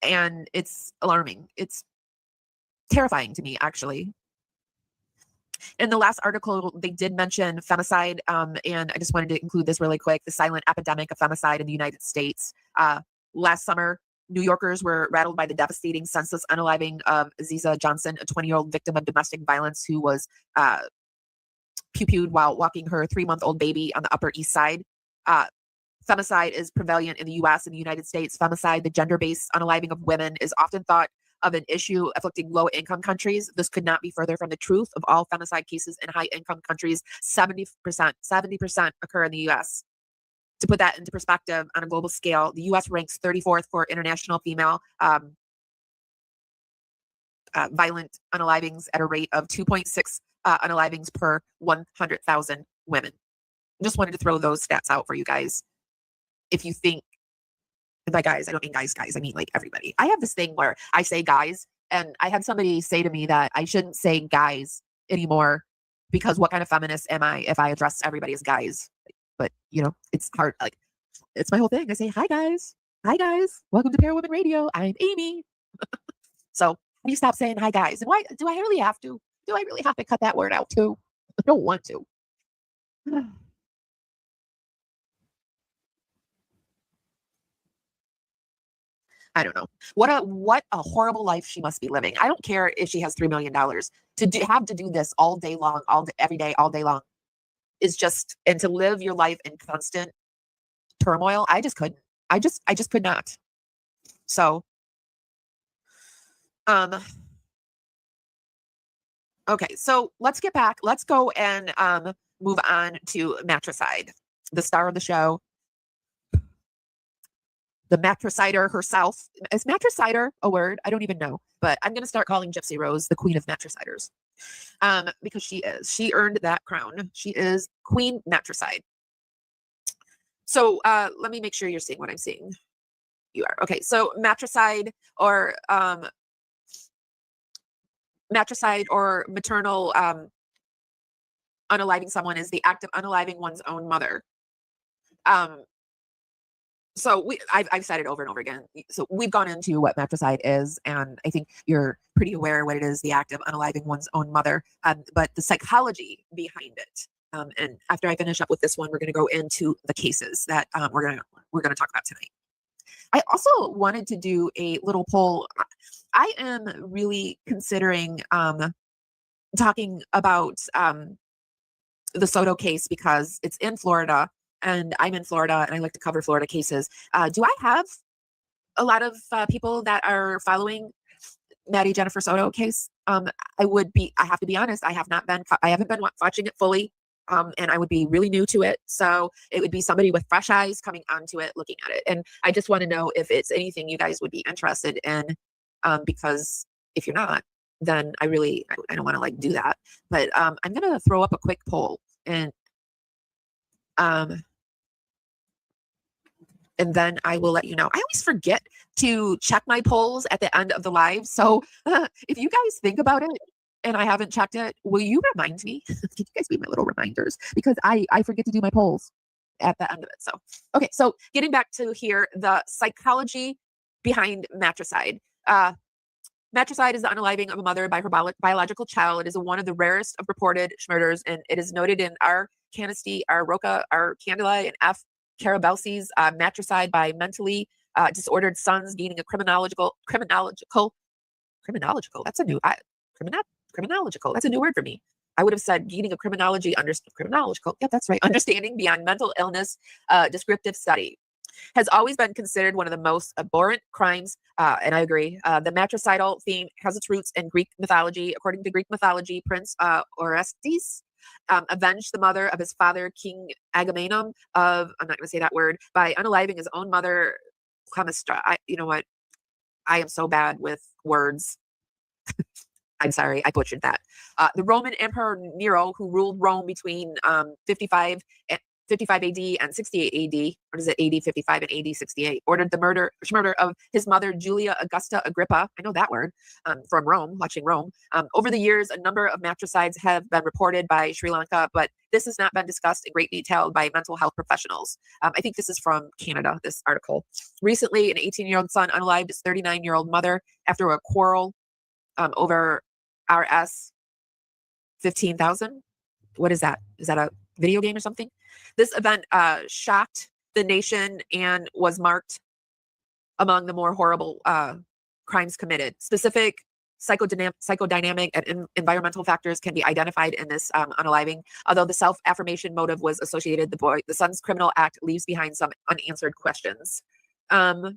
and it's alarming. It's terrifying to me, actually. In the last article, they did mention femicide, and I just wanted to include this really quick, the silent epidemic of femicide in the United States. Last summer, New Yorkers were rattled by the devastating senseless unaliving of Aziza Johnson, a 20-year-old victim of domestic violence who was pew-pewed while walking her 3-month-old baby on the Upper East Side. Femicide is prevalent in the U.S. and the United States. Femicide, the gender-based unaliving of women, is often thought of an issue afflicting low-income countries. This could not be further from the truth. Of all femicide cases in high-income countries, 70% occur in the U.S. To put that into perspective on a global scale, the U.S. ranks 34th for international female violent unalivings at a rate of 2.6 unalivings per 100,000 women. Just wanted to throw those stats out for you guys. If you think, and by guys, I don't mean guys, I mean like everybody. I have this thing where I say guys, and I had somebody say to me that I shouldn't say guys anymore because what kind of feminist am I if I address everybody as guys? But, you know, it's hard. Like, it's my whole thing. I say, hi, guys. Hi, guys. Welcome to Pair Woman Radio. I'm Amy. So how do you stop saying hi, guys? And why do I really have to? Do I really have to cut that word out too? I don't want to. I don't know. What a horrible life she must be living. I don't care if she has $3 million to have to do this all day long, every day, all day long. Is just, and to live your life in constant turmoil. I just couldn't. I just could not. So, okay. So let's get back. Let's go and move on to matricide, the star of the show. The matricider herself. Is matricider a word? I don't even know, but I'm going to start calling Gypsy Rose the queen of matriciders, because she is. She earned that crown. She is Queen Matricide. So let me make sure you're seeing what I'm seeing. You are. Okay, so matricide or maternal unaliving someone is the act of unaliving one's own mother. So I've said it over and over again. So we've gone into what matricide is, and I think you're pretty aware what it is, the act of unaliving one's own mother, but the psychology behind it. And after I finish up with this one, we're going to go into the cases that we're going to talk about tonight. I also wanted to do a little poll. I am really considering talking about the Soto case because it's in Florida. And I'm in Florida, and I like to cover Florida cases. Do I have a lot of people that are following Maddie Jennifer Soto case? I have to be honest, I haven't been watching it fully, and I would be really new to it. So it would be somebody with fresh eyes coming onto it, looking at it. And I just want to know if it's anything you guys would be interested in, because if you're not, then I don't want to like do that. But I'm going to throw up a quick poll, and then I will let you know. I always forget to check my polls at the end of the live. So if you guys think about it and I haven't checked it, will you remind me? Can you guys be my little reminders? Because I forget to do my polls at the end of it. So, okay. So getting back to here, the psychology behind matricide. Matricide is the unaliving of a mother by her biological child. It is one of the rarest of reported murders, and it is noted in R. Canesty, R. Roca, R. Candela, and F. Carabelsi's matricide by mentally disordered sons gaining a criminological. That's a new criminological. That's a new word for me. I would have said gaining a criminological. Yeah, that's right. Understanding beyond mental illness, descriptive study. Has always been considered one of the most abhorrent crimes, and I agree. The matricidal theme has its roots in Greek mythology. According to Greek mythology, Prince Orestes avenged the mother of his father, King Agamemnon I'm not going to say that word, by unaliving his own mother, Clemistra. You know what? I am so bad with words. I'm sorry, I butchered that. The Roman Emperor Nero, who ruled Rome between 55 AD and 68 AD, or is it AD 55 and AD 68, ordered the murder of his mother, Julia Augusta Agrippa. I know that word from Rome, watching Rome. Over the years, a number of matricides have been reported by Sri Lanka, but this has not been discussed in great detail by mental health professionals. I think this is from Canada, this article. Recently, an 18-year-old son unalived his 39-year-old mother after a quarrel over RS 15,000. What is that? Is that a video game or something? This event shocked the nation and was marked among the more horrible crimes committed. Specific psychodynamic and environmental factors can be identified in this unaliving. Although the self-affirmation motive was associated, the son's criminal act leaves behind some unanswered questions. But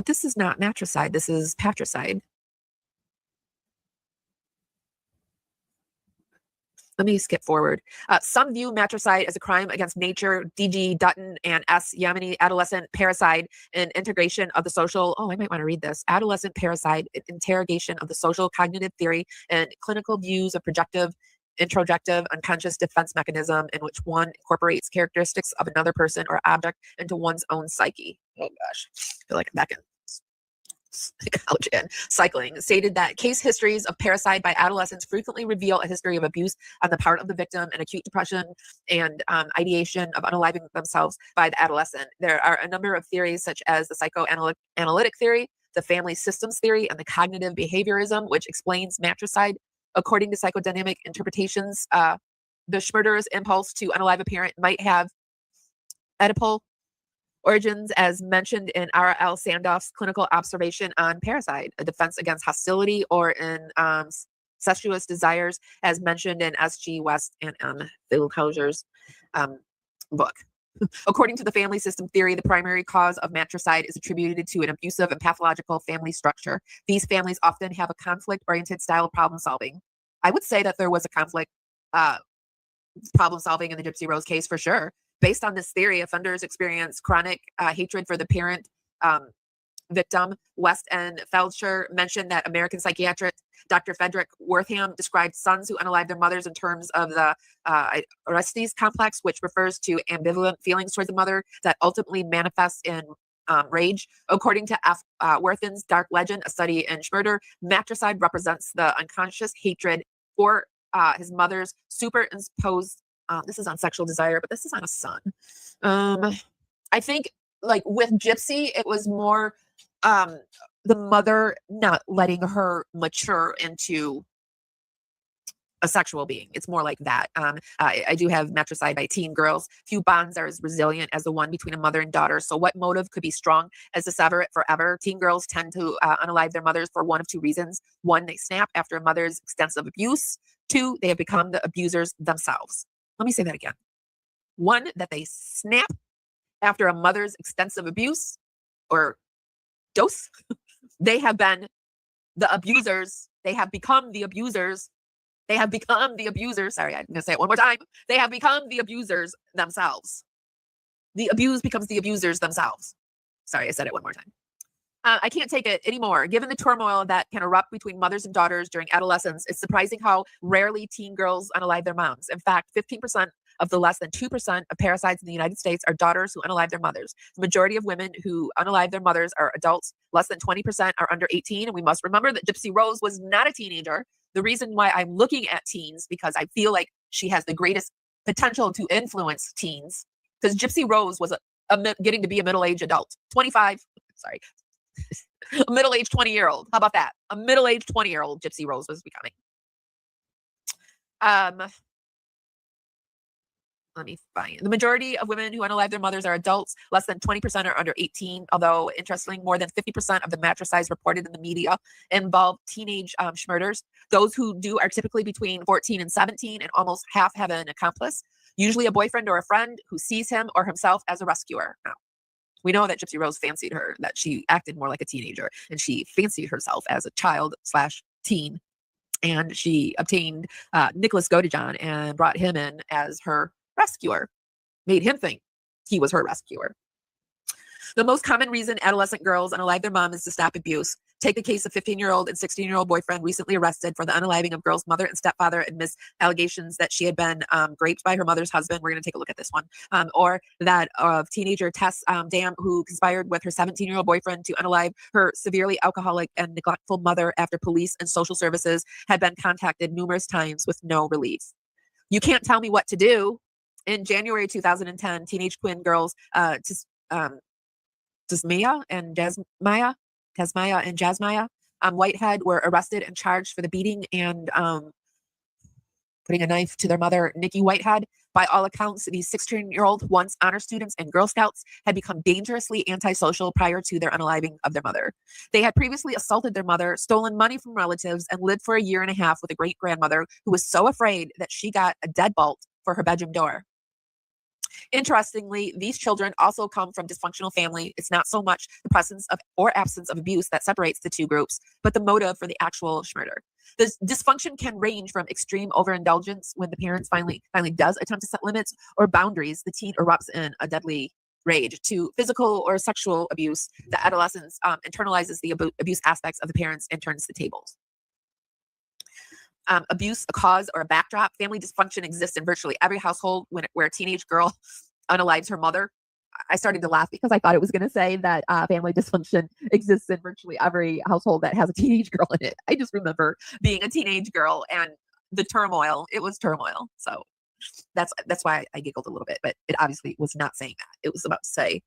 this is not matricide. This is patricide. Let me skip forward. Some view matricide as a crime against nature. D.G. Dutton and S. Yamini, adolescent parricide and integration of the social. Oh, I might want to read this. Adolescent parricide, interrogation of the social cognitive theory and clinical views of projective, introjective, unconscious defense mechanism in which one incorporates characteristics of another person or object into one's own psyche. Oh gosh, I feel like I'm back in psychology and cycling. Stated that case histories of parricide by adolescents frequently reveal a history of abuse on the part of the victim and acute depression and ideation of unaliving themselves by the adolescent. There are a number of theories such as the psychoanalytic theory, the family systems theory, and the cognitive behaviorism, which explains matricide. According to psychodynamic interpretations, the murderer's impulse to unalive a parent might have Oedipal origins, as mentioned in R.L. Sandoff's clinical observation on parricide, a defense against hostility, or in incestuous desires, as mentioned in S.G. West and M. Philhauser's book. According to the family system theory, the primary cause of matricide is attributed to an abusive and pathological family structure. These families often have a conflict-oriented style of problem solving. I would say that there was a conflict problem solving in the Gypsy Rose case for sure. Based on this theory, offenders experience chronic hatred for the parent victim. West and Feldscher mentioned that American psychiatrist Dr. Frederick Wortham described sons who unalive their mothers in terms of the Orestes complex, which refers to ambivalent feelings towards the mother that ultimately manifests in rage. According to F. Wortham's Dark Legend, a study in Schmurder, matricide represents the unconscious hatred for his mother's superimposed. This is on sexual desire, but this is on a son. I think, like with Gypsy, it was more the mother not letting her mature into a sexual being. It's more like that. I do have matricide by teen girls. Few bonds are as resilient as the one between a mother and daughter. So what motive could be strong as to sever it forever? Teen girls tend to unalive their mothers for one of two reasons. One, they snap after a mother's extensive abuse. Two, they have become the abusers themselves. Let me say that again. One, that they snap after a mother's extensive abuse or dose. They have been the abusers. They have become the abusers. They have become the abusers. Sorry, I'm going to say it one more time. They have become the abusers themselves. The abused becomes the abusers themselves. Sorry, I said it one more time. I can't take it anymore. Given the turmoil that can erupt between mothers and daughters during adolescence, it's surprising how rarely teen girls unalive their moms. In fact, 15% of the less than 2% of parricides in the United States are daughters who unalive their mothers. The majority of women who unalive their mothers are adults. Less than 20% are under 18. And we must remember that Gypsy Rose was not a teenager. The reason why I'm looking at teens, because I feel like she has the greatest potential to influence teens, because Gypsy Rose was getting to be a middle-aged adult. 25, sorry, a middle-aged 20-year-old. How about that? A middle-aged 20-year-old Gypsy Rose was becoming. Let me find. The majority of women who unalive their mothers are adults. Less than 20% are under 18, although interestingly, more than 50% of the matricides reported in the media involve teenage schmurders. Those who do are typically between 14 and 17, and almost half have an accomplice, usually a boyfriend or a friend who sees him or himself as a rescuer. Now, we know that Gypsy Rose fancied her, that she acted more like a teenager, and she fancied herself as a child/teen. And she obtained Nicholas Godejohn and brought him in as her rescuer, made him think he was her rescuer. The most common reason adolescent girls unalive their mom is to stop abuse. Take the case of 15-year-old and 16-year-old boyfriend recently arrested for the unaliving of girl's mother and stepfather amidst allegations that she had been raped by her mother's husband. We're going to take a look at this one. Or that of teenager Tess Dam, who conspired with her 17-year-old boyfriend to unalive her severely alcoholic and neglectful mother after police and social services had been contacted numerous times with no relief. You can't tell me what to do. In January 2010, teenage twin girls Tasmaya and Jasmaya Whitehead were arrested and charged for the beating and putting a knife to their mother, Nikki Whitehead. By all accounts, these 16-year-old, once honor students and Girl Scouts, had become dangerously antisocial prior to their unaliving of their mother. They had previously assaulted their mother, stolen money from relatives, and lived for a year and a half with a great-grandmother who was so afraid that she got a deadbolt for her bedroom door. Interestingly, these children also come from dysfunctional family. It's not so much the presence of or absence of abuse that separates the two groups, but the motive for the actual murder. The dysfunction can range from extreme overindulgence when the parents finally does attempt to set limits or boundaries. The teen erupts in a deadly rage, to physical or sexual abuse. The adolescence internalizes the abuse aspects of the parents and turns the tables. Abuse, a cause or a backdrop. Family dysfunction exists in virtually every household where a teenage girl unalives her mother. I started to laugh because I thought it was going to say that family dysfunction exists in virtually every household that has a teenage girl in it. I just remember being a teenage girl and the turmoil. It was turmoil. So that's why I giggled a little bit, but it obviously was not saying that. It was about to say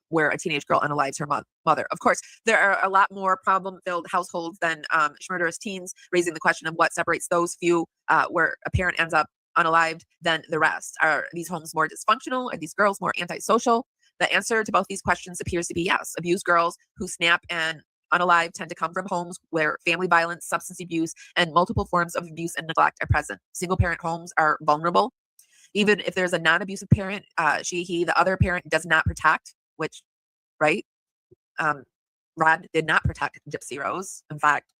where a teenage girl unalives her mother. Of course, there are a lot more problem-filled households than murderous teens, raising the question of what separates those few where a parent ends up unalived than the rest. Are these homes more dysfunctional? Are these girls more antisocial? The answer to both these questions appears to be yes. Abused girls who snap and unalive tend to come from homes where family violence, substance abuse, and multiple forms of abuse and neglect are present. Single-parent homes are vulnerable. Even if there's a non-abusive parent, the other parent does not protect, which, right? Rod did not protect Gypsy Rose. In fact,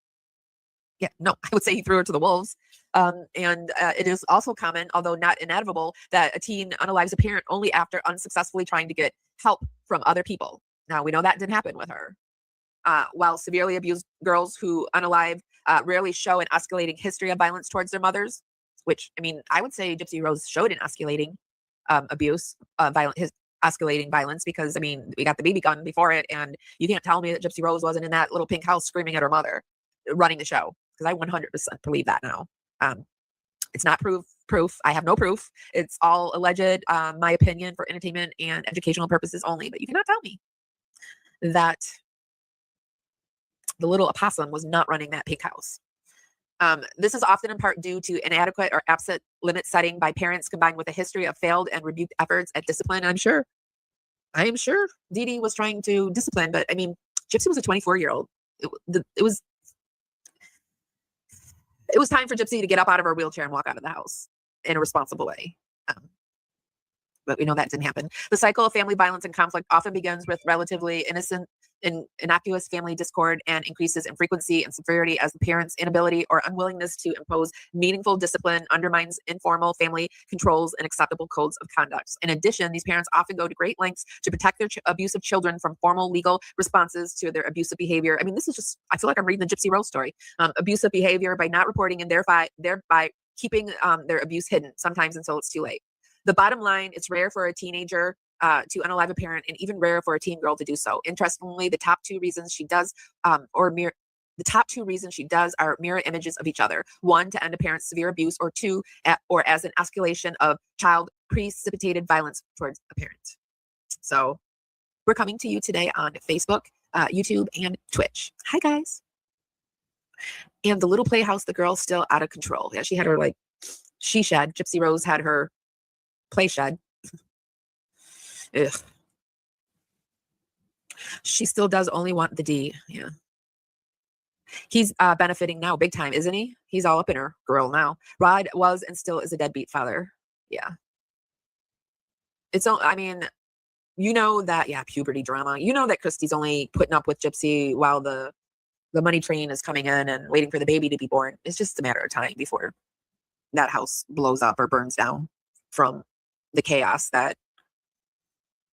I would say he threw her to the wolves. It is also common, although not inevitable, that a teen unalives a parent only after unsuccessfully trying to get help from other people. Now, we know that didn't happen with her. While severely abused girls who unalive rarely show an escalating history of violence towards their mothers, which, I mean, I would say Gypsy Rose showed an escalating escalating violence, because, I mean, we got the BB gun before it, and you can't tell me that Gypsy Rose wasn't in that little pink house screaming at her mother, running the show, because I 100% believe that now. It's not proof. I have no proof. It's all alleged, my opinion, for entertainment and educational purposes only, but you cannot tell me that the little opossum was not running that pink house. This is often in part due to inadequate or absent limit setting by parents, combined with a history of failed and rebuked efforts at discipline. I am sure Dee Dee was trying to discipline, but I mean, Gypsy was a 24-year-old. It was time for Gypsy to get up out of her wheelchair and walk out of the house in a responsible way. But we know that didn't happen. The cycle of family violence and conflict often begins with relatively innocent and innocuous family discord, and increases in frequency and severity as the parents' inability or unwillingness to impose meaningful discipline undermines informal family controls and acceptable codes of conduct. In addition, these parents often go to great lengths to protect their abusive children from formal legal responses to their abusive behavior. I mean, this is just, I feel like I'm reading the Gypsy Rose story. Abusive behavior by not reporting and thereby keeping their abuse hidden, sometimes until it's too late. The bottom line, it's rare for a teenager to unalive a parent, and even rarer for a teen girl to do so. Interestingly, the top two reasons she does are mirror images of each other. One, to end a parent's severe abuse, or two, or as an escalation of child precipitated violence towards a parent. So we're coming to you today on Facebook, YouTube, and Twitch. Hi, guys. And the little playhouse, the girl's still out of control. Yeah, she had her she shed. Gypsy Rose had her play shed. Ugh. She still does only want the D. Yeah. He's benefiting now big time, isn't he? He's all up in her girl now. Rod was and still is a deadbeat father. Yeah. I mean, you know that, yeah, puberty drama. You know that Christy's only putting up with Gypsy while the money train is coming in and waiting for the baby to be born. It's just a matter of time before that house blows up or burns down from the chaos that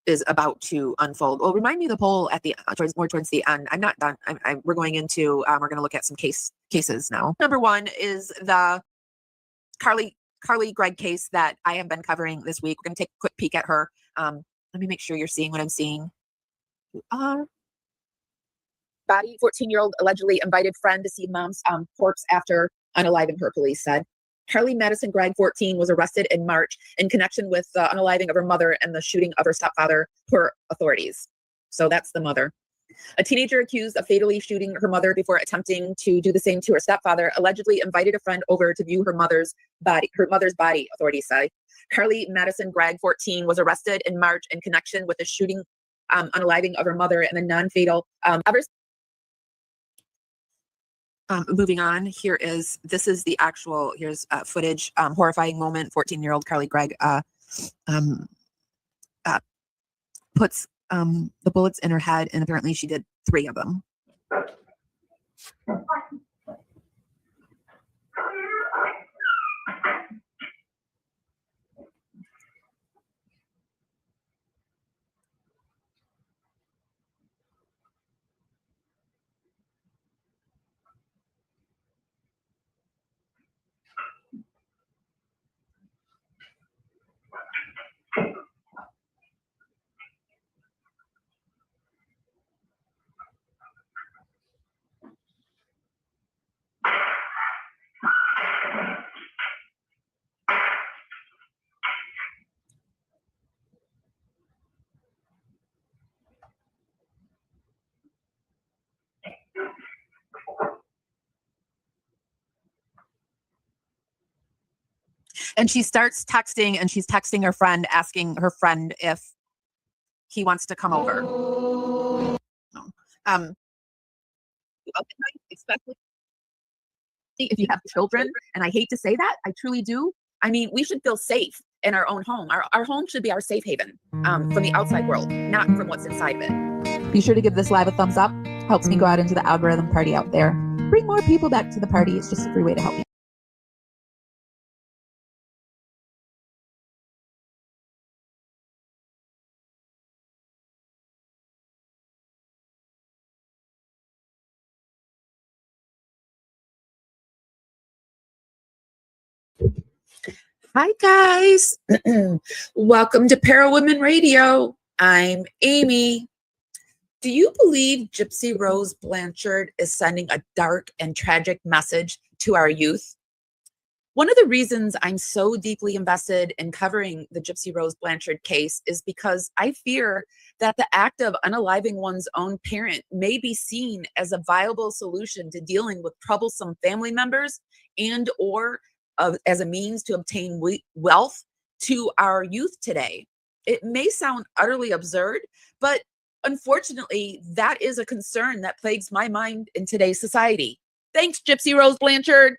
is about to unfold. Well, remind me of the poll at the towards the end. I'm not done. We're going into we're going to look at some cases now. Number one is the Carly Gregg case that I have been covering this week. We're going to take a quick peek at her. Let me make sure you're seeing what I'm seeing. Body, 14-year-old allegedly invited friend to see mom's corpse after unaliving her, police said. Carly Madison Gregg, 14, was arrested in March in connection with the unaliving of her mother and the shooting of her stepfather per authorities. So that's the mother. A teenager accused of fatally shooting her mother before attempting to do the same to her stepfather allegedly invited a friend over to view her mother's body, authorities say. Carly Madison Gregg, 14, was arrested in March in connection with the shooting, unaliving of her mother and the non-fatal moving on, this is the actual, here's footage, horrifying moment. 14-year-old Carly Gregg puts the bullets in her head, and apparently she did 3 of them. And she starts texting, and she's texting her friend, asking her friend if he wants to come over. Especially if you have children, and I hate to say that, I truly do. I mean, we should feel safe in our own home. Our home should be our safe haven from the outside world, not from what's inside of it. Be sure to give this live a thumbs up. Helps me go out into the algorithm party out there. Bring more people back to the party. It's just a free way to help me. Hi, guys. Welcome to Para Women Radio. I'm Amy. Do you believe Gypsy Rose Blanchard is sending a dark and tragic message to our youth? One of the reasons I'm so deeply invested in covering the Gypsy Rose Blanchard case is because I fear that the act of unaliving one's own parent may be seen as a viable solution to dealing with troublesome family members and or as a means to obtain wealth to our youth today. It may sound utterly absurd, but unfortunately, that is a concern that plagues my mind in today's society. Thanks, Gypsy Rose Blanchard.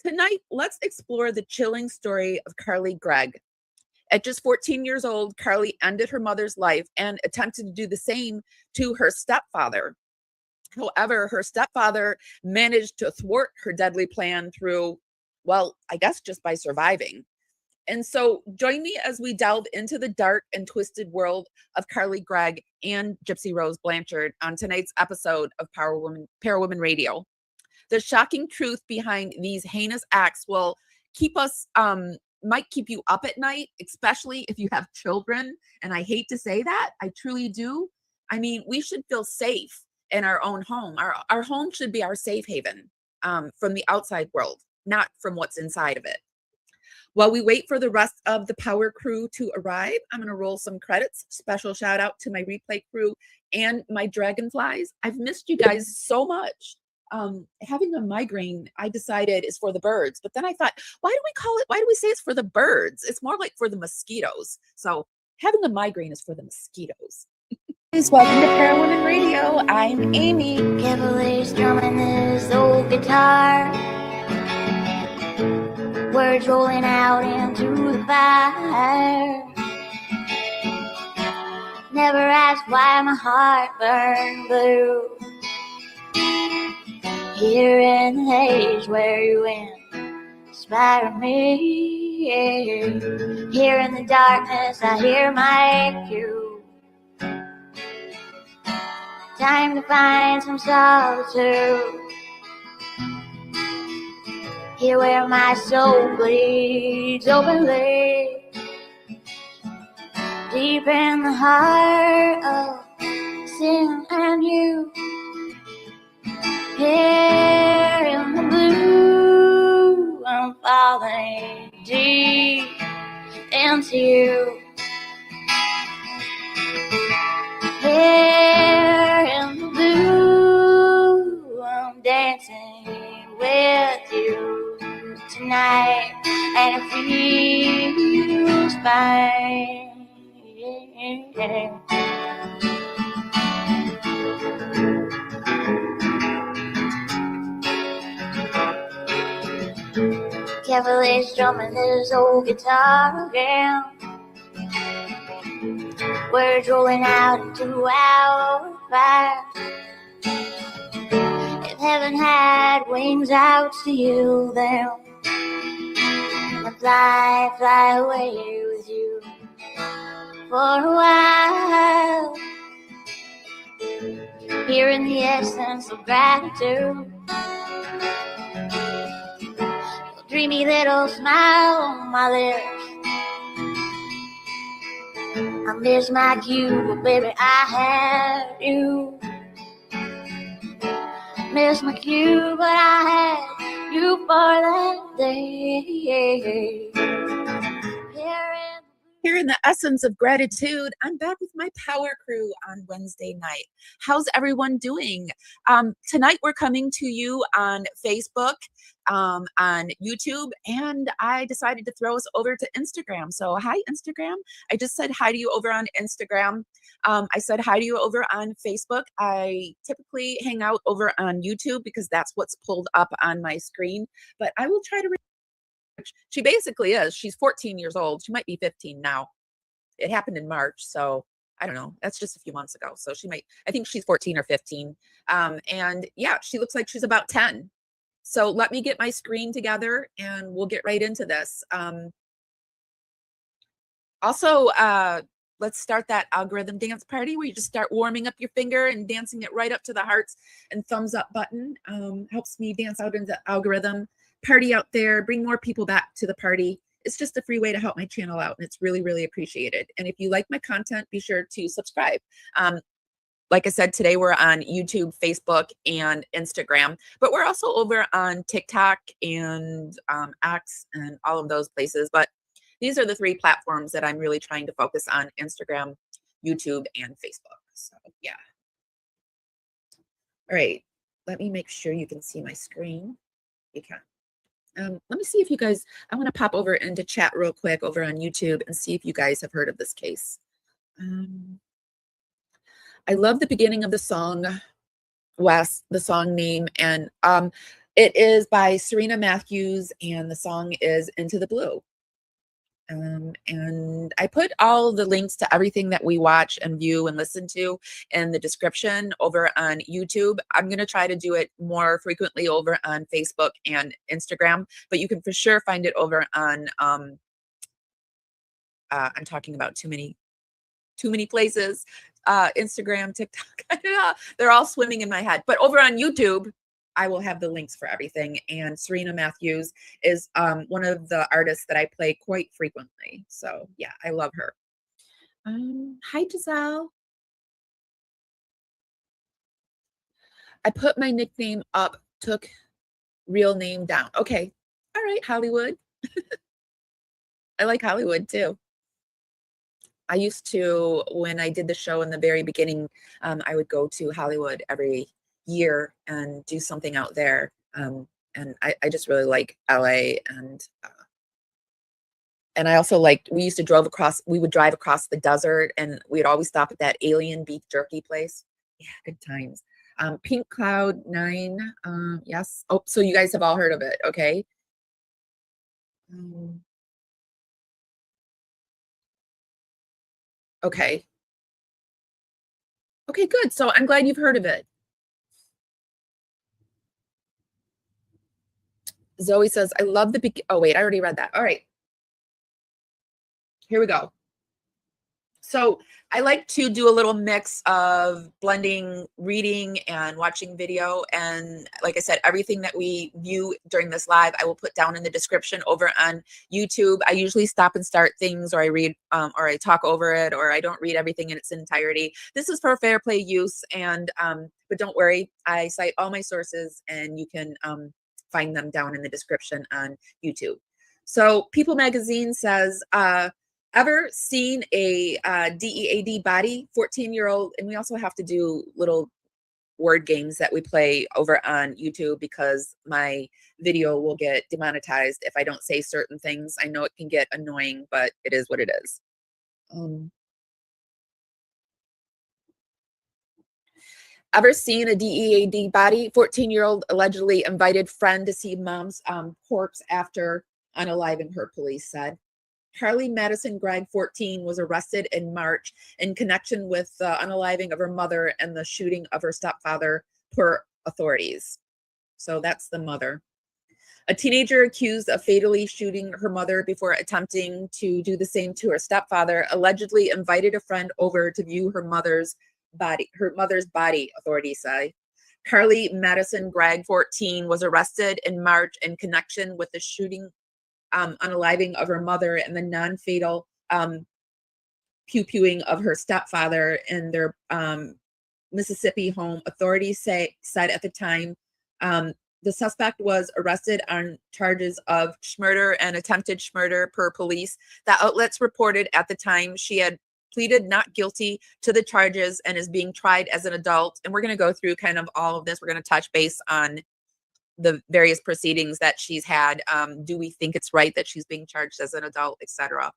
Tonight, let's explore the chilling story of Carly Gregg. At just 14 years old, Carly ended her mother's life and attempted to do the same to her stepfather. However, her stepfather managed to thwart her deadly plan through, well, I guess just by surviving. And so join me as we delve into the dark and twisted world of Carly Gregg and Gypsy Rose Blanchard on tonight's episode of Para Women Radio. The shocking truth behind these heinous acts will keep us might keep you up at night, especially if you have children. And I hate to say that, I truly do. I mean, we should feel safe in our own home. Our home should be our safe haven from the outside world, not from what's inside of it. While we wait for the rest of the power crew to arrive, I'm going to roll some credits. Special shout out to my replay crew and my dragonflies. I've missed you guys so much. Having a migraine, I decided, is for the birds. But then I thought, why do we say it's for the birds? It's more like for the mosquitoes. So having a migraine is for the mosquitoes. Welcome to Parawoman Radio. I'm Amy. Cavalier strumming his old guitar. Words rolling out into the fire. Never asked why my heart burned blue. Here in the haze where you inspire me. Here in the darkness I hear my cue. Time to find some solitude. Here where my soul bleeds openly, deep in the heart of sin and you. Here in the blue, I'm falling deep into you. Here in the blue, I'm dancing with you tonight, and it feels fine. Cavalier strumming his old guitar again. Words rolling out into our fire. If heaven had wings, I would steal them and fly away with you for a while. Here in the essence of gratitude, a dreamy little smile on my lips. I miss my cue, but baby, I had you. Miss my cue, but I had you for that day. Here in the essence of gratitude, I'm back with my power crew on Wednesday night. How's everyone doing? Tonight we're coming to you on Facebook, on YouTube, and I decided to throw us over to Instagram. So hi, Instagram. I just said hi to you over on Instagram. I said hi to you over on Facebook. I typically hang out over on YouTube because that's what's pulled up on my screen, but I will try to she basically is. She's 14 years old. She might be 15 now. It happened in March, so I don't know. That's just a few months ago. So I think she's 14 or 15. And yeah, she looks like she's about 10. So let me get my screen together and we'll get right into this. Also, let's start that algorithm dance party where you just start warming up your finger and dancing it right up to the hearts and thumbs up button. Helps me dance out into the algorithm. Party out there, bring more people back to the party. It's just a free way to help my channel out, and it's really, really appreciated. And if you like my content, be sure to subscribe. Like I said, today we're on YouTube, Facebook, and Instagram, but we're also over on TikTok and X and all of those places. But these are the three platforms that I'm really trying to focus on: Instagram, YouTube, and Facebook. So yeah. All right, let me make sure you can see my screen. You can. Let me see if you guys, I want to pop over into chat real quick over on YouTube and see if you guys have heard of this case. I love the beginning of the song, Wes, the song name, and it is by Serena Matthews, and the song is Into the Blue. And I put all the links to everything that we watch and view and listen to in the description over on YouTube. I'm going to try to do it more frequently over on Facebook and Instagram, but you can for sure find it over on, I'm talking about too many places, Instagram, TikTok, they're all swimming in my head, but over on YouTube, I will have the links for everything. And Serena Matthews is one of the artists that I play quite frequently. So yeah, I love her. Hi, Giselle. I put my nickname up, took real name down. Okay. All right, Hollywood. I like Hollywood too. I used to, when I did the show in the very beginning, I would go to Hollywood every year and do something out there. And I just really like LA. And I also liked, we would drive across the desert, and we'd always stop at that Alien beef jerky place. Yeah, good times. Pink Cloud 9, yes. Oh, so you guys have all heard of it, okay. Okay. Okay, good. So I'm glad you've heard of it. Zoe says, I love the oh wait, I already read that. All right. Here we go. So I like to do a little mix of blending reading and watching video. And like I said, everything that we view during this live, I will put down in the description over on YouTube. I usually stop and start things, or I read, or I talk over it, or I don't read everything in its entirety. This is for fair play use. And, but don't worry, I cite all my sources, and you can find them down in the description on YouTube. So People Magazine says, ever seen a DEAD body, 14-year-old? And we also have to do little word games that we play over on YouTube, because my video will get demonetized if I don't say certain things. I know it can get annoying, but it is what it is. Ever seen a DEAD body? 14-year-old allegedly invited friend to see mom's corpse after unaliving her, police said. Carly Madison Gregg, 14, was arrested in March in connection with the unaliving of her mother and the shooting of her stepfather, per authorities. So that's the mother. A teenager accused of fatally shooting her mother before attempting to do the same to her stepfather allegedly invited a friend over to view her mother's body, authorities say. Carly Madison Gregg, 14, was arrested in March in connection with the shooting, unaliving of her mother and the non-fatal pew-pewing of her stepfather in their Mississippi home. Authorities said at the time the suspect was arrested on charges of murder and attempted murder, per police. The outlets reported at the time she had pleaded not guilty to the charges and is being tried as an adult. And we're going to go through kind of all of this. We're going to touch base on the various proceedings that she's had. Do we think it's right that she's being charged as an adult, etc.?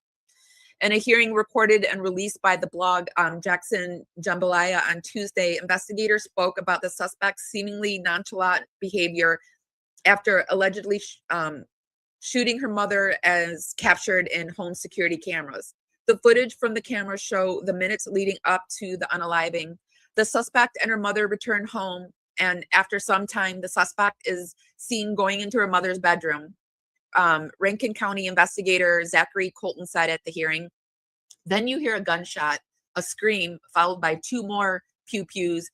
In a hearing recorded and released by the blog Jackson Jambalaya on Tuesday, investigators spoke about the suspect's seemingly nonchalant behavior after allegedly shooting her mother, as captured in home security cameras. The footage from the camera show the minutes leading up to the unaliving. The suspect and her mother returned home, and after some time, the suspect is seen going into her mother's bedroom. Rankin County investigator Zachary Colton said at the hearing, then you hear a gunshot, a scream, followed by two more pew-pews,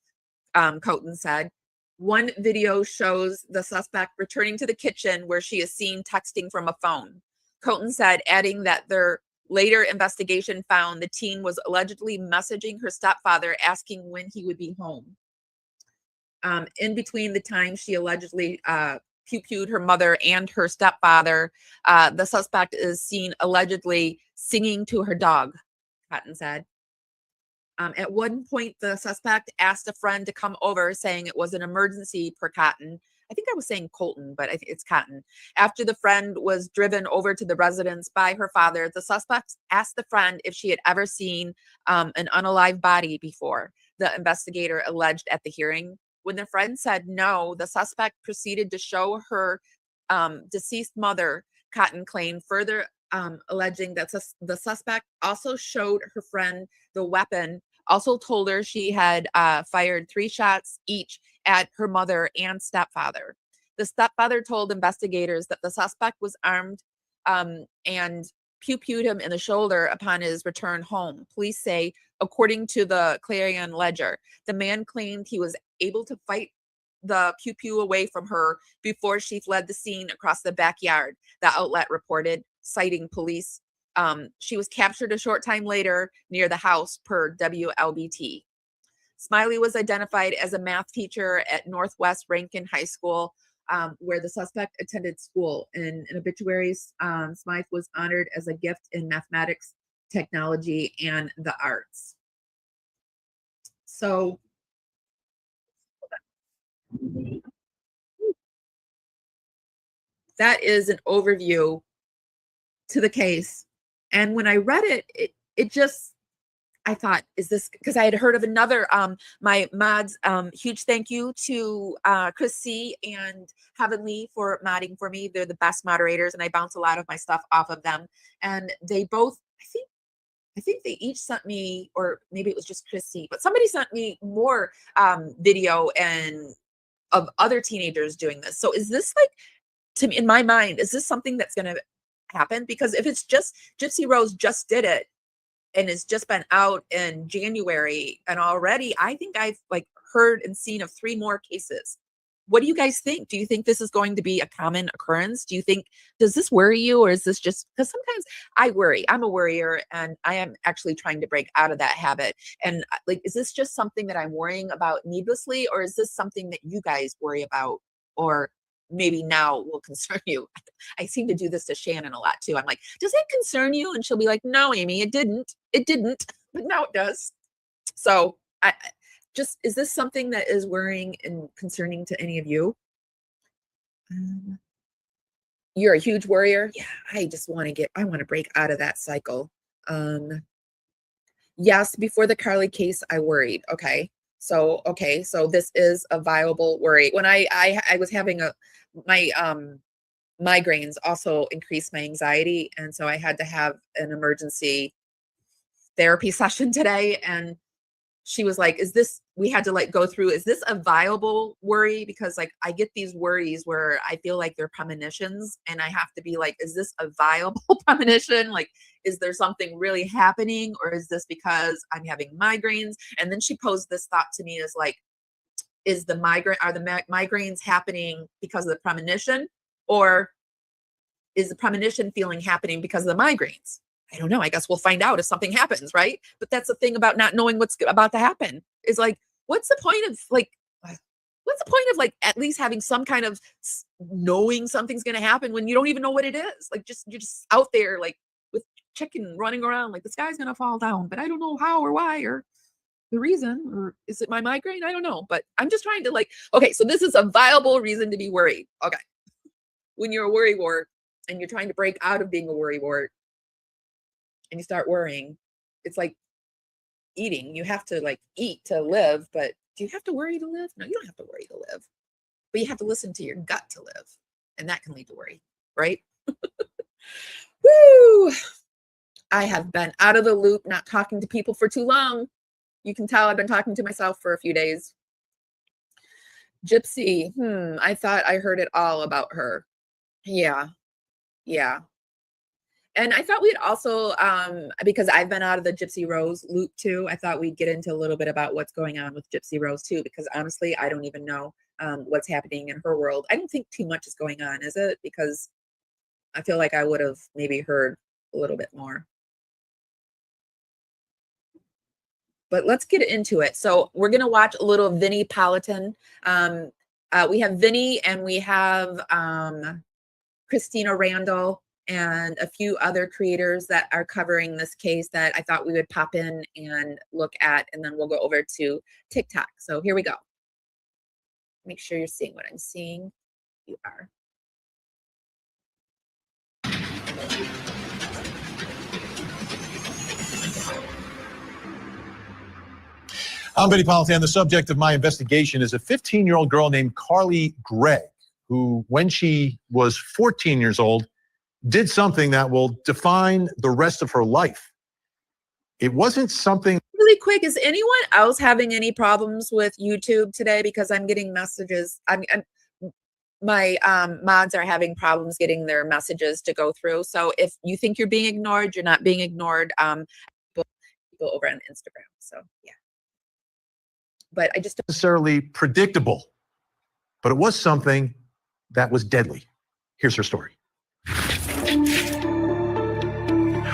Colton said. One video shows the suspect returning to the kitchen where she is seen texting from a phone. Colton said, adding that their later investigation found the teen was allegedly messaging her stepfather asking when he would be home. In between the time she allegedly pew-pewed her mother and her stepfather, the suspect is seen allegedly singing to her dog, Cotton said. At one point, the suspect asked a friend to come over, saying it was an emergency, per Cotton. I think I was saying Colton, but I think it's Cotton. After the friend was driven over to the residence by her father, the suspect asked the friend if she had ever seen an unalived body before, the investigator alleged at the hearing. When the friend said no, the suspect proceeded to show her deceased mother, Cotton claimed, further alleging that the suspect also showed her friend the weapon, also told her she had fired 3 shots each at her mother and stepfather. The stepfather told investigators that the suspect was armed and pew-pewed him in the shoulder upon his return home. Police say, according to the Clarion Ledger, the man claimed he was able to fight the pew pew away from her before she fled the scene across the backyard, the outlet reported, citing police. She was captured a short time later near the house, per WLBT. Smiley was identified as a math teacher at Northwest Rankin High School, where the suspect attended school. In obituaries, Smythe was honored as a gift in mathematics, technology, and the arts. So that is an overview to the case. And when I read it, it just, I thought, is this, because I had heard of another, my mods, huge thank you to Chris C and Heavenly for modding for me. They're the best moderators, and I bounce a lot of my stuff off of them. And they both, I think they each sent me, or maybe it was just Chris C, but somebody sent me more video and of other teenagers doing this. So is this like, to me, in my mind, is this something that's going to happen? Because if it's just Gypsy Rose just did it, and it's just been out in January, and already I think I've like heard and seen of 3 more cases. What do you guys think? Do you think this is going to be a common occurrence? Do you think, does this worry you, or is this just, because sometimes I worry, I'm a worrier, and I am actually trying to break out of that habit. And like, is this just something that I'm worrying about needlessly, or is this something that you guys worry about, or maybe now will concern you? I seem to do this to Shannon a lot too. I'm like, does it concern you? And she'll be like, no, Amy, it didn't, but now it does. So I just, is this something that is worrying and concerning to any of you? You're a huge worrier. Yeah, I just want to break out of that cycle. Yes, before the Carly case, I worried. Okay, so this is a viable worry. When I was having my migraines also increased my anxiety, and so I had to have an emergency therapy session today. And she was like, we had to like go through, is this a viable worry? Because like I get these worries where I feel like they're premonitions, and I have to be like, is this a viable premonition? Like, is there something really happening, or is this because I'm having migraines? And then she posed this thought to me as like, are the migraines happening because of the premonition, or is the premonition feeling happening because of the migraines? I don't know. I guess we'll find out if something happens, right? But that's the thing about not knowing what's about to happen, is like, what's the point of like at least having some kind of knowing something's going to happen when you don't even know what it is? Like, you're just out there like with chicken running around like the sky's going to fall down, but I don't know how or why or the reason, or is it my migraine? I don't know, but I'm just trying to like, okay, so this is a viable reason to be worried. Okay. When you're a worrywart and you're trying to break out of being a worrywart, and you start worrying, it's like eating. You have to like eat to live, but do you have to worry to live? No, you don't have to worry to live, but you have to listen to your gut to live, and that can lead to worry, right? Woo! I have been out of the loop, not talking to people for too long. You can tell I've been talking to myself for a few days. Gypsy, I thought I heard it all about her. Yeah. And I thought we'd also, because I've been out of the Gypsy Rose loop too, I thought we'd get into a little bit about what's going on with Gypsy Rose too, because honestly, I don't even know what's happening in her world. I don't think too much is going on, is it? Because I feel like I would have maybe heard a little bit more. But let's get into it. So we're going to watch a little Vinnie Politan. We have Vinnie, and we have Christina Randall, and a few other creators that are covering this case that I thought we would pop in and look at, and then we'll go over to TikTok. So here we go. Make sure you're seeing what I'm seeing. You are. I'm Vinnie Politan. The subject of my investigation is a 15-year-old girl named Carly Gregg, who, when she was 14 years old, did something that will define the rest of her life. It wasn't something... Really quick, is anyone else having any problems with YouTube today? Because I'm getting messages. My mods are having problems getting their messages to go through. So if you think you're being ignored, you're not being ignored. People over on Instagram. So yeah. But I just don't... necessarily predictable. but it was something that was deadly. Here's her story.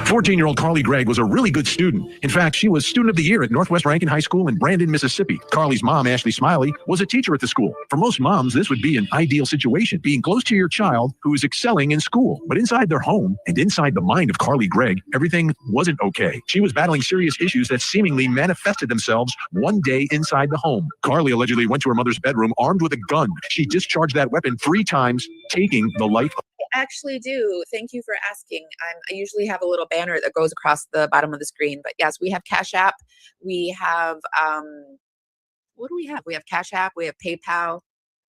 14-year-old Carly Gregg was a really good student. In fact, she was Student of the Year at Northwest Rankin High School in Brandon, Mississippi. Carly's mom, Ashley Smiley, was a teacher at the school. For most moms, this would be an ideal situation, being close to your child who is excelling in school. But inside their home and inside the mind of Carly Gregg, everything wasn't okay. She was battling serious issues that seemingly manifested themselves one day inside the home. Carly allegedly went to her mother's bedroom armed with a gun. She discharged that weapon 3 times, taking the life of Actually do. Thank you for asking. I usually have a little banner that goes across the bottom of the screen, but yes, we have Cash App. We have, what do we have? We have Cash App. We have PayPal,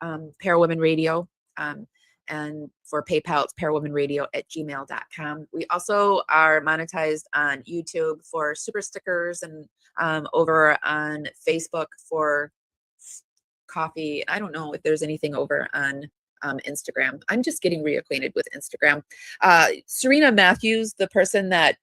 Parawomen Radio. And for PayPal, it's parawomenradio@gmail.com. We also are monetized on YouTube for super stickers and over on Facebook for coffee. I don't know if there's anything over on Instagram. I'm just getting reacquainted with Instagram. Serena Matthews, the person that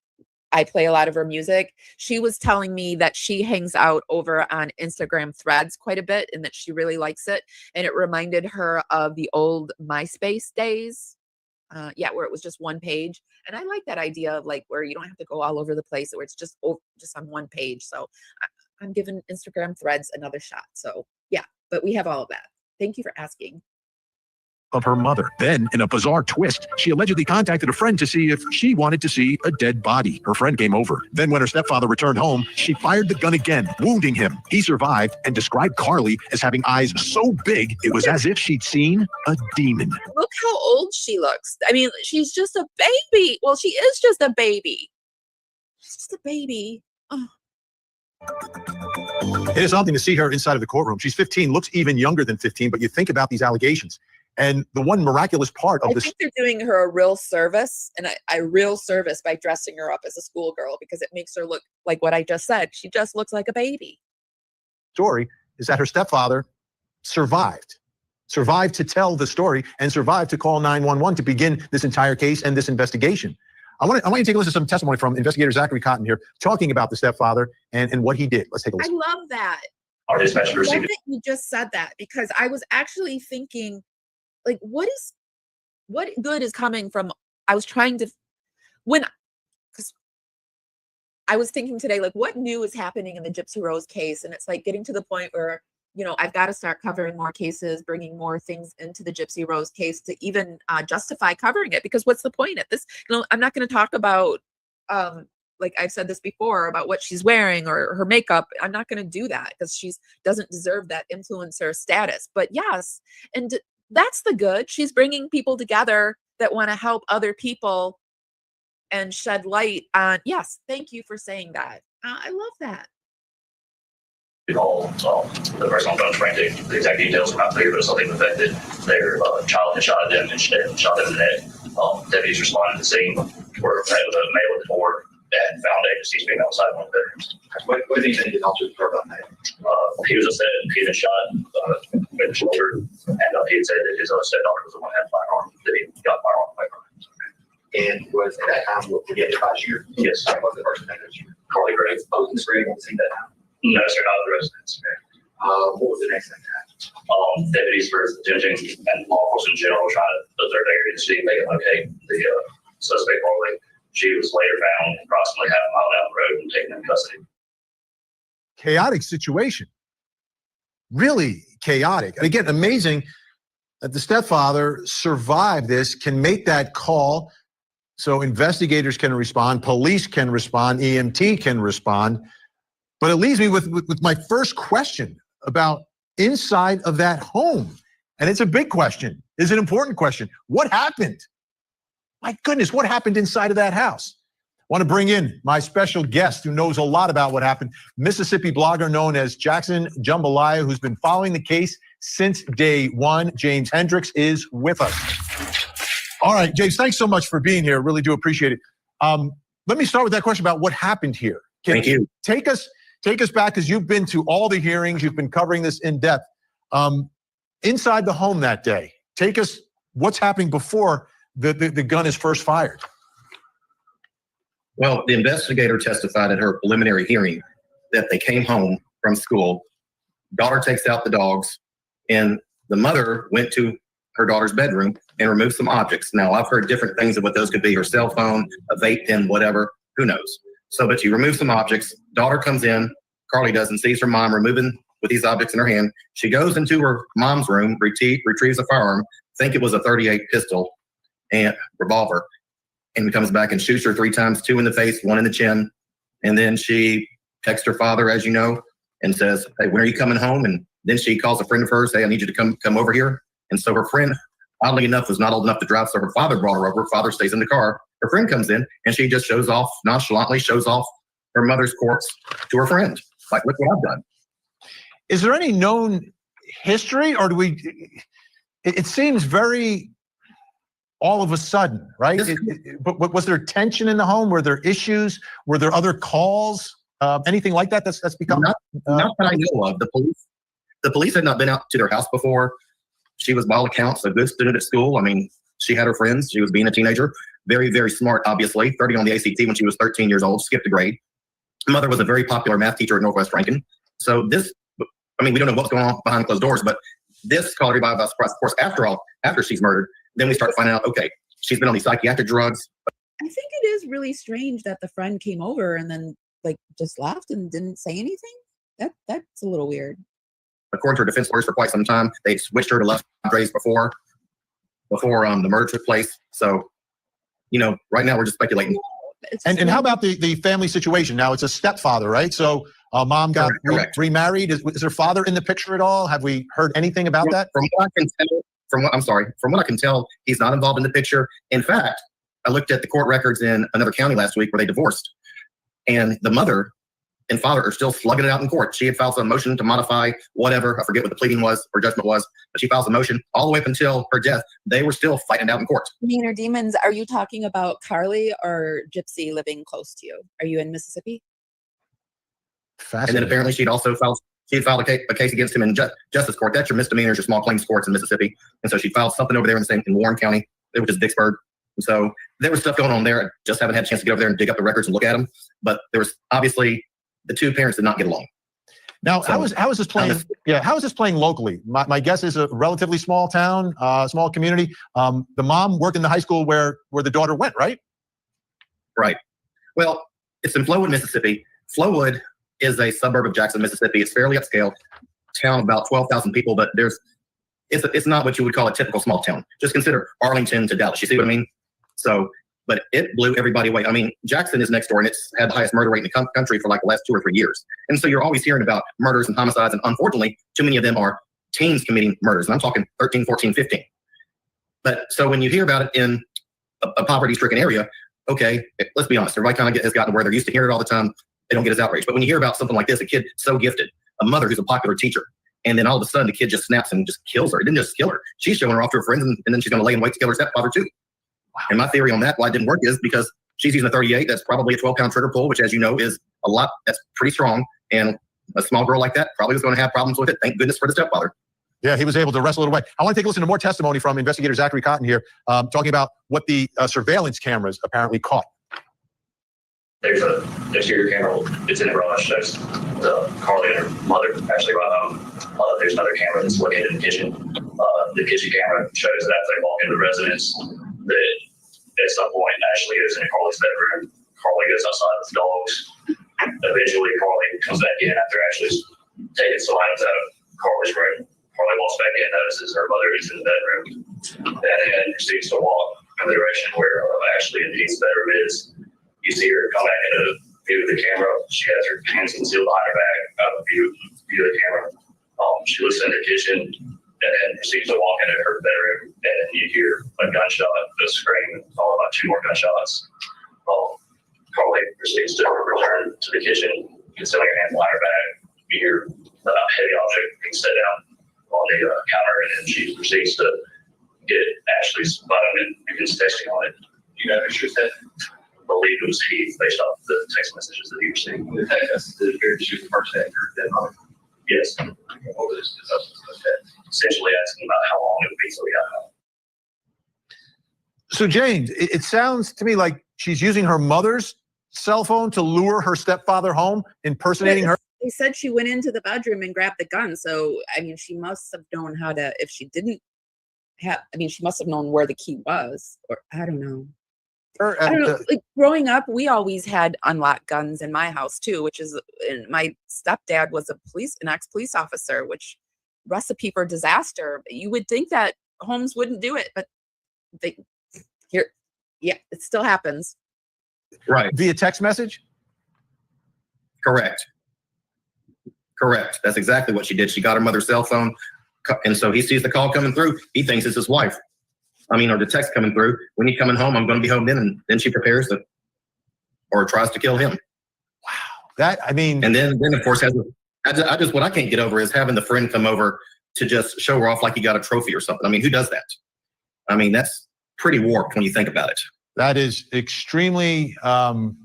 I play a lot of her music, she was telling me that she hangs out over on Instagram Threads quite a bit and that she really likes it. And it reminded her of the old MySpace days. Where it was just one page. And I like that idea of like where you don't have to go all over the place, where it's just on one page. So I'm giving Instagram Threads another shot. So yeah, but we have all of that. Thank you for asking. Of her mother. Then, in a bizarre twist, she allegedly contacted a friend to see if she wanted to see a dead body. Her friend came over. Then, when her stepfather returned home, she fired the gun again, wounding him. He survived and described Carly as having eyes so big, it was as if she'd seen a demon. Look how old she looks. I mean, she's just a baby. Well, she is just a baby. She's just a baby. Oh. It is something to see her inside of the courtroom. She's 15, looks even younger than 15, but you think about these allegations. And the one miraculous part of this, I think they're doing her a real service, and a real service by dressing her up as a schoolgirl, because it makes her look like what I just said. She just looks like a baby. Story is that her stepfather survived to tell the story and survived to call 911 to begin this entire case and this investigation. I want you to take a listen to some testimony from investigator Zachary Cotton here, talking about the stepfather and what he did. Let's take a listen. I love that. Our dispatcher received it. You just said that, because I was actually thinking, like, what good is coming from, because I was thinking today, like, what new is happening in the Gypsy Rose case? And it's like getting to the point where, I've got to start covering more cases, bringing more things into the Gypsy Rose case to even justify covering it. Because what's the point at this? I'm not going to talk about, like I've said this before, about what she's wearing or her makeup. I'm not going to do that because she doesn't deserve that influencer status. But yes, and that's the good. She's bringing people together that want to help other people and shed light on. Yes, thank you for saying that. I love that. All the person on phone trying to the exact details are not clear, but it's something affected their child had shot at them and shot them in the head. Deputies responded to the scene, were met with a male at the door and found a deceased female outside one of the bedrooms. What do you think the officers heard about that? He was upset. He had been shot in the shoulder, and he had said that his stepdaughter was the one that had a firearm, that he got a firearm away from him. And was at that time what we get last year? Yes. What was the person that was Carly Gregg? Both Gregg on the scene that time? No, sir, not the residents. What was the next thing that happened? Deputies for detention and law enforcement in general were trying to put their area to see if they could locate the suspect Carly. She was later found approximately half a mile down the road and taken into custody. Chaotic situation. Really chaotic. And again, amazing that the stepfather survived this, can make that call so investigators can respond, police can respond, EMT can respond. But it leaves me with my first question about inside of that home. And it's a big question. It's an important question. What happened? My goodness, what happened inside of that house? I want to bring in my special guest who knows a lot about what happened. Mississippi blogger known as Jackson Jambalaya, who's been following the case since day one. James Hendricks is with us. All right, James, thanks so much for being here. Really do appreciate it. Let me start with that question about what happened here. Thank you. Take us back, because you've been to all the hearings. You've been covering this in depth. Inside the home that day, take us, what's happening before the gun is first fired? Well, the investigator testified at her preliminary hearing that they came home from school. Daughter takes out the dogs in the mother went to her daughter's bedroom and removed some objects. Now, I've heard different things of what those could be, her cell phone, a vape pen, whatever, who knows. So, but she removed some objects. Daughter comes in, Carly does, and sees her mom removing with these objects in her hand. She goes into her mom's room, retrieves a firearm, think it was a .38 pistol and revolver, and comes back and shoots her 3 times, 2 in the face, 1 in the chin. And then she texts her father, as you know, and says, hey, when are you coming home? And then she calls a friend of hers, hey, I need you to come over here. And so her friend, oddly enough, was not old enough to drive, so her father brought her over. Her father stays in the car. Her friend comes in, and she just nonchalantly shows off her mother's corpse to her friend. Like, look what I've done. Is there any known history, or do we? It seems very all of a sudden, right? But was there tension in the home? Were there issues? Were there other calls? Anything like that? That's become not that I know of. The police had not been out to their house before. She was, by all accounts, a good student at school. I mean, she had her friends. She was being a teenager. Very, very smart, obviously. 30 on the ACT when she was 13 years old, skipped a grade. Her mother was a very popular math teacher at Northwest Rankin. So this, I mean, we don't know what's going on behind closed doors, but this caught everybody by surprise. Of course, after she's murdered, then we start finding out, okay, she's been on these psychiatric drugs. I think it is really strange that the friend came over and then like just left and didn't say anything. That's a little weird. According to her defense lawyers, for quite some time, they switched her to left days before the murder took place. So, you know, right now we're just speculating. And how about the family situation? Now it's a stepfather, right? So mom got remarried. Is her father in the picture at all? Have we heard anything about that? From what I can tell, he's not involved in the picture. In fact, I looked at the court records in another county last week where they divorced, and the mother and father are still slugging it out in court. She had filed some motion to modify whatever. I forget what the pleading was or judgment was, but she files a motion all the way up until her death. They were still fighting it out in court. Meaner Demons, are you talking about Carly or Gypsy living close to you? Are you in Mississippi? And then apparently she had filed a case against him in justice court. That's your misdemeanors, your small claims courts in Mississippi. And so she filed something over there in Warren County, which is Vicksburg. And so there was stuff going on there. I just haven't had a chance to get over there and dig up the records and look at them. But there was obviously the two parents did not get along. Now, how is this playing? How is this playing locally? My guess is a relatively small town, small community. The mom worked in the high school where the daughter went, right? Right. Well, it's in Flowood, Mississippi. Flowood is a suburb of Jackson, Mississippi. It's fairly upscale town, about 12,000 people, but it's not what you would call a typical small town. Just consider Arlington to Dallas. You see what I mean? So, but it blew everybody away. I mean, Jackson is next door, and it's had the highest murder rate in the country for like the last 2 or 3 years. And so you're always hearing about murders and homicides, and unfortunately, too many of them are teens committing murders. And I'm talking 13, 14, 15. But so when you hear about it in a poverty-stricken area, okay, let's be honest, everybody kind of has gotten to where they're used to hearing it all the time. They don't get as outraged. But when you hear about something like this, a kid so gifted, a mother who's a popular teacher, and then all of a sudden the kid just snaps and just kills her. It didn't just kill her. She's showing her off to her friends, and then she's going to lay in wait to kill her stepfather too. Wow. And my theory on that, why it didn't work, is because she's using a 38. That's probably a 12-pound trigger pull, which, as you know, is a lot. That's pretty strong. And a small girl like that probably was going to have problems with it. Thank goodness for the stepfather. Yeah, he was able to wrestle it away. I want to take a listen to more testimony from investigator Zachary Cotton here, talking about what the surveillance cameras apparently caught. There's an exterior camera. It's in the garage. Shows Carly and her mother actually right home. There's another camera that's located in the kitchen. The kitchen camera shows that as they walk into the residence, that at some point Ashley goes into Carly's bedroom. Carly goes outside with the dogs. Eventually, Carly comes back in after Ashley's taking some items out of Carly's room. Carly walks back in, notices her mother is in the bedroom, and then proceeds to walk in the direction where Ashley and Dean's bedroom is. You see her come back into view of the camera. She has her hands concealed behind her back out of view of the camera. She looks in the kitchen and then proceeds to walk into her bedroom, and then you hear a gunshot, a scream, followed by 2 more gunshots. Carly proceeds to return to the kitchen, concealing her hands behind her back. You hear a heavy object being set down on the counter, and then she proceeds to get Ashley's phone and begins texting on it. You know who she said? I believe it was Heath, based off the text messages that he received. The text message appeared to shoot the first actor, dead mother. Yes. Essentially asking about how long it would be till we got home. So, James, it sounds to me like she's using her mother's cell phone to lure her stepfather home, impersonating her. They said she went into the bedroom and grabbed the gun. So, I mean, she must have known how to, if she didn't have, I mean, she must have known where the key was, or I don't know. I don't know. Like growing up, we always had unlocked guns in my house too, which is, and my stepdad was an ex-police officer, which recipe for disaster. You would think that homes wouldn't do it, but yeah, it still happens. Right. Via text message? Correct. That's exactly what she did. She got her mother's cell phone, and so he sees the call coming through. He thinks it's his wife. I mean, or the text coming through. When he's coming home, I'm going to be home then. And then she prepares to, or tries to kill him. Wow. That, I mean. And then of course, what I can't get over is having the friend come over to just show her off like he got a trophy or something. I mean, who does that? I mean, that's pretty warped when you think about it. That is extremely, I'm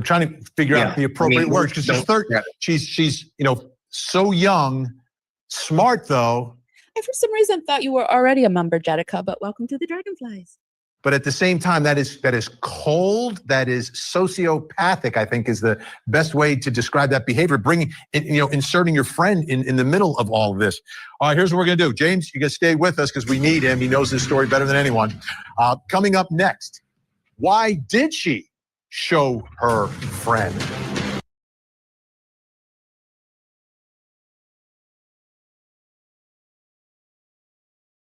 trying to figure out the appropriate words, because she's so young, smart though. I for some reason thought you were already a member, Jetica, but welcome to the Dragonflies. But at the same time, that is cold. That is sociopathic, I think, is the best way to describe that behavior. Inserting your friend in the middle of all of this. All right, here's what we're going to do. James, you got to stay with us because we need him. He knows this story better than anyone. Coming up next, why did she show her friend?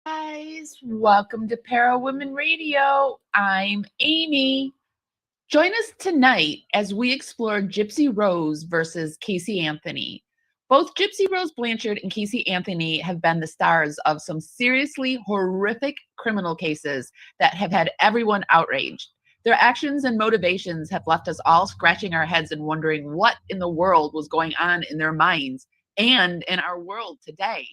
Guys, welcome to Para Women Radio. I'm Amy. Join us tonight as we explore Gypsy Rose versus Casey Anthony. Both Gypsy Rose Blanchard and Casey Anthony have been the stars of some seriously horrific criminal cases that have had everyone outraged. Their actions and motivations have left us all scratching our heads and wondering what in the world was going on in their minds and in our world today.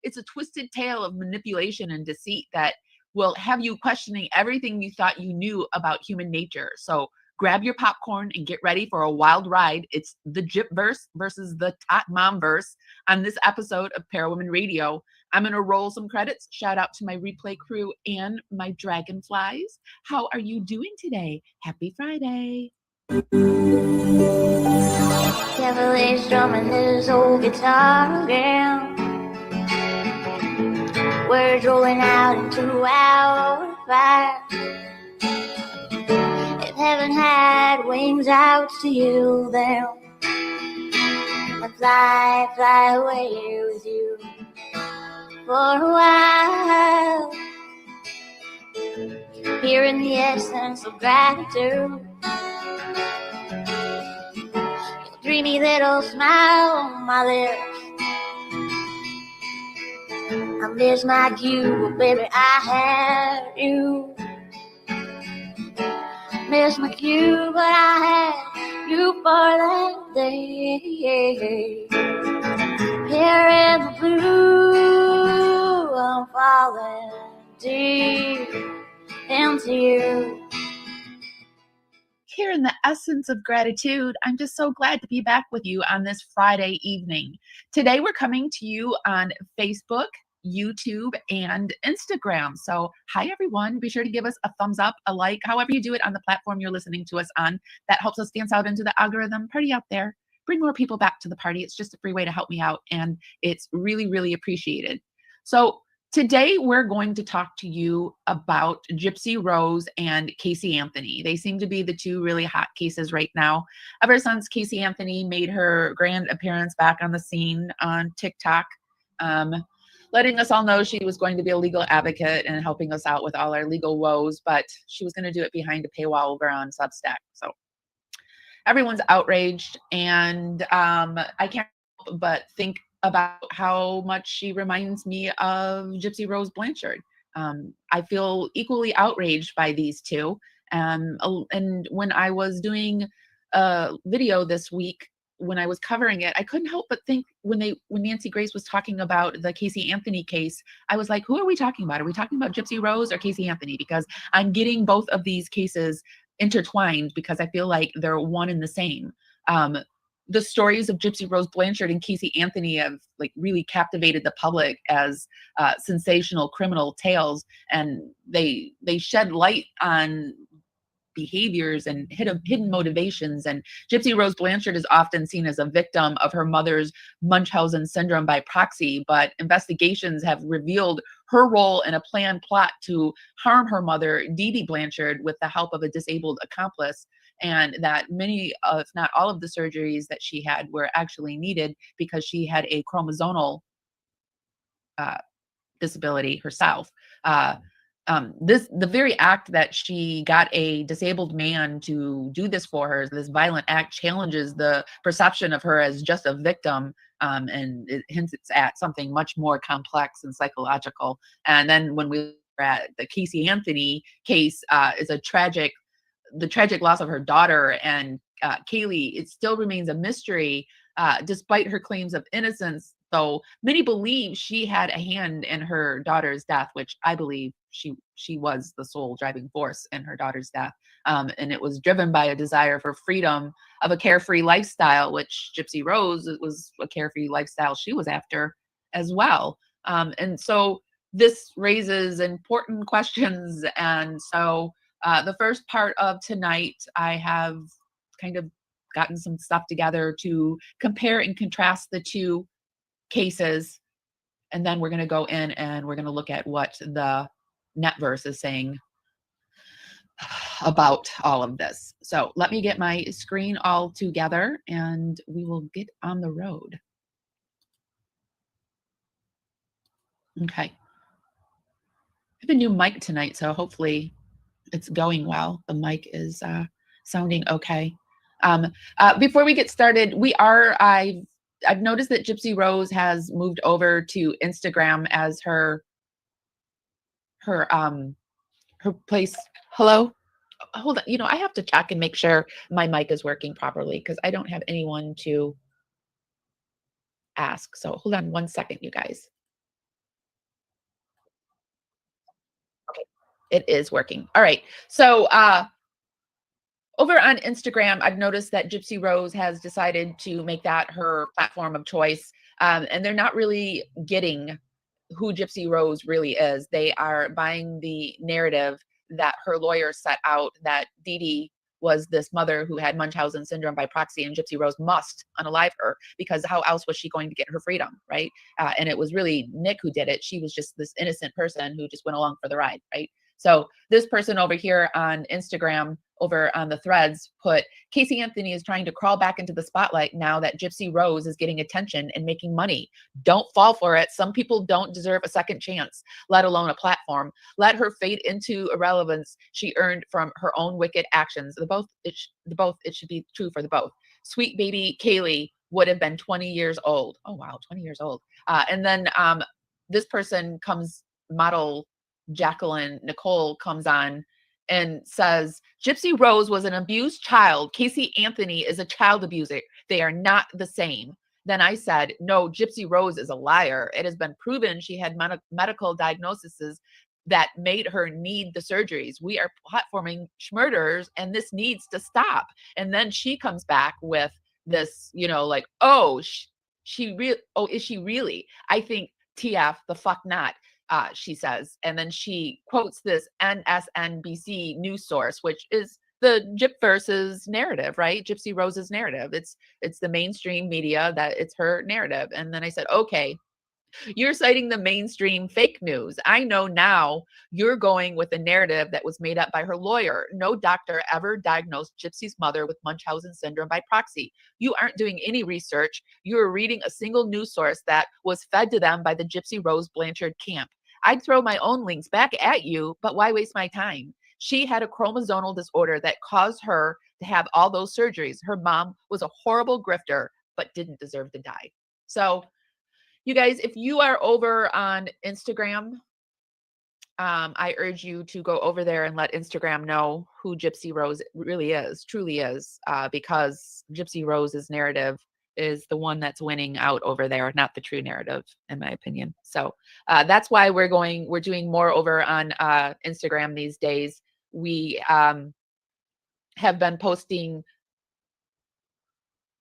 It's a twisted tale of manipulation and deceit that will have you questioning everything you thought you knew about human nature. So grab your popcorn and get ready for a wild ride. It's the Gypverse versus the Tot Momverse on this episode of Para Women Radio. I'm going to roll some credits. Shout out to my replay crew and my Dragonflies. How are you doing today? Happy Friday. Cavalier strumming his old guitar again. Words rolling out into our fire. If heaven had wings out to you, then I'd fly away with you for a while. Hearing the essence of gratitude, your dreamy little smile on my lips. I'm just like you, but baby, I had you. Just like you, but I had you for that day. Here in the blue, I'm falling deep into you. Here in the essence of gratitude, I'm just so glad to be back with you on this Friday evening. Today, we're coming to you on Facebook, YouTube, and Instagram. So hi, everyone. Be sure to give us a thumbs up, a like, however you do it on the platform you're listening to us on. That helps us dance out into the algorithm. Party out there. Bring more people back to the party. It's just a free way to help me out, and it's really, really appreciated. So today, we're going to talk to you about Gypsy Rose and Casey Anthony. They seem to be the two really hot cases right now. Ever since Casey Anthony made her grand appearance back on the scene on TikTok, letting us all know she was going to be a legal advocate and helping us out with all our legal woes, but she was going to do it behind a paywall over on Substack. So everyone's outraged, and I can't help but think about how much she reminds me of Gypsy Rose Blanchard. I feel equally outraged by these two. And when I was doing a video this week, when I was covering it, I couldn't help but think when Nancy Grace was talking about the Casey Anthony case, I was like, who are we talking about? Are we talking about Gypsy Rose or Casey Anthony? Because I'm getting both of these cases intertwined because I feel like they're one and the same. The stories of Gypsy Rose Blanchard and Casey Anthony have like really captivated the public as sensational criminal tales, and they shed light on behaviors and hidden motivations. And Gypsy Rose Blanchard is often seen as a victim of her mother's Munchausen syndrome by proxy, but investigations have revealed her role in a planned plot to harm her mother, Dee Dee Blanchard, with the help of a disabled accomplice, and that many, if not all of the surgeries that she had were actually needed because she had a chromosomal disability herself. The very act that she got a disabled man to do this for her, this violent act, challenges the perception of her as just a victim, and it hints at something much more complex and psychological. And then when we were at the Casey Anthony case, is the tragic loss of her daughter, and Kaylee, it still remains a mystery, despite her claims of innocence. So many believe she had a hand in her daughter's death, which I believe she was the sole driving force in her daughter's death. And it was driven by a desire for freedom of a carefree lifestyle, which Gypsy Rose, it was a carefree lifestyle she was after as well. And so this raises important questions. And so the first part of tonight, I have kind of gotten some stuff together to compare and contrast the two cases, and then we're going to go in and we're going to look at what the Netverse is saying about all of this. So let me get my screen all together and we will get on the road. Okay. I have a new mic tonight, so hopefully it's going well. The mic is sounding okay. Before we get started, I've noticed that Gypsy Rose has moved over to Instagram as her place. Hello? Hold on. I have to check and make sure my mic is working properly because I don't have anyone to ask. So hold on one second, you guys. Okay, it is working. All right. So over on Instagram, I've noticed that Gypsy Rose has decided to make that her platform of choice. And they're not really getting who Gypsy Rose really is. They are buying the narrative that her lawyer set out, that Dee Dee was this mother who had Munchausen syndrome by proxy, and Gypsy Rose must unalive her because how else was she going to get her freedom, right? And it was really Nick who did it. She was just this innocent person who just went along for the ride, right? So this person over here on Instagram, over on the threads, put, Casey Anthony is trying to crawl back into the spotlight now that Gypsy Rose is getting attention and making money. Don't fall for it. Some people don't deserve a second chance, let alone a platform. Let her fade into irrelevance she earned from her own wicked actions. It should be true for the both. Sweet baby Kaylee would have been 20 years old. Oh, wow, 20 years old. And then this person comes, model Jacqueline Nicole comes on and says, Gypsy Rose was an abused child. Casey Anthony is a child abuser. They are not the same. Then I said, no, Gypsy Rose is a liar. It has been proven she had medical diagnoses that made her need the surgeries. We are platforming murderers and this needs to stop. And then she comes back with this, like, oh, is she really? I think TF the fuck not. She says, and then she quotes this MSNBC news source, which is the Gypverse's narrative, right? Gypsy Rose's narrative. It's the mainstream media that it's her narrative. And then I said, okay, you're citing the mainstream fake news. I know now you're going with a narrative that was made up by her lawyer. No doctor ever diagnosed Gypsy's mother with Munchausen syndrome by proxy. You aren't doing any research. You're reading a single news source that was fed to them by the Gypsy Rose Blanchard camp. I'd throw my own links back at you, but why waste my time? She had a chromosomal disorder that caused her to have all those surgeries. Her mom was a horrible grifter, but didn't deserve to die. So, you guys, if you are over on Instagram, I urge you to go over there and let Instagram know who Gypsy Rose really is, truly is, because Gypsy Rose's narrative is the one that's winning out over there, not the true narrative, in my opinion. So that's why we're doing more over on Instagram these days. We have been posting,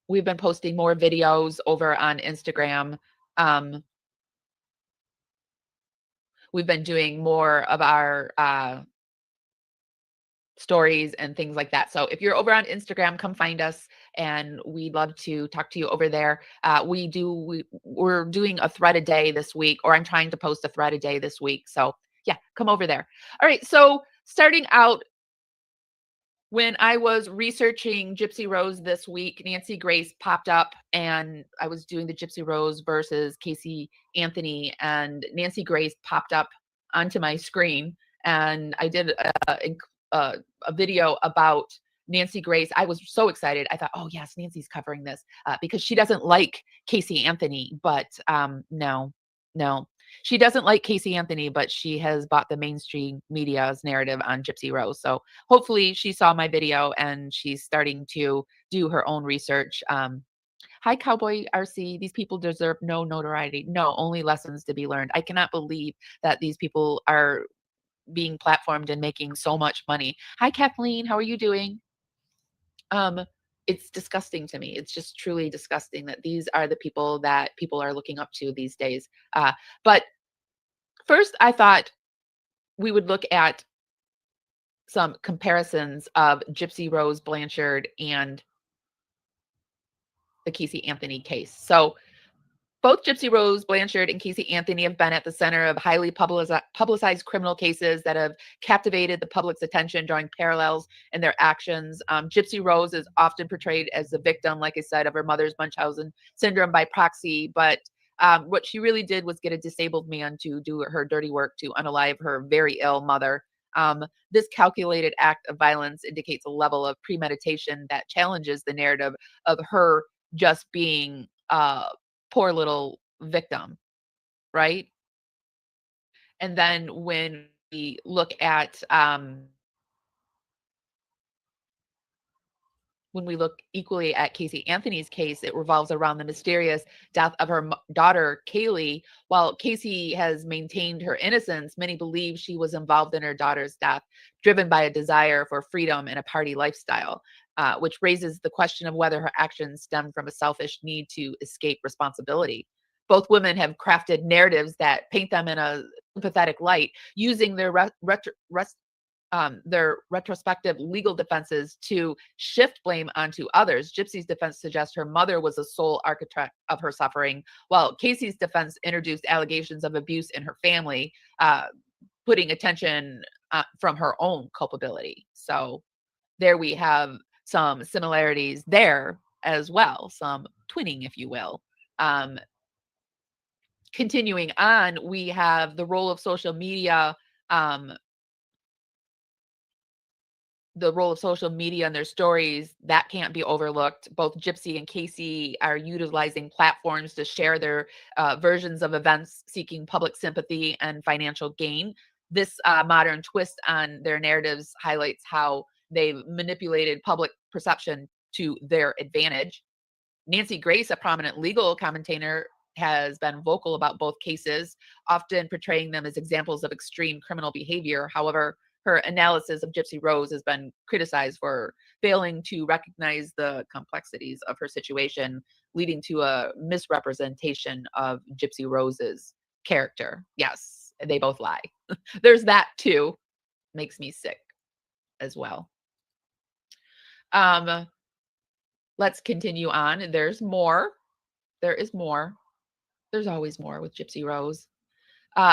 we've been posting more videos over on Instagram. We've been doing more of our stories and things like that. So if you're over on Instagram, come find us, and we'd love to talk to you over there. We're doing a thread a day this week, or I'm trying to post a thread a day this week. So yeah, come over there. All right. So starting out, when I was researching Gypsy Rose this week, Nancy Grace popped up, and I was doing the Gypsy Rose versus Casey Anthony, and Nancy Grace popped up onto my screen, and I did a video about Nancy Grace. I was so excited. I thought, oh yes, Nancy's covering this because she doesn't like Casey Anthony, but no. She doesn't like Casey Anthony, but she has bought the mainstream media's narrative on Gypsy Rose. So hopefully she saw my video and she's starting to do her own research. Hi, Cowboy RC. These people deserve no notoriety. No, only lessons to be learned. I cannot believe that these people are being platformed and making so much money. Hi, Kathleen. How are you doing? It's disgusting to me. It's just truly disgusting that these are the people that people are looking up to these days. But first, I thought we would look at some comparisons of Gypsy Rose Blanchard and the Casey Anthony case. So both Gypsy Rose Blanchard and Casey Anthony have been at the center of highly publicized criminal cases that have captivated the public's attention, drawing parallels in their actions. Gypsy Rose is often portrayed as the victim, like I said, of her mother's Munchausen syndrome by proxy. But what she really did was get a disabled man to do her dirty work to unalive her very ill mother. This calculated act of violence indicates a level of premeditation that challenges the narrative of her just being poor little victim, right? And then when we look at when we look equally at Casey Anthony's case, it revolves around the mysterious death of her daughter, Kaylee. While Casey has maintained her innocence, many believe she was involved in her daughter's death, driven by a desire for freedom and a party lifestyle, which raises the question of whether her actions stem from a selfish need to escape responsibility. Both women have crafted narratives that paint them in a sympathetic light, using their retrospective legal defenses to shift blame onto others. Gypsy's defense suggests her mother was the sole architect of her suffering, while Casey's defense introduced allegations of abuse in her family, putting attention from her own culpability. So there we have some similarities there as well, some twinning, if you will. Continuing on, we have the role of social media, and their stories that can't be overlooked. Both Gypsy and Casey are utilizing platforms to share their versions of events, seeking public sympathy and financial gain. This modern twist on their narratives highlights how they've manipulated public perception to their advantage. Nancy Grace, a prominent legal commentator, has been vocal about both cases, often portraying them as examples of extreme criminal behavior. However, her analysis of Gypsy Rose has been criticized for failing to recognize the complexities of her situation, leading to a misrepresentation of Gypsy Rose's character. Yes, they both lie. There's that too. Makes me sick as well. Let's continue on. There's more. There is more. There's always more with Gypsy Rose.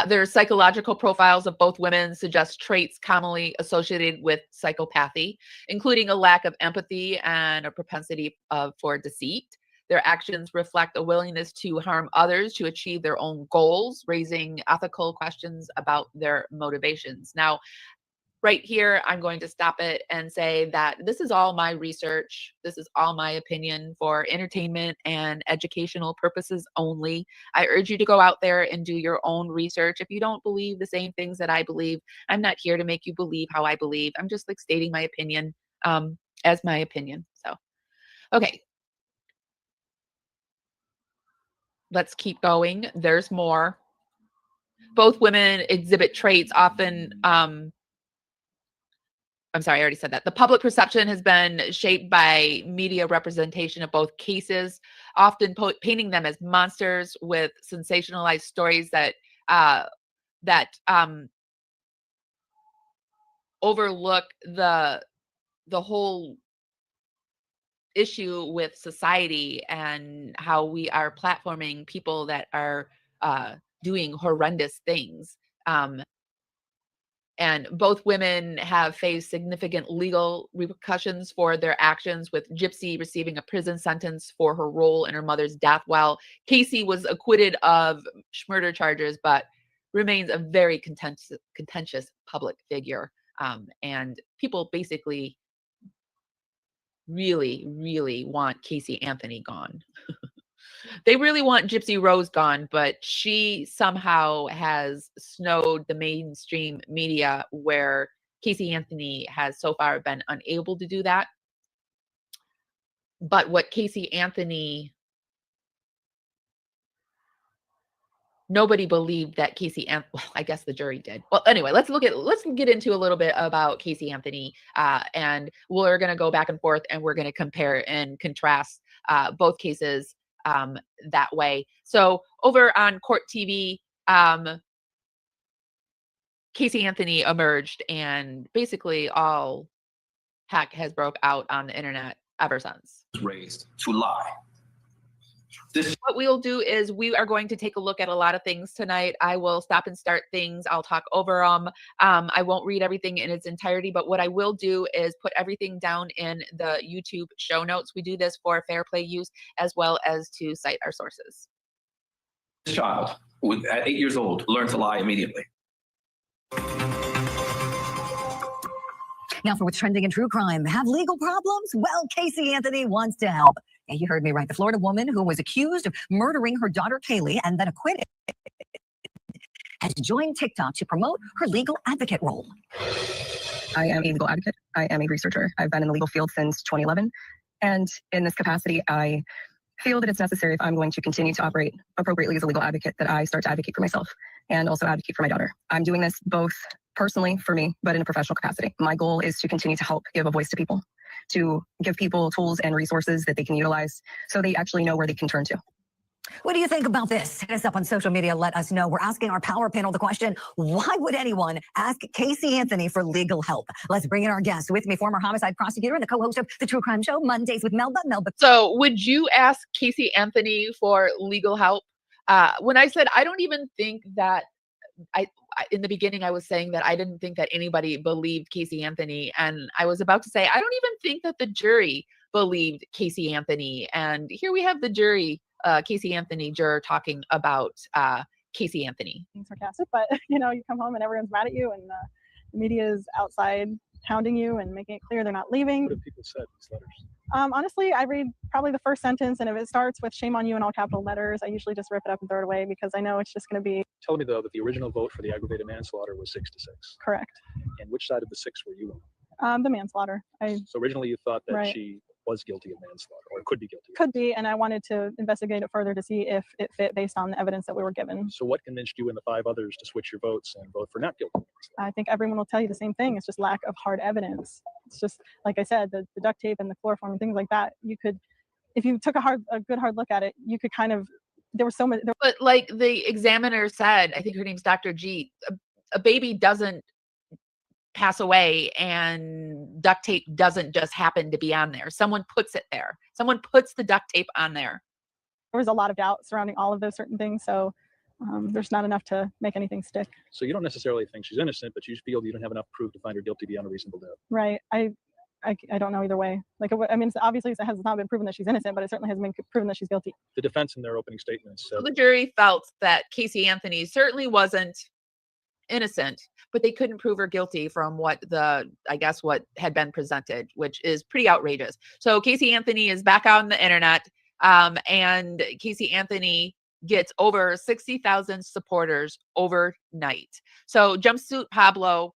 Their psychological profiles of both women suggest traits commonly associated with psychopathy, including a lack of empathy and a propensity for deceit. Their actions reflect a willingness to harm others to achieve their own goals, raising ethical questions about their motivations. Now, right here, I'm going to stop it and say that this is all my research. This is all my opinion for entertainment and educational purposes only. I urge you to go out there and do your own research. If you don't believe the same things that I believe, I'm not here to make you believe how I believe. I'm just like stating my opinion as my opinion. So, okay. Let's keep going. There's more. Both women exhibit traits often I'm sorry, I already said that. The public perception has been shaped by media representation of both cases, often painting them as monsters with sensationalized stories that overlook the whole issue with society and how we are platforming people that are doing horrendous things. And both women have faced significant legal repercussions for their actions, with Gypsy receiving a prison sentence for her role in her mother's death, while Casey was acquitted of murder charges, but remains a very contentious public figure. And people basically really, really want Casey Anthony gone. They really want Gypsy Rose gone, but she somehow has snowed the mainstream media, where Casey Anthony has so far been unable to do that. But what Casey Anthony, nobody believed that Casey Anthony, well, I guess the jury did. Well, anyway, let's get into a little bit about Casey Anthony, and we're going to go back and forth, and we're going to compare and contrast both cases that way. So over on Court TV, Casey Anthony emerged, and basically all heck has broke out on the internet ever since. Raised to lie. What we'll do is we are going to take a look at a lot of things tonight. I will stop and start things. I'll talk over them. I won't read everything in its entirety, but what I will do is put everything down in the YouTube show notes. We do this for fair play use, as well as to cite our sources. This child, at 8 years old, learned to lie immediately. Now for what's trending in true crime. Have legal problems? Well, Casey Anthony wants to help. And you heard me right. The Florida woman who was accused of murdering her daughter Kaylee and then acquitted has joined TikTok to promote her legal advocate role. I am a legal advocate. I am a researcher. I've been in the legal field since 2011. And in this capacity, I feel that it's necessary, if I'm going to continue to operate appropriately as a legal advocate, that I start to advocate for myself and also advocate for my daughter. I'm doing this both personally for me, but in a professional capacity. My goal is to continue to help give a voice to people, to give people tools and resources that they can utilize so they actually know where they can turn to. What do you think about this? Hit us up on social media. Let us know. We're asking our power panel the question, why would anyone ask Casey Anthony for legal help? Let's bring in our guest. With me, former homicide prosecutor and the co-host of the True Crime Show, Mondays with Melba. So would you ask Casey Anthony for legal help? When I said, I don't even think that, in the beginning, I was saying that I didn't think that anybody believed Casey Anthony. And I was about to say, I don't even think that the jury believed Casey Anthony. And here we have the jury, Casey Anthony juror, talking about Casey Anthony. Being sarcastic, but you come home and everyone's mad at you, and the media is outside hounding you and making it clear they're not leaving. What have people said in these letters? Honestly, I read probably the first sentence, and if it starts with "shame on you" in all capital letters, I usually just rip it up and throw it away, because I know it's just going to be. Tell me though that the original vote for the aggravated manslaughter was 6-6. Correct. And which side of the 6 were you on? The manslaughter. So originally you thought that Right. she was guilty of manslaughter, or could be guilty. Could be, and I wanted to investigate it further to see if it fit based on the evidence that we were given. So what convinced you and the 5 others to switch your votes and vote for not guilty? I think everyone will tell you the same thing. It's just lack of hard evidence. It's just, like I said, the duct tape and the chloroform and things like that. You could, if you took a good hard look at it, you could kind of, there was so much. But like the examiner said, I think her name's Dr. G, a baby doesn't pass away and duct tape doesn't just happen to be on there. Someone puts it there. Someone puts the duct tape on there. There was a lot of doubt surrounding all of those certain things. So there's not enough to make anything stick. So you don't necessarily think she's innocent, but you feel you don't have enough proof to find her guilty beyond a reasonable doubt. Right. I don't know either way. Like, I mean, obviously it has not been proven that she's innocent, but it certainly hasn't been proven that she's guilty. The defense in their opening statements said So the jury felt that Casey Anthony certainly wasn't innocent, but they couldn't prove her guilty from what had been presented, which is pretty outrageous. So Casey Anthony is back out on the internet, and Casey Anthony gets over 60,000 supporters overnight. So Jumpsuit Pablo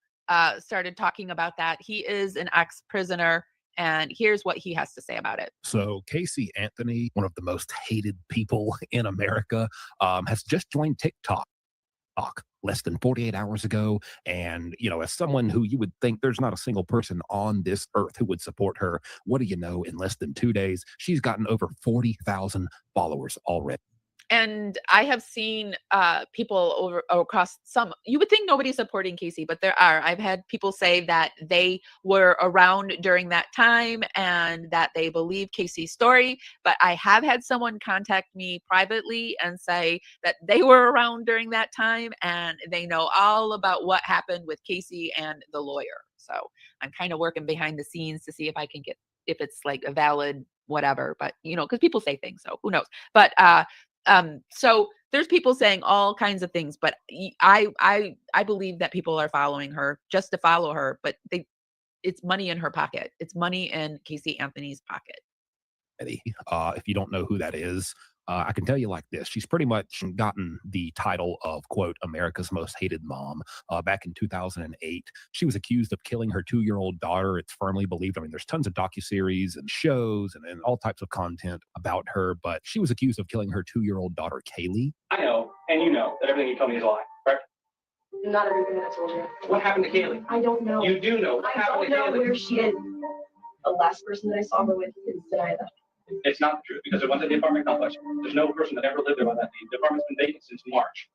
started talking about that. He is an ex-prisoner, and here's what he has to say about it. So Casey Anthony, one of the most hated people in America, has just joined TikTok less than 48 hours ago. And, as someone who you would think there's not a single person on this earth who would support her, what do you know? In less than 2 days, she's gotten over 40,000 followers already. And I have seen people across some, you would think nobody's supporting Casey, but there are. I've had people say that they were around during that time and that they believe Casey's story. But I have had someone contact me privately and say that they were around during that time and they know all about what happened with Casey and the lawyer. So I'm kind of working behind the scenes to see if I can get, if it's like a valid whatever, but you know, because people say things, so who knows. But so there's people saying all kinds of things, but I believe that people are following her just to follow her, but it's money in her pocket. It's money in Casey Anthony's pocket. If you don't know who that is, I can tell you like this. She's pretty much gotten the title of, quote, America's most hated mom. Back in 2008, she was accused of killing her 2-year-old daughter. It's firmly believed. I mean, there's tons of docuseries and shows and all types of content about her, but she was accused of killing her 2-year-old daughter, Kaylee. I know, and you know, that everything you told me is a lie, correct? Not everything that I told you. What happened to Kaylee? I don't know. You do know. What I happened don't to know Kaylee? where she is. The last person that I saw her with is denied that. It's not true because it wasn't the apartment complex. There's no person that ever lived there by that name. The apartment's been vacant since March.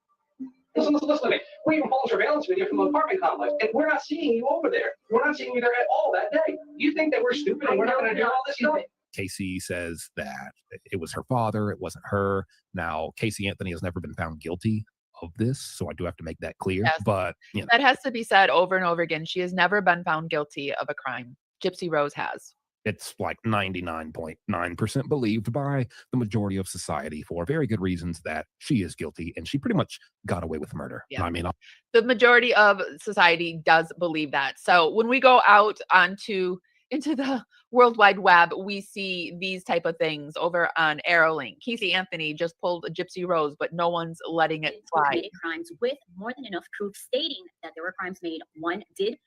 Listen to me. We even pulled a surveillance video from the apartment complex, and we're not seeing you over there. We're not seeing you there at all that day. You think that we're stupid and we're not going to do all this stuff? Casey says that it was her father, it wasn't her. Now, Casey Anthony has never been found guilty of this, so I do have to make that clear. Yes. But you know, that has to be said over and over again. She has never been found guilty of a crime. Gypsy Rose has. it's like 99.9% believed by the majority of society for very good reasons that she is guilty and she pretty much got away with murder. Yeah. I mean, The majority of society does believe that. So when we go out into the World Wide Web, we see these type of things over on Arrowlink. Casey Anthony just pulled a Gypsy Rose, but no one's letting it fly. Committed crimes with more than enough proof stating that there were crimes made. One did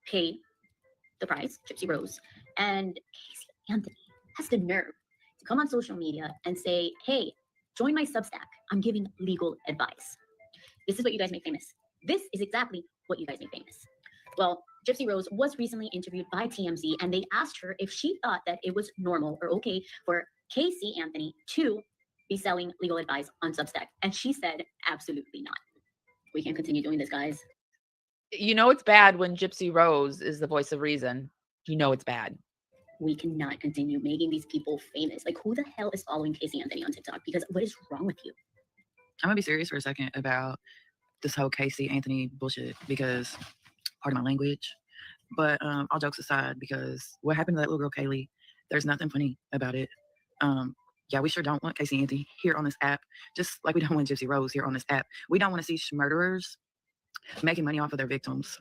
pay the price, Gypsy Rose, and Casey Anthony has the nerve to come on social media and say, hey, join my Substack. I'm giving legal advice. This is what you guys make famous. This is exactly what you guys make famous. Well, Gypsy Rose was recently interviewed by TMZ, and they asked her if she thought that it was normal or okay for Casey Anthony to be selling legal advice on Substack. And she said, absolutely not. We can't continue doing this, guys. You know it's bad when Gypsy Rose is the voice of reason. You know it's bad. We cannot continue making these people famous. Like, who the hell is following Casey Anthony on TikTok? Because what is wrong with you? I'm gonna be serious for a second about this whole Casey Anthony bullshit, because pardon my language, but all jokes aside, because what happened to that little girl Kaylee, there's nothing funny about it. Yeah, we sure don't want Casey Anthony here on this app, just like we don't want Gypsy Rose here on this app. We don't want to see murderers making money off of their victims.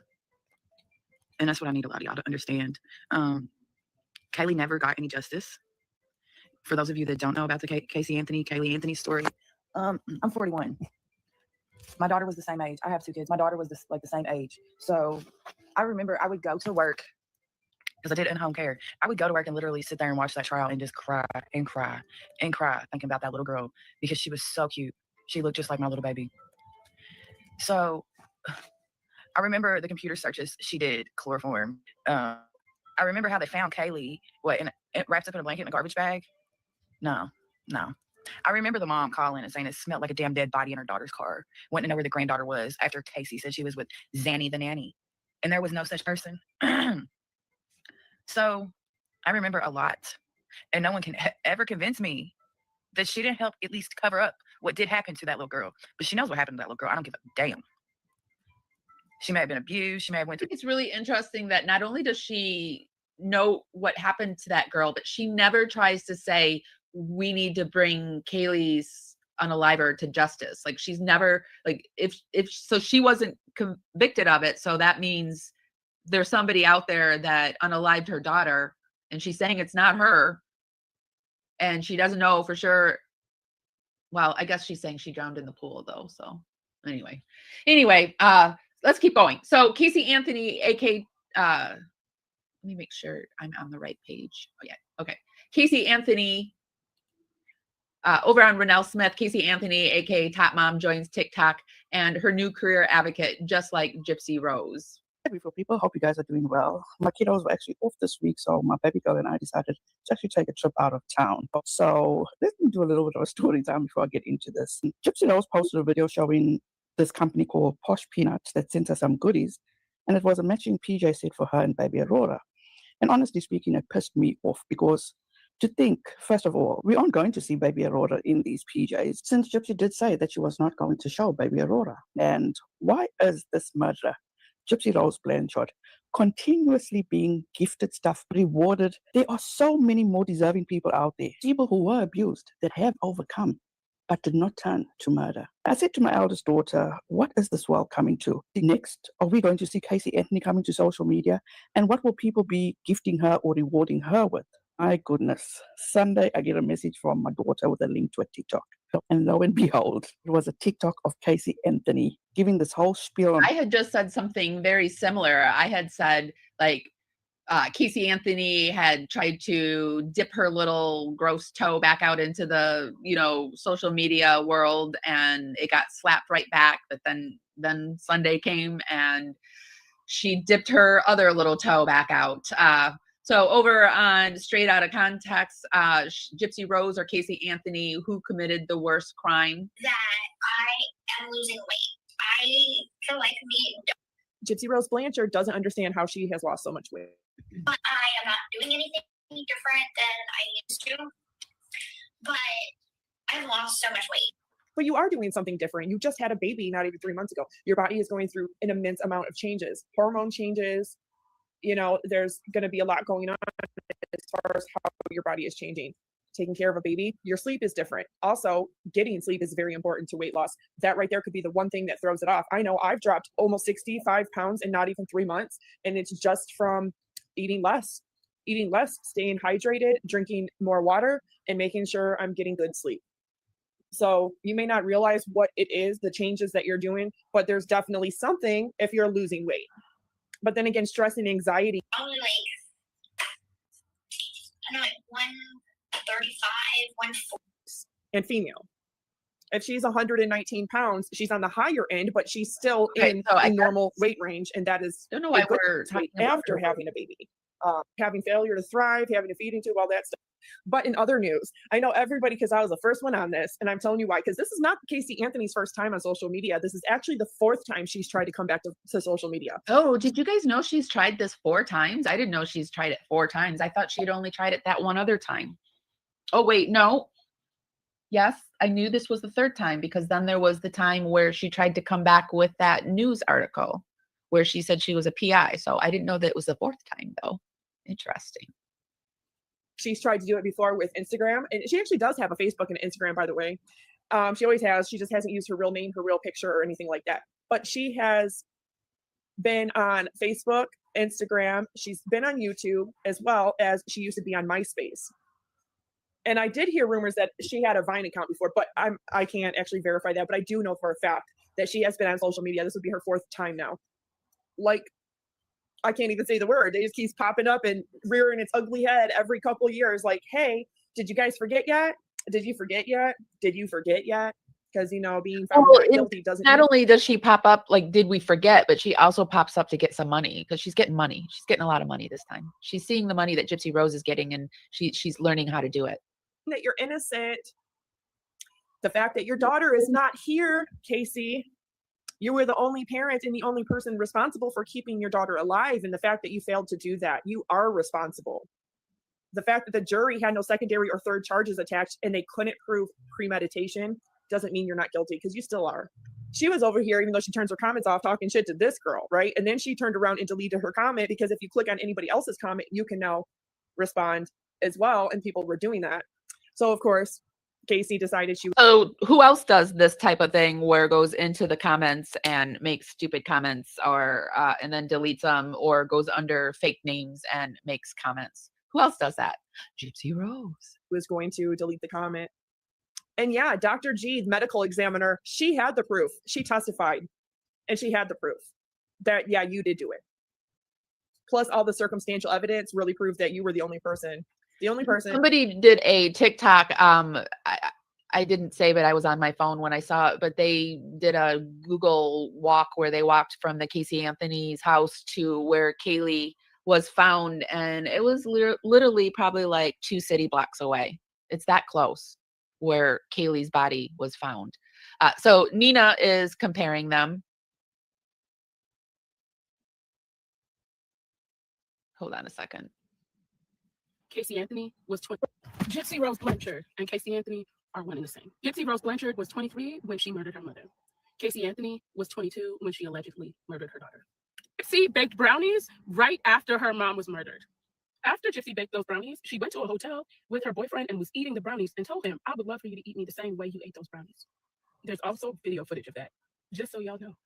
And that's what I need a lot of y'all to understand. Kaylee never got any justice. For those of you that don't know about the Kaylee Anthony story, I'm 41. My daughter was the same age. I have 2 kids. My daughter was the same age. So I remember I would go to work, because I did in-home care. I would go to work and literally sit there and watch that trial and just cry and cry and cry, thinking about that little girl, because she was so cute. She looked just like my little baby. So I remember the computer searches she did, chloroform. I remember how they found Kaylee, it wrapped up in a blanket in a garbage bag. No. I remember the mom calling and saying it smelled like a damn dead body in her daughter's car. Went to know where the granddaughter was after Casey said she was with Zanny the nanny. And there was no such person. So I remember a lot. And no one can ever convince me that she didn't help at least cover up what did happen to that little girl. But she knows what happened to that little girl. I don't give a damn. She may have been abused. She may have went through. It's really interesting that not only does she know what happened to that girl, but she never tries to say, we need to bring Kaylee's unaliver to justice. Like, she's never, like, if so she wasn't convicted of it, so that means there's somebody out there that unalived her daughter, and she's saying it's not her, and she doesn't know for sure. Well, I guess she's saying she drowned in the pool though. So anyway, let's keep going. So Casey Anthony, aka let me make sure I'm on the right page. Oh yeah, okay. Casey Anthony, over on Renelle Smith, Casey Anthony, aka Top Mom, joins TikTok and her new career advocate, just like Gypsy Rose. Beautiful people, hope you guys are doing well. My kiddos were actually off this week, so my baby girl and I decided to actually take a trip out of town. So let me do a little bit of a story time before I get into this. Gypsy Rose posted a video showing this company called Posh Peanuts that sent her some goodies, and it was a matching PJ set for her and baby Aurora. And honestly speaking, it pissed me off because to think, first of all, we aren't going to see baby Aurora in these PJs, since Gypsy did say that she was not going to show baby Aurora. And why is this murderer, Gypsy Rose Blanchard, continuously being gifted stuff, rewarded? There are so many more deserving people out there, people who were abused that have overcome, but did not turn to murder. I said to my eldest daughter, what is this world coming to? Next, are we going to see Casey Anthony coming to social media? And what will people be gifting her or rewarding her with? My goodness. Sunday, I get a message from my daughter with a link to a TikTok. And lo and behold, it was a TikTok of Casey Anthony giving this whole spiel on. I had just said something very similar. I had said, like, Casey Anthony had tried to dip her little gross toe back out into the, social media world, and it got slapped right back. But then Sunday came and she dipped her other little toe back out. So over on Straight Outta Context, Gypsy Rose or Casey Anthony, who committed the worst crime? That I am losing weight. I feel like me. Gypsy Rose Blanchard doesn't understand how she has lost so much weight. I am not doing anything different than I used to, but I've lost so much weight. But you are doing something different. You just had a baby not even 3 months ago. Your body is going through an immense amount of changes, hormone changes. There's going to be a lot going on as far as how your body is changing. Taking care of a baby, your sleep is different. Also, getting sleep is very important to weight loss. That right there could be the one thing that throws it off. I know I've dropped almost 65 pounds in not even 3 months, and it's just from eating less, staying hydrated, drinking more water, and making sure I'm getting good sleep. So you may not realize what it is, the changes that you're doing, but there's definitely something if you're losing weight. But then again, stress and anxiety. Only like 135, 140. And female. If she's 119 pounds, she's on the higher end, but she's still in a normal weight range. And that is don't know why we're talking after having a baby. Having failure to thrive, having a feeding tube, all that stuff. But in other news, I know everybody, because I was the first one on this, and I'm telling you why, because this is not Casey Anthony's first time on social media. This is actually the 4th time she's tried to come back to social media. Oh, did you guys know she's tried this 4 times? I didn't know she's tried it 4 times. I thought she'd only tried it that one other time. Oh, wait, no. Yes, I knew this was the 3rd time, because then there was the time where she tried to come back with that news article where she said she was a PI. So I didn't know that it was the 4th time, though. Interesting. She's tried to do it before with Instagram, and she actually does have a Facebook and Instagram, by the way. She always has. She just hasn't used her real name, her real picture, or anything like that. But she has been on Facebook, Instagram. She's been on YouTube, as well as she used to be on MySpace. And I did hear rumors that she had a Vine account before, but I can't actually verify that. But I do know for a fact that she has been on social media. This would be her 4th time now. Like, I can't even say the word. It just keeps popping up and rearing its ugly head every couple of years. Like, hey, did you guys forget yet? Did you forget yet? Did you forget yet? Because, being found not guilty doesn't. Not only does she pop up, like, did we forget, but she also pops up to get some money, because she's getting money. She's getting a lot of money this time. She's seeing the money that Gypsy Rose is getting, and she's learning how to do it. That you're innocent. The fact that your daughter is not here, Casey. You were the only parent and the only person responsible for keeping your daughter alive. And the fact that you failed to do that, you are responsible. The fact that the jury had no secondary or third charges attached and they couldn't prove premeditation doesn't mean you're not guilty, because you still are. She was over here, even though she turns her comments off, talking shit to this girl, right? And then she turned around and deleted her comment, because if you click on anybody else's comment, you can now respond as well. And people were doing that. So, of course, Casey decided she. So who else does this type of thing where it goes into the comments and makes stupid comments, or and then deletes them, or goes under fake names and makes comments? Who else does that? Gypsy Rose was going to delete the comment. And yeah, Dr. G, the medical examiner, she had the proof. She testified, and she had the proof that, yeah, you did do it. Plus all the circumstantial evidence really proved that you were the only person. Somebody did a TikTok. I didn't say, but I was on my phone when I saw it, but they did a Google walk where they walked from the Casey Anthony's house to where Kaylee was found. And it was literally probably like 2 city blocks away. It's that close where Kaylee's body was found. So Nina is comparing them. Hold on a second. Casey Anthony was 20. Gypsy Rose Blanchard and Casey Anthony are one and the same. Gypsy Rose Blanchard was 23 when she murdered her mother. Casey Anthony was 22 when she allegedly murdered her daughter. Gypsy baked brownies right after her mom was murdered. After Gypsy baked those brownies, she went to a hotel with her boyfriend and was eating the brownies and told him, I would love for you to eat me the same way you ate those brownies. There's also video footage of that, just so y'all know.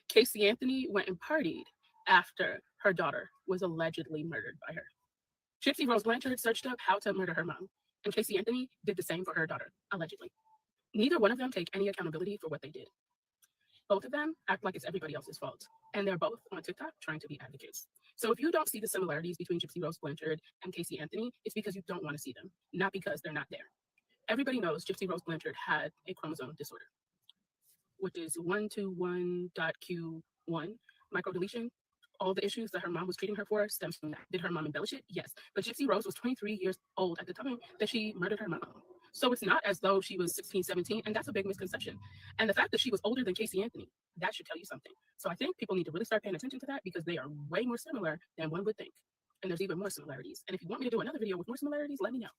Casey Anthony went and partied after her daughter was allegedly murdered by her. Gypsy Rose Blanchard searched up how to murder her mom, and Casey Anthony did the same for her daughter, allegedly. Neither one of them take any accountability for what they did. Both of them act like it's everybody else's fault, and they're both on TikTok trying to be advocates. So if you don't see the similarities between Gypsy Rose Blanchard and Casey Anthony, it's because you don't want to see them, not because they're not there. Everybody knows Gypsy Rose Blanchard had a chromosome disorder, which is 121.q1 microdeletion. All the issues that her mom was treating her for stems from that. Did her mom embellish it? Yes. But Gypsy Rose was 23 years old at the time that she murdered her mom. So it's not as though she was 16, 17, and that's a big misconception. And the fact that she was older than Casey Anthony, that should tell you something. So I think people need to really start paying attention to that because they are way more similar than one would think. And there's even more similarities. And if you want me to do another video with more similarities, let me know.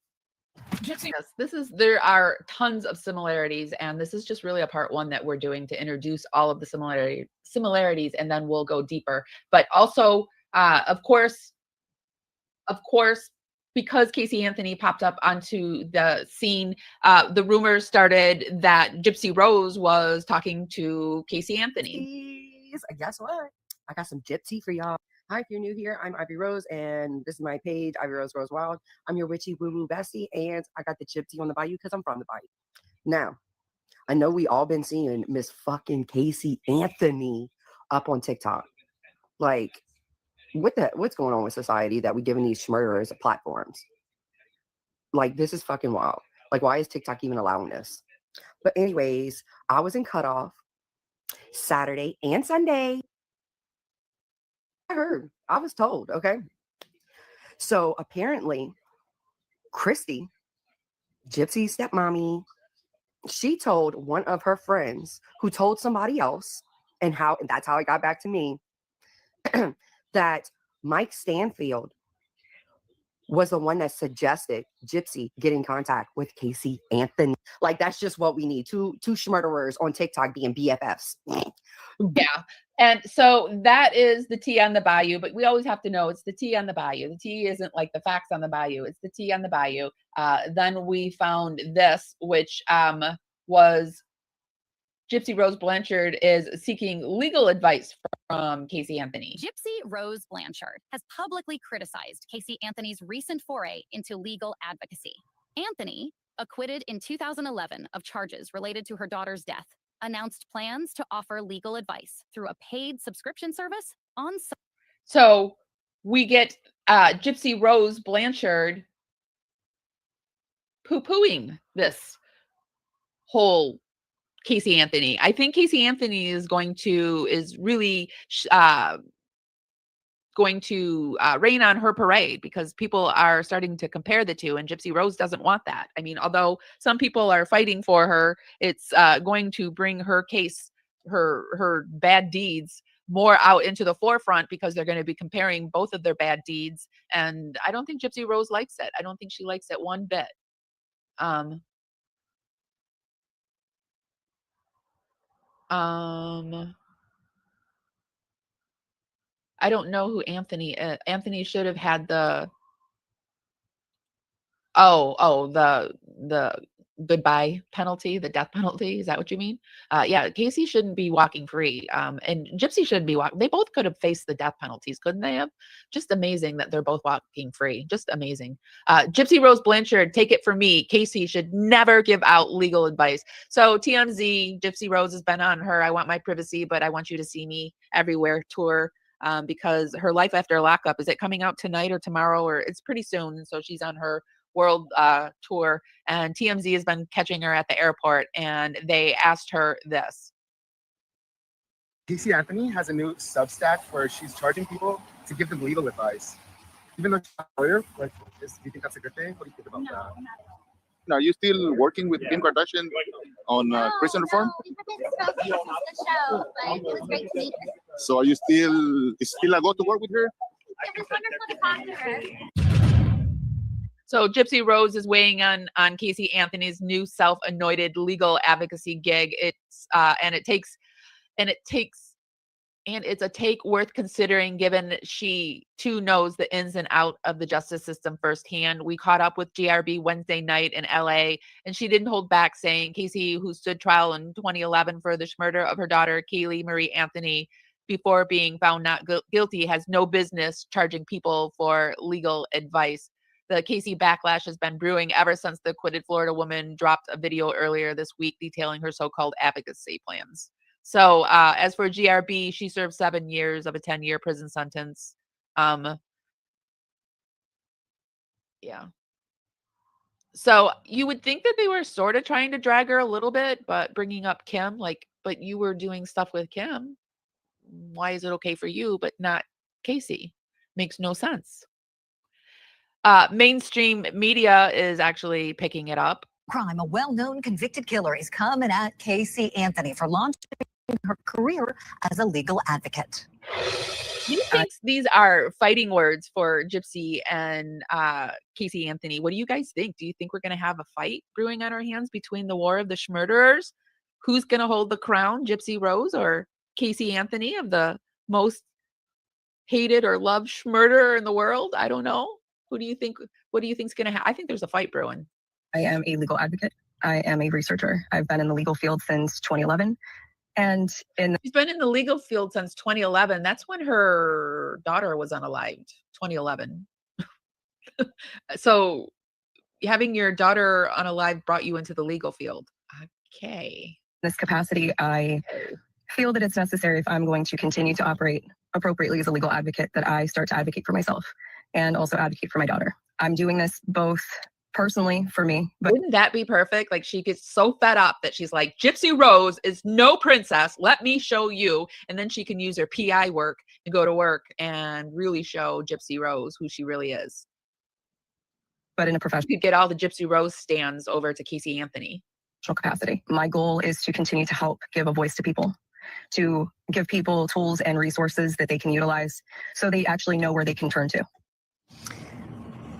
Gypsy. Yes, there are tons of similarities, and this is just really a part 1 that we're doing to introduce all of the similarities, and then we'll go deeper. But also, of course, because Casey Anthony popped up onto the scene, the rumors started that Gypsy Rose was talking to Casey Anthony. Guess what? I got some Gypsy for y'all. Hi, if you're new here, I'm Ivy Rose, and this is my page, Ivy Rose Rose Wild. I'm your witchy woo-woo bestie, and I got the Gypsy on the bayou because I'm from the bayou. Now, I know we all been seeing Miss fucking Casey Anthony up on TikTok. Like, what's going on with society that we giving these murderers platforms? Like, this is fucking wild. Like, why is TikTok even allowing this? But anyways, I was in cutoff Saturday and Sunday. I was told, okay? So apparently, Christy, Gypsy's stepmommy, she told one of her friends who told somebody else, and that's how it got back to me, that Mike Stanfield was the one that suggested Gypsy get in contact with Casey Anthony. Like, that's just what we need. Two murderers on TikTok being BFFs. Yeah. And so that is the tea on the bayou, but we always have to know it's the tea on the bayou. The tea isn't like the facts on the bayou. It's the tea on the bayou. Then we found this, which was Gypsy Rose Blanchard is seeking legal advice from Casey Anthony. Gypsy Rose Blanchard has publicly criticized Casey Anthony's recent foray into legal advocacy. Anthony, acquitted in 2011 of charges related to her daughter's death, announced plans to offer legal advice through a paid subscription service on. So we get Gypsy Rose Blanchard poo-pooing this whole Casey Anthony. I think Casey Anthony is really going to rain on her parade because people are starting to compare the two, and Gypsy Rose doesn't want that. I mean, although some people are fighting for her, it's going to bring her case, her bad deeds more out into the forefront because they're going to be comparing both of their bad deeds. And I don't think Gypsy Rose likes it. I don't think she likes it one bit. I don't know who Anthony is. Anthony should have had the goodbye penalty, the death penalty. Is that what you mean? Yeah, Casey shouldn't be walking free. And Gypsy shouldn't be walking. They both could have faced the death penalties, couldn't they have? Just amazing that they're both walking free. Just amazing. Gypsy Rose Blanchard, take it from me. Casey should never give out legal advice. So TMZ, Gypsy Rose has been on her I Want My Privacy, but I Want You to See Me Everywhere tour. Because her life after lockup, is it coming out tonight or tomorrow, or it's pretty soon? And so she's on her world tour, and TMZ has been catching her at the airport, and they asked her this. Casey Anthony has a new Substack where she's charging people to give them legal advice. Even though she's not a lawyer, like, do you think that's a good thing? What do you think about that? Now, are you still working with Kim Kardashian on prison reform? So are you is still a go to work with her? So Gypsy Rose is weighing on Casey Anthony's new self-anointed legal advocacy gig. It's it's a take worth considering, given she too knows the ins and out of the justice system firsthand. We caught up with GRB Wednesday night in LA, and she didn't hold back, saying Casey, who stood trial in 2011 for the murder of her daughter, Kaylee Marie Anthony, before being found not guilty, has no business charging people for legal advice. The Casey backlash has been brewing ever since the acquitted Florida woman dropped a video earlier this week detailing her so-called advocacy plans. So as for GRB, she served 7 years of a 10-year prison sentence. Yeah. So you would think that they were sort of trying to drag her a little bit, but bringing up Kim, but you were doing stuff with Kim. Why is it okay for you, but not Casey? Makes no sense. Mainstream media is actually picking it up. Crime, a well-known convicted killer is coming at Casey Anthony for launching her career as a legal advocate. Do you think these are fighting words for Gypsy and Casey Anthony? What do you guys think? Do you think we're going to have a fight brewing on our hands between the war of the schmurderers? Who's going to hold the crown, Gypsy Rose or Casey Anthony, of the most hated or loved schmurderer in the world? I don't know. Who do you think? What do you think's going to happen? I think there's a fight brewing. I am a legal advocate. I am a researcher. I've been in the legal field since 2011. And she's been in the legal field since 2011. That's when her daughter was unalived, 2011. So having your daughter unalived brought you into the legal field. Okay. In this capacity, I feel that it's necessary, if I'm going to continue to operate appropriately as a legal advocate, that I start to advocate for myself and also advocate for my daughter. I'm doing this both personally for me, but wouldn't that be perfect? Like, she gets so fed up that she's like, Gypsy Rose is no princess. Let me show you. And then she can use her PI work and go to work and really show Gypsy Rose who she really is. But in a professional, you could get all the Gypsy Rose stands over to Casey Anthony. Capacity. My goal is to continue to help give a voice to people, to give people tools and resources that they can utilize so they actually know where they can turn to.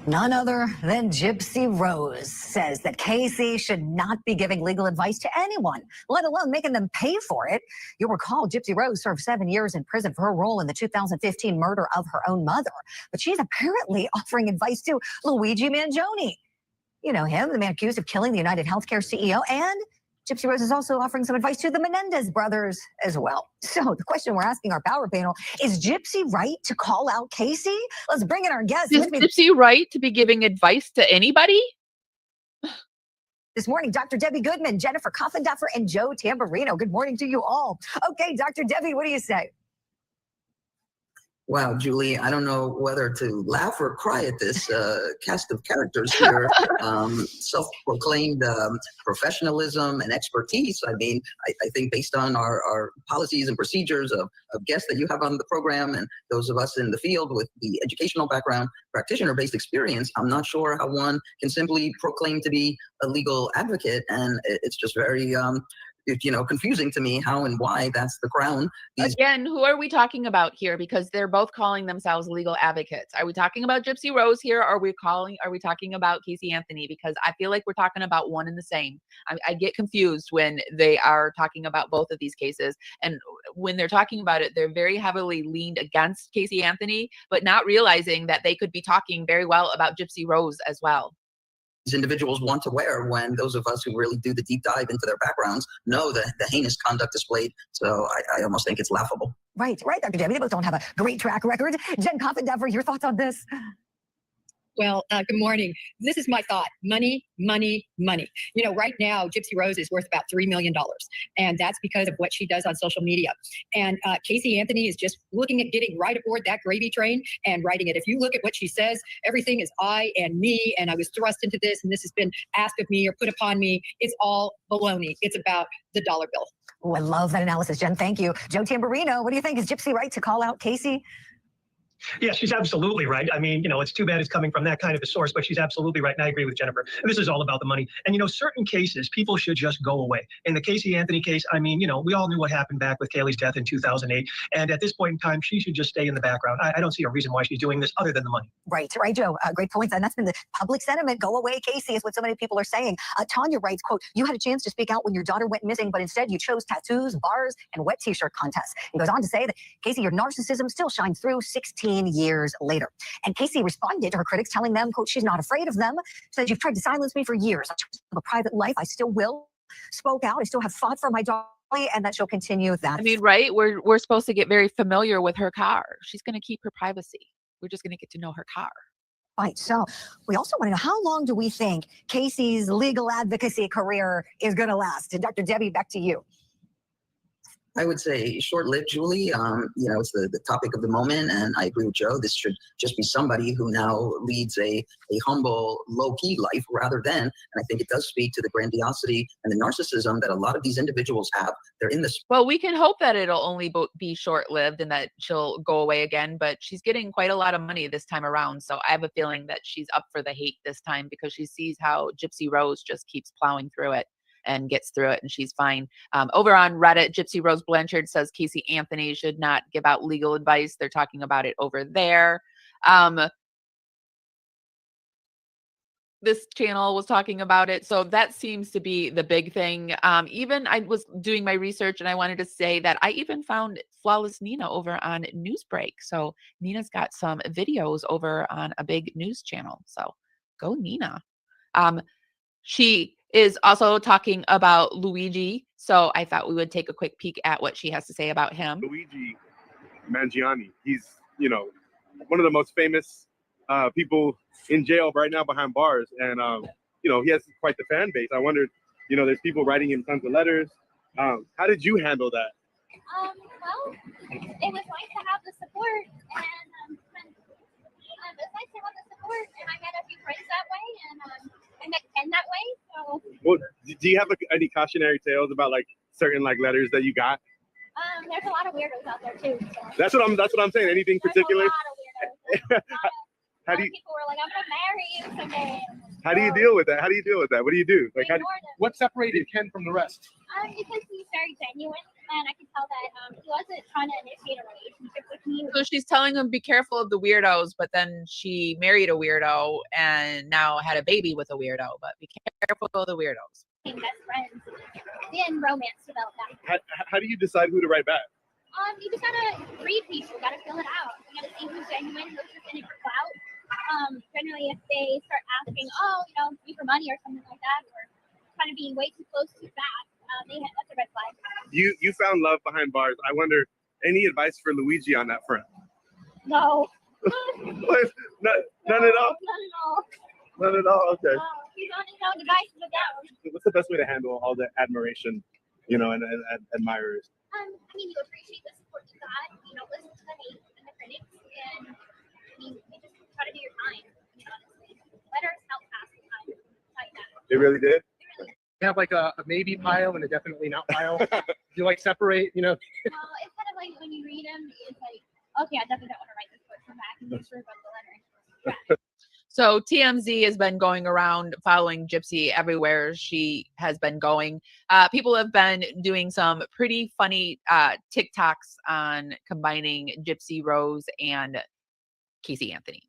None other than Gypsy Rose says that Casey should not be giving legal advice to anyone, let alone making them pay for it. You'll recall Gypsy Rose served 7 years in prison for her role in the 2015 murder of her own mother. But she's apparently offering advice to Luigi Mangione. You know him, the man accused of killing the United Healthcare CEO, and Gypsy Rose is also offering some advice to the Menendez brothers as well. So the question we're asking our power panel, is Gypsy right to call out Casey? Let's bring in our guest. Is Gypsy right to be giving advice to anybody? This morning, Dr. Debbie Goodman, Jennifer Coffenduffer, and Joe Tamburino. Good morning to you all. Okay, Dr. Debbie, what do you say? Wow, Julie, I don't know whether to laugh or cry at this cast of characters here. Self-proclaimed professionalism and expertise. I mean, I think based on our policies and procedures of guests that you have on the program and those of us in the field with the educational background, practitioner-based experience, I'm not sure how one can simply proclaim to be a legal advocate. And it's just very confusing to me how and why that's the crown. Again, who are we talking about here? Because they're both calling themselves legal advocates. Are we talking about Gypsy Rose here? Or are we talking about Casey Anthony? Because I feel like we're talking about one and the same. I get confused when they are talking about both of these cases. And when they're talking about it, they're very heavily leaned against Casey Anthony, but not realizing that they could be talking very well about Gypsy Rose as well. Individuals want to wear when those of us who really do the deep dive into their backgrounds know the heinous conduct displayed. So I almost think it's laughable. Right, Dr. Debbie. They both don't have a great track record. Jen Coffenduffer, your thoughts on this? Well, good morning. This is my thought. Money, money, money. You know, right now, Gypsy Rose is worth about $3 million. And that's because of what she does on social media. And Casey Anthony is just looking at getting right aboard that gravy train and writing it. If you look at what she says, everything is I and me, and I was thrust into this, and this has been asked of me or put upon me. It's all baloney. It's about the dollar bill. Oh, I love that analysis, Jen. Thank you. Joe Tamburino, what do you think? Is Gypsy right to call out Casey? Yeah, she's absolutely right. I mean, it's too bad it's coming from that kind of a source, but she's absolutely right. And I agree with Jennifer. And this is all about the money. And, certain cases, people should just go away. In the Casey Anthony case, I mean, we all knew what happened back with Kaylee's death in 2008. And at this point in time, she should just stay in the background. I don't see a reason why she's doing this other than the money. Right, Joe. Great points. And that's been the public sentiment. Go away, Casey, is what so many people are saying. Tanya writes, quote, you had a chance to speak out when your daughter went missing, but instead you chose tattoos, bars, and wet t-shirt contests. He goes on to say that, Casey, your narcissism still shines through 16 years later. And Casey responded to her critics, telling them, quote, she's not afraid of them. Says, you've tried to silence me for years. I have a private life. I still will. Spoke out. I still have fought for my daughter, and that she'll continue that. I mean, right? We're supposed to get very familiar with her car. She's going to keep her privacy. We're just going to get to know her car. Right. So we also want to know, how long do we think Casey's legal advocacy career is going to last? And Dr. Debbie, back to you. I would say short-lived, Julie. It's the topic of the moment, and I agree with Joe. This should just be somebody who now leads a humble, low-key life rather than, and I think it does speak to the grandiosity and the narcissism that a lot of these individuals have. They're in this. Well, we can hope that it'll only be short-lived and that she'll go away again, but she's getting quite a lot of money this time around. So I have a feeling that she's up for the hate this time because she sees how Gypsy Rose just keeps plowing through it and gets through it, and she's fine. Over on Reddit, Gypsy Rose Blanchard says Casey Anthony should not give out legal advice. They're talking about it over there. This channel was talking about it. So that seems to be the big thing. Even I was doing my research and I wanted to say that I even found Flawless Nina over on Newsbreak. So Nina's got some videos over on a big news channel. So go Nina. She is also talking about Luigi. So I thought we would take a quick peek at what she has to say about him. Luigi Mangiani. He's, one of the most famous people in jail right now behind bars. And, he has quite the fan base. I wondered, there's people writing him tons of letters. How did you handle that? Well, it was nice to have the support, and it was nice to have the support, and I met a few friends that way, and I met Ken that way. So. Well, do you have any cautionary tales about certain letters that you got? There's a lot of weirdos out there too. So. That's what I'm saying. Anything There's particular? A lot of weirdos. People were like, "I'm gonna marry you someday." How do you deal with that? What do you do? What separated Ken from the rest? Because he's very genuine, and I could tell that he wasn't trying to initiate a relationship with me. So she's telling him, be careful of the weirdos, but then she married a weirdo and now had a baby with a weirdo, but be careful of the weirdos. Best friends. Then romance developed after. How do you decide who to write back? You just gotta read people, gotta fill it out. You gotta see who's genuine, who's just in it for clout. Generally, if they start asking, me for money or something like that, or kind of being way too close too fast, that's a red flag. You found love behind bars. I wonder, any advice for Luigi on that front? No. None at all? None at all. None at all? Okay. No, he's on his own devices with that one. What's the best way to handle all the admiration, and admirers? You appreciate the support you got. Listen to the hate and the critics, and you just try to do your time. Honestly, letters help pass the time. Like that. It really did. You have a maybe pile and a definitely not pile. You separate, No, it's kind of like when you read them, it's like, okay, I definitely don't want to write this person back and make sure about the letter. So TMZ has been going around following Gypsy everywhere she has been going. People have been doing some pretty funny TikToks on combining Gypsy Rose and Casey Anthony.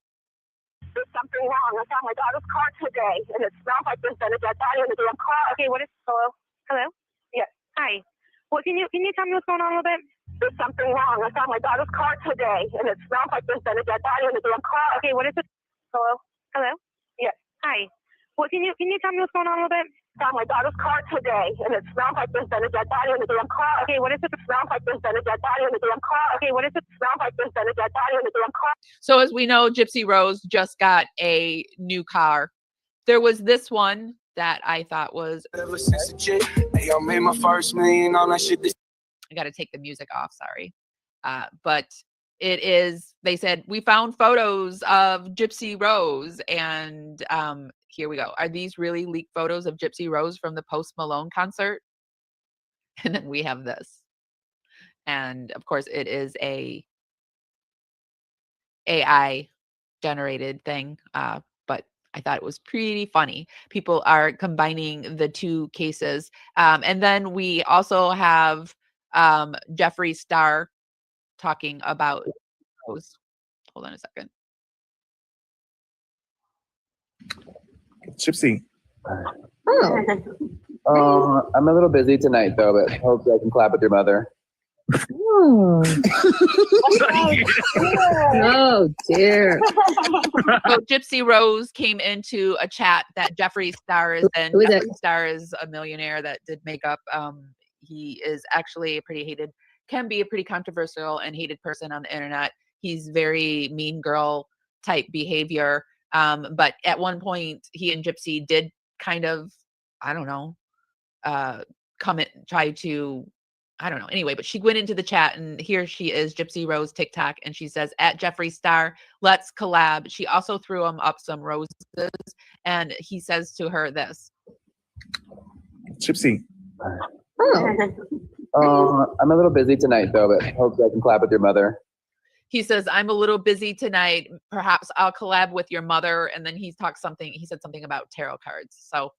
There's something wrong. I found my daughter's car today, and it smells like there's been a dead body in the damn car. Okay, what is? Hello? Hello? Yes. Hi. Well, can you tell me what's going on a little bit? There's something wrong. I found my daughter's car today, and it smells like there's been a dead body in the damn car. Okay, what is it? Hello? Hello? Yes. Hi. Well, can you tell me what's going on a little bit? Found my daughter's car today, and it smells like there's been a dead body in the damn car. Okay, what is it? It smells like there's been a dead body in the damn car. Okay, what is it? It smells like there's been a dead body in the damn car. So as we know, Gypsy Rose just got a new car. There was this one that I thought was. Hey, I made my first million on that shit. I got to take the music off. Sorry, but it is. They said we found photos of Gypsy Rose, and here we go. Are these really leaked photos of Gypsy Rose from the Post Malone concert? And then we have this, and of course, it is a AI generated thing. But I thought it was pretty funny. People are combining the two cases. And then we also have Jeffree Star talking about those. Hold on a second. Gypsy. I'm a little busy tonight, though, but hopefully I can clap with your mother. Oh dear. So Gypsy Rose came into a chat that Jeffree Star is in. Who is it? Jeffree Star is a millionaire that did makeup. He is actually a pretty hated, can be a pretty controversial and hated person on the internet. He's very mean girl type behavior. But at one point, he and Gypsy did kind of, I don't know, come and try to, I don't know. Anyway, but she went into the chat and here she is, Gypsy Rose TikTok, and she says, at Jeffree Star, let's collab. She also threw him up some roses and he says to her this. Gypsy. I'm a little busy tonight, though, but hopefully I can clap with your mother. He says, I'm a little busy tonight. Perhaps I'll collab with your mother. And then he said something about tarot cards. So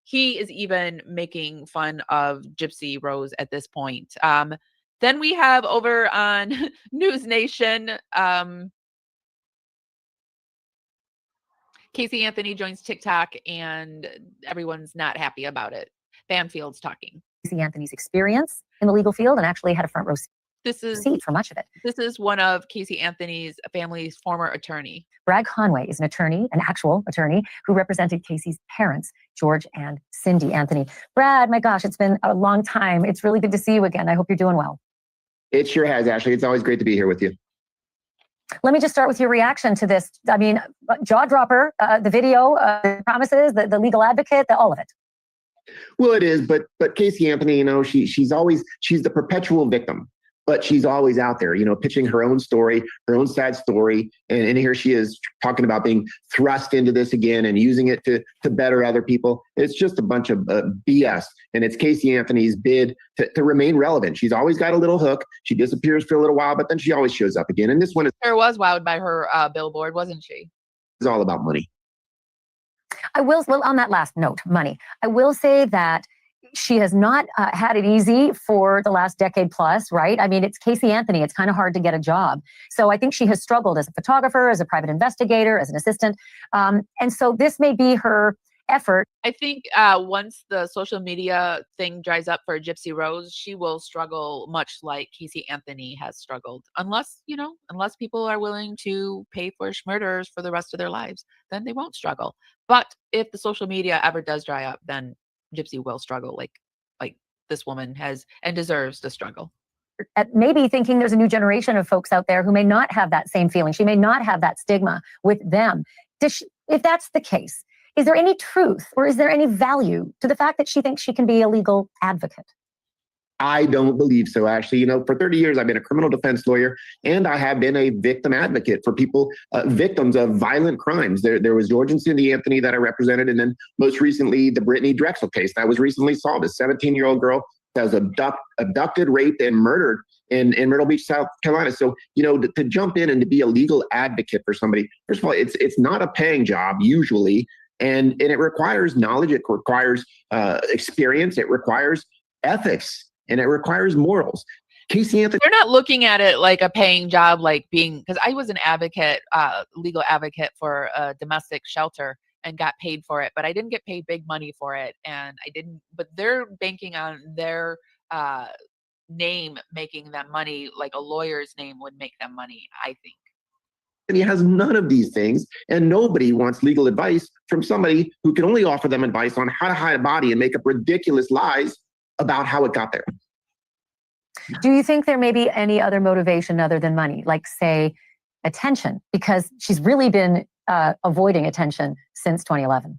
he is even making fun of Gypsy Rose at this point. Then we have over on News Nation, Casey Anthony joins TikTok and everyone's not happy about it. Banfield's talking. Casey Anthony's experience in the legal field and actually had a front row seat for much of it. This is one of Casey Anthony's family's former attorney. Brad Conway is an attorney, an actual attorney, who represented Casey's parents, George and Cindy Anthony. Brad, my gosh, it's been a long time. It's really good to see you again. I hope you're doing well. It sure has, Ashley. It's always great to be here with you. Let me just start with your reaction to this. I mean, jaw dropper, the video, the promises, the legal advocate, all of it. Well, it is, but Casey Anthony, you know, she's the perpetual victim. But she's always out there, you know, pitching her own story, her own sad story. And here she is talking about being thrust into this again and using it to better other people. It's just a bunch of BS. And it's Casey Anthony's bid to remain relevant. She's always got a little hook. She disappears for a little while, but then she always shows up again. And this one was wowed by her billboard, wasn't she? It's all about money. Well, on that last note, money, I will say that she has not had it easy for the last decade plus, right? I mean, it's Casey Anthony. It's kind of hard to get a job. So I think she has struggled as a photographer, as a private investigator, as an assistant. And so this may be her effort. I think once the social media thing dries up for Gypsy Rose, she will struggle much like Casey Anthony has struggled. Unless people are willing to pay for murderers for the rest of their lives, then they won't struggle. But if the social media ever does dry up, then Gypsy will struggle like this woman has and deserves to struggle. Maybe thinking there's a new generation of folks out there who may not have that same feeling. She may not have that stigma with them. If that's the case, is there any truth or is there any value to the fact that she thinks she can be a legal advocate? I don't believe so, Ashley. You know, for 30 years, I've been a criminal defense lawyer, and I have been a victim advocate for people, victims of violent crimes. There was George and Cindy Anthony that I represented, and then most recently, the Brittany Drexel case that was recently solved. A 17-year-old girl that was abducted, raped, and murdered in Myrtle Beach, South Carolina. So, you know, to jump in and to be a legal advocate for somebody, first of all, it's not a paying job usually, and it requires knowledge, it requires experience, it requires ethics, and it requires morals. Casey Anthony. They're not looking at it like a paying job, like being, because I was an advocate, legal advocate for a domestic shelter and got paid for it, but I didn't get paid big money for it. And but they're banking on their name making them money, like a lawyer's name would make them money, I think. Anthony has none of these things, and nobody wants legal advice from somebody who can only offer them advice on how to hide a body and make up ridiculous lies about how it got there. Do you think there may be any other motivation other than money, like, say, attention? Because she's really been avoiding attention since 2011.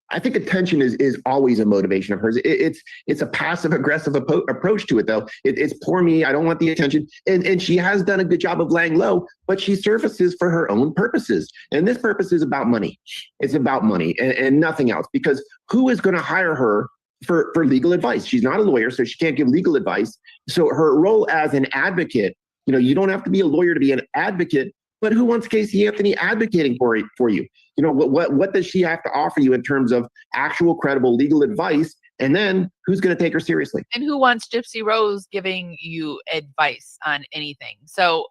I think attention is always a motivation of hers. It's a passive aggressive approach to it, though. It's poor me. I don't want the attention. And she has done a good job of laying low, but she surfaces for her own purposes. And this purpose is about money. It's about money and nothing else, because who is going to hire her for legal advice? She's not a lawyer, so she can't give legal advice. So her role as an advocate, you don't have to be a lawyer to be an advocate, but who wants Casey Anthony advocating for you? What does she have to offer you in terms of actual credible legal advice? And then who's going to take her seriously? And who wants Gypsy Rose giving you advice on anything? So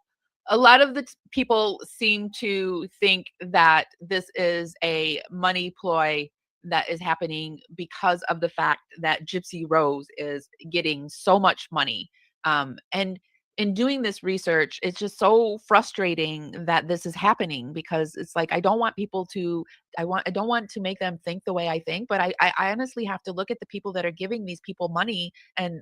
a lot of the people seem to think that this is a money ploy that is happening because of the fact that Gypsy Rose is getting so much money. And in doing this research, it's just so frustrating that this is happening, because it's like, I don't want to make them think the way I think, but I honestly have to look at the people that are giving these people money and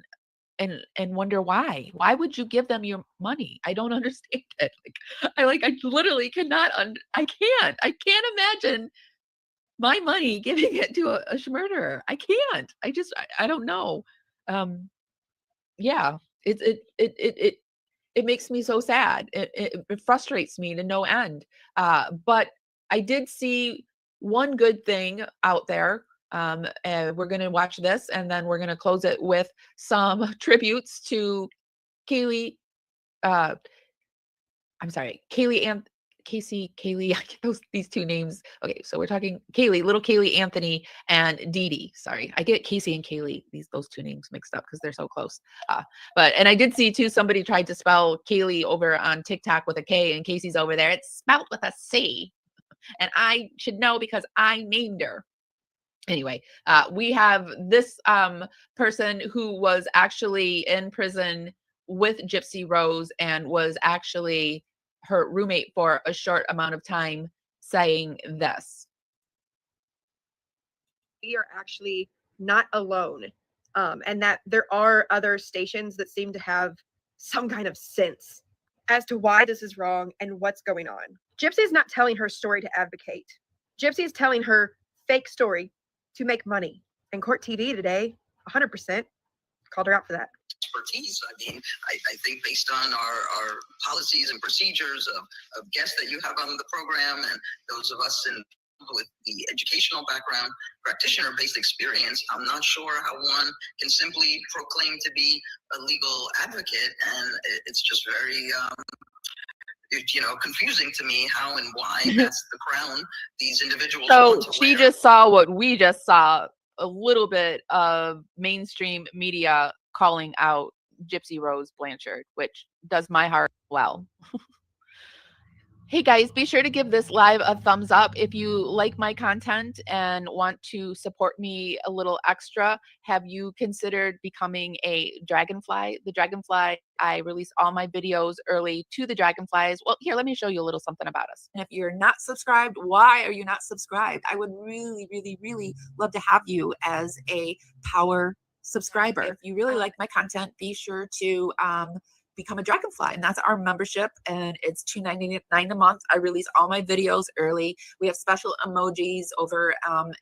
wonder why. Why would you give them your money? I don't understand it. I literally cannot. I can't imagine my money giving it to a murderer. I can't. I don't know. Yeah. It makes me so sad. It frustrates me to no end. But I did see one good thing out there. And we're going to watch this, and then we're going to close it with some tributes to Kaylee. Kaylee, I get these two names. Okay, so we're talking little Kaylee Anthony and Dee Dee. Sorry, I get Casey and Kaylee, those two names mixed up because they're so close. And I did see too, somebody tried to spell Kaylee over on TikTok with a K, and Casey's over there. It's spelled with a C, and I should know because I named her. Anyway, we have this person who was actually in prison with Gypsy Rose and was actually her roommate for a short amount of time, saying this. We are actually not alone, and that there are other stations that seem to have some kind of sense as to why this is wrong and what's going on. Gypsy's not telling her story to advocate. Gypsy's telling her fake story to make money. And Court TV today, 100% called her out for that. Expertise. I mean, I think based on our policies and procedures of guests that you have on the program, and those of us with the educational background, practitioner-based experience, I'm not sure how one can simply proclaim to be a legal advocate, and it's just very confusing to me how and why that's the crown these individuals want to she wear. just saw what we just saw, a little bit of mainstream media calling out Gypsy Rose Blanchard, which does my heart well. Hey guys, be sure to give this live a thumbs up if you like my content and want to support me a little extra. Have you considered becoming a Dragonfly? The Dragonfly, I release all my videos early to the Dragonflies. Well, here, let me show you a little something about us. And if you're not subscribed, why are you not subscribed? I would really, really, really love to have you as a power subscriber. If you really like my content, be sure to become a Dragonfly, and that's our membership, and it's $2.99 a month. I release all my videos early. We have special emojis over and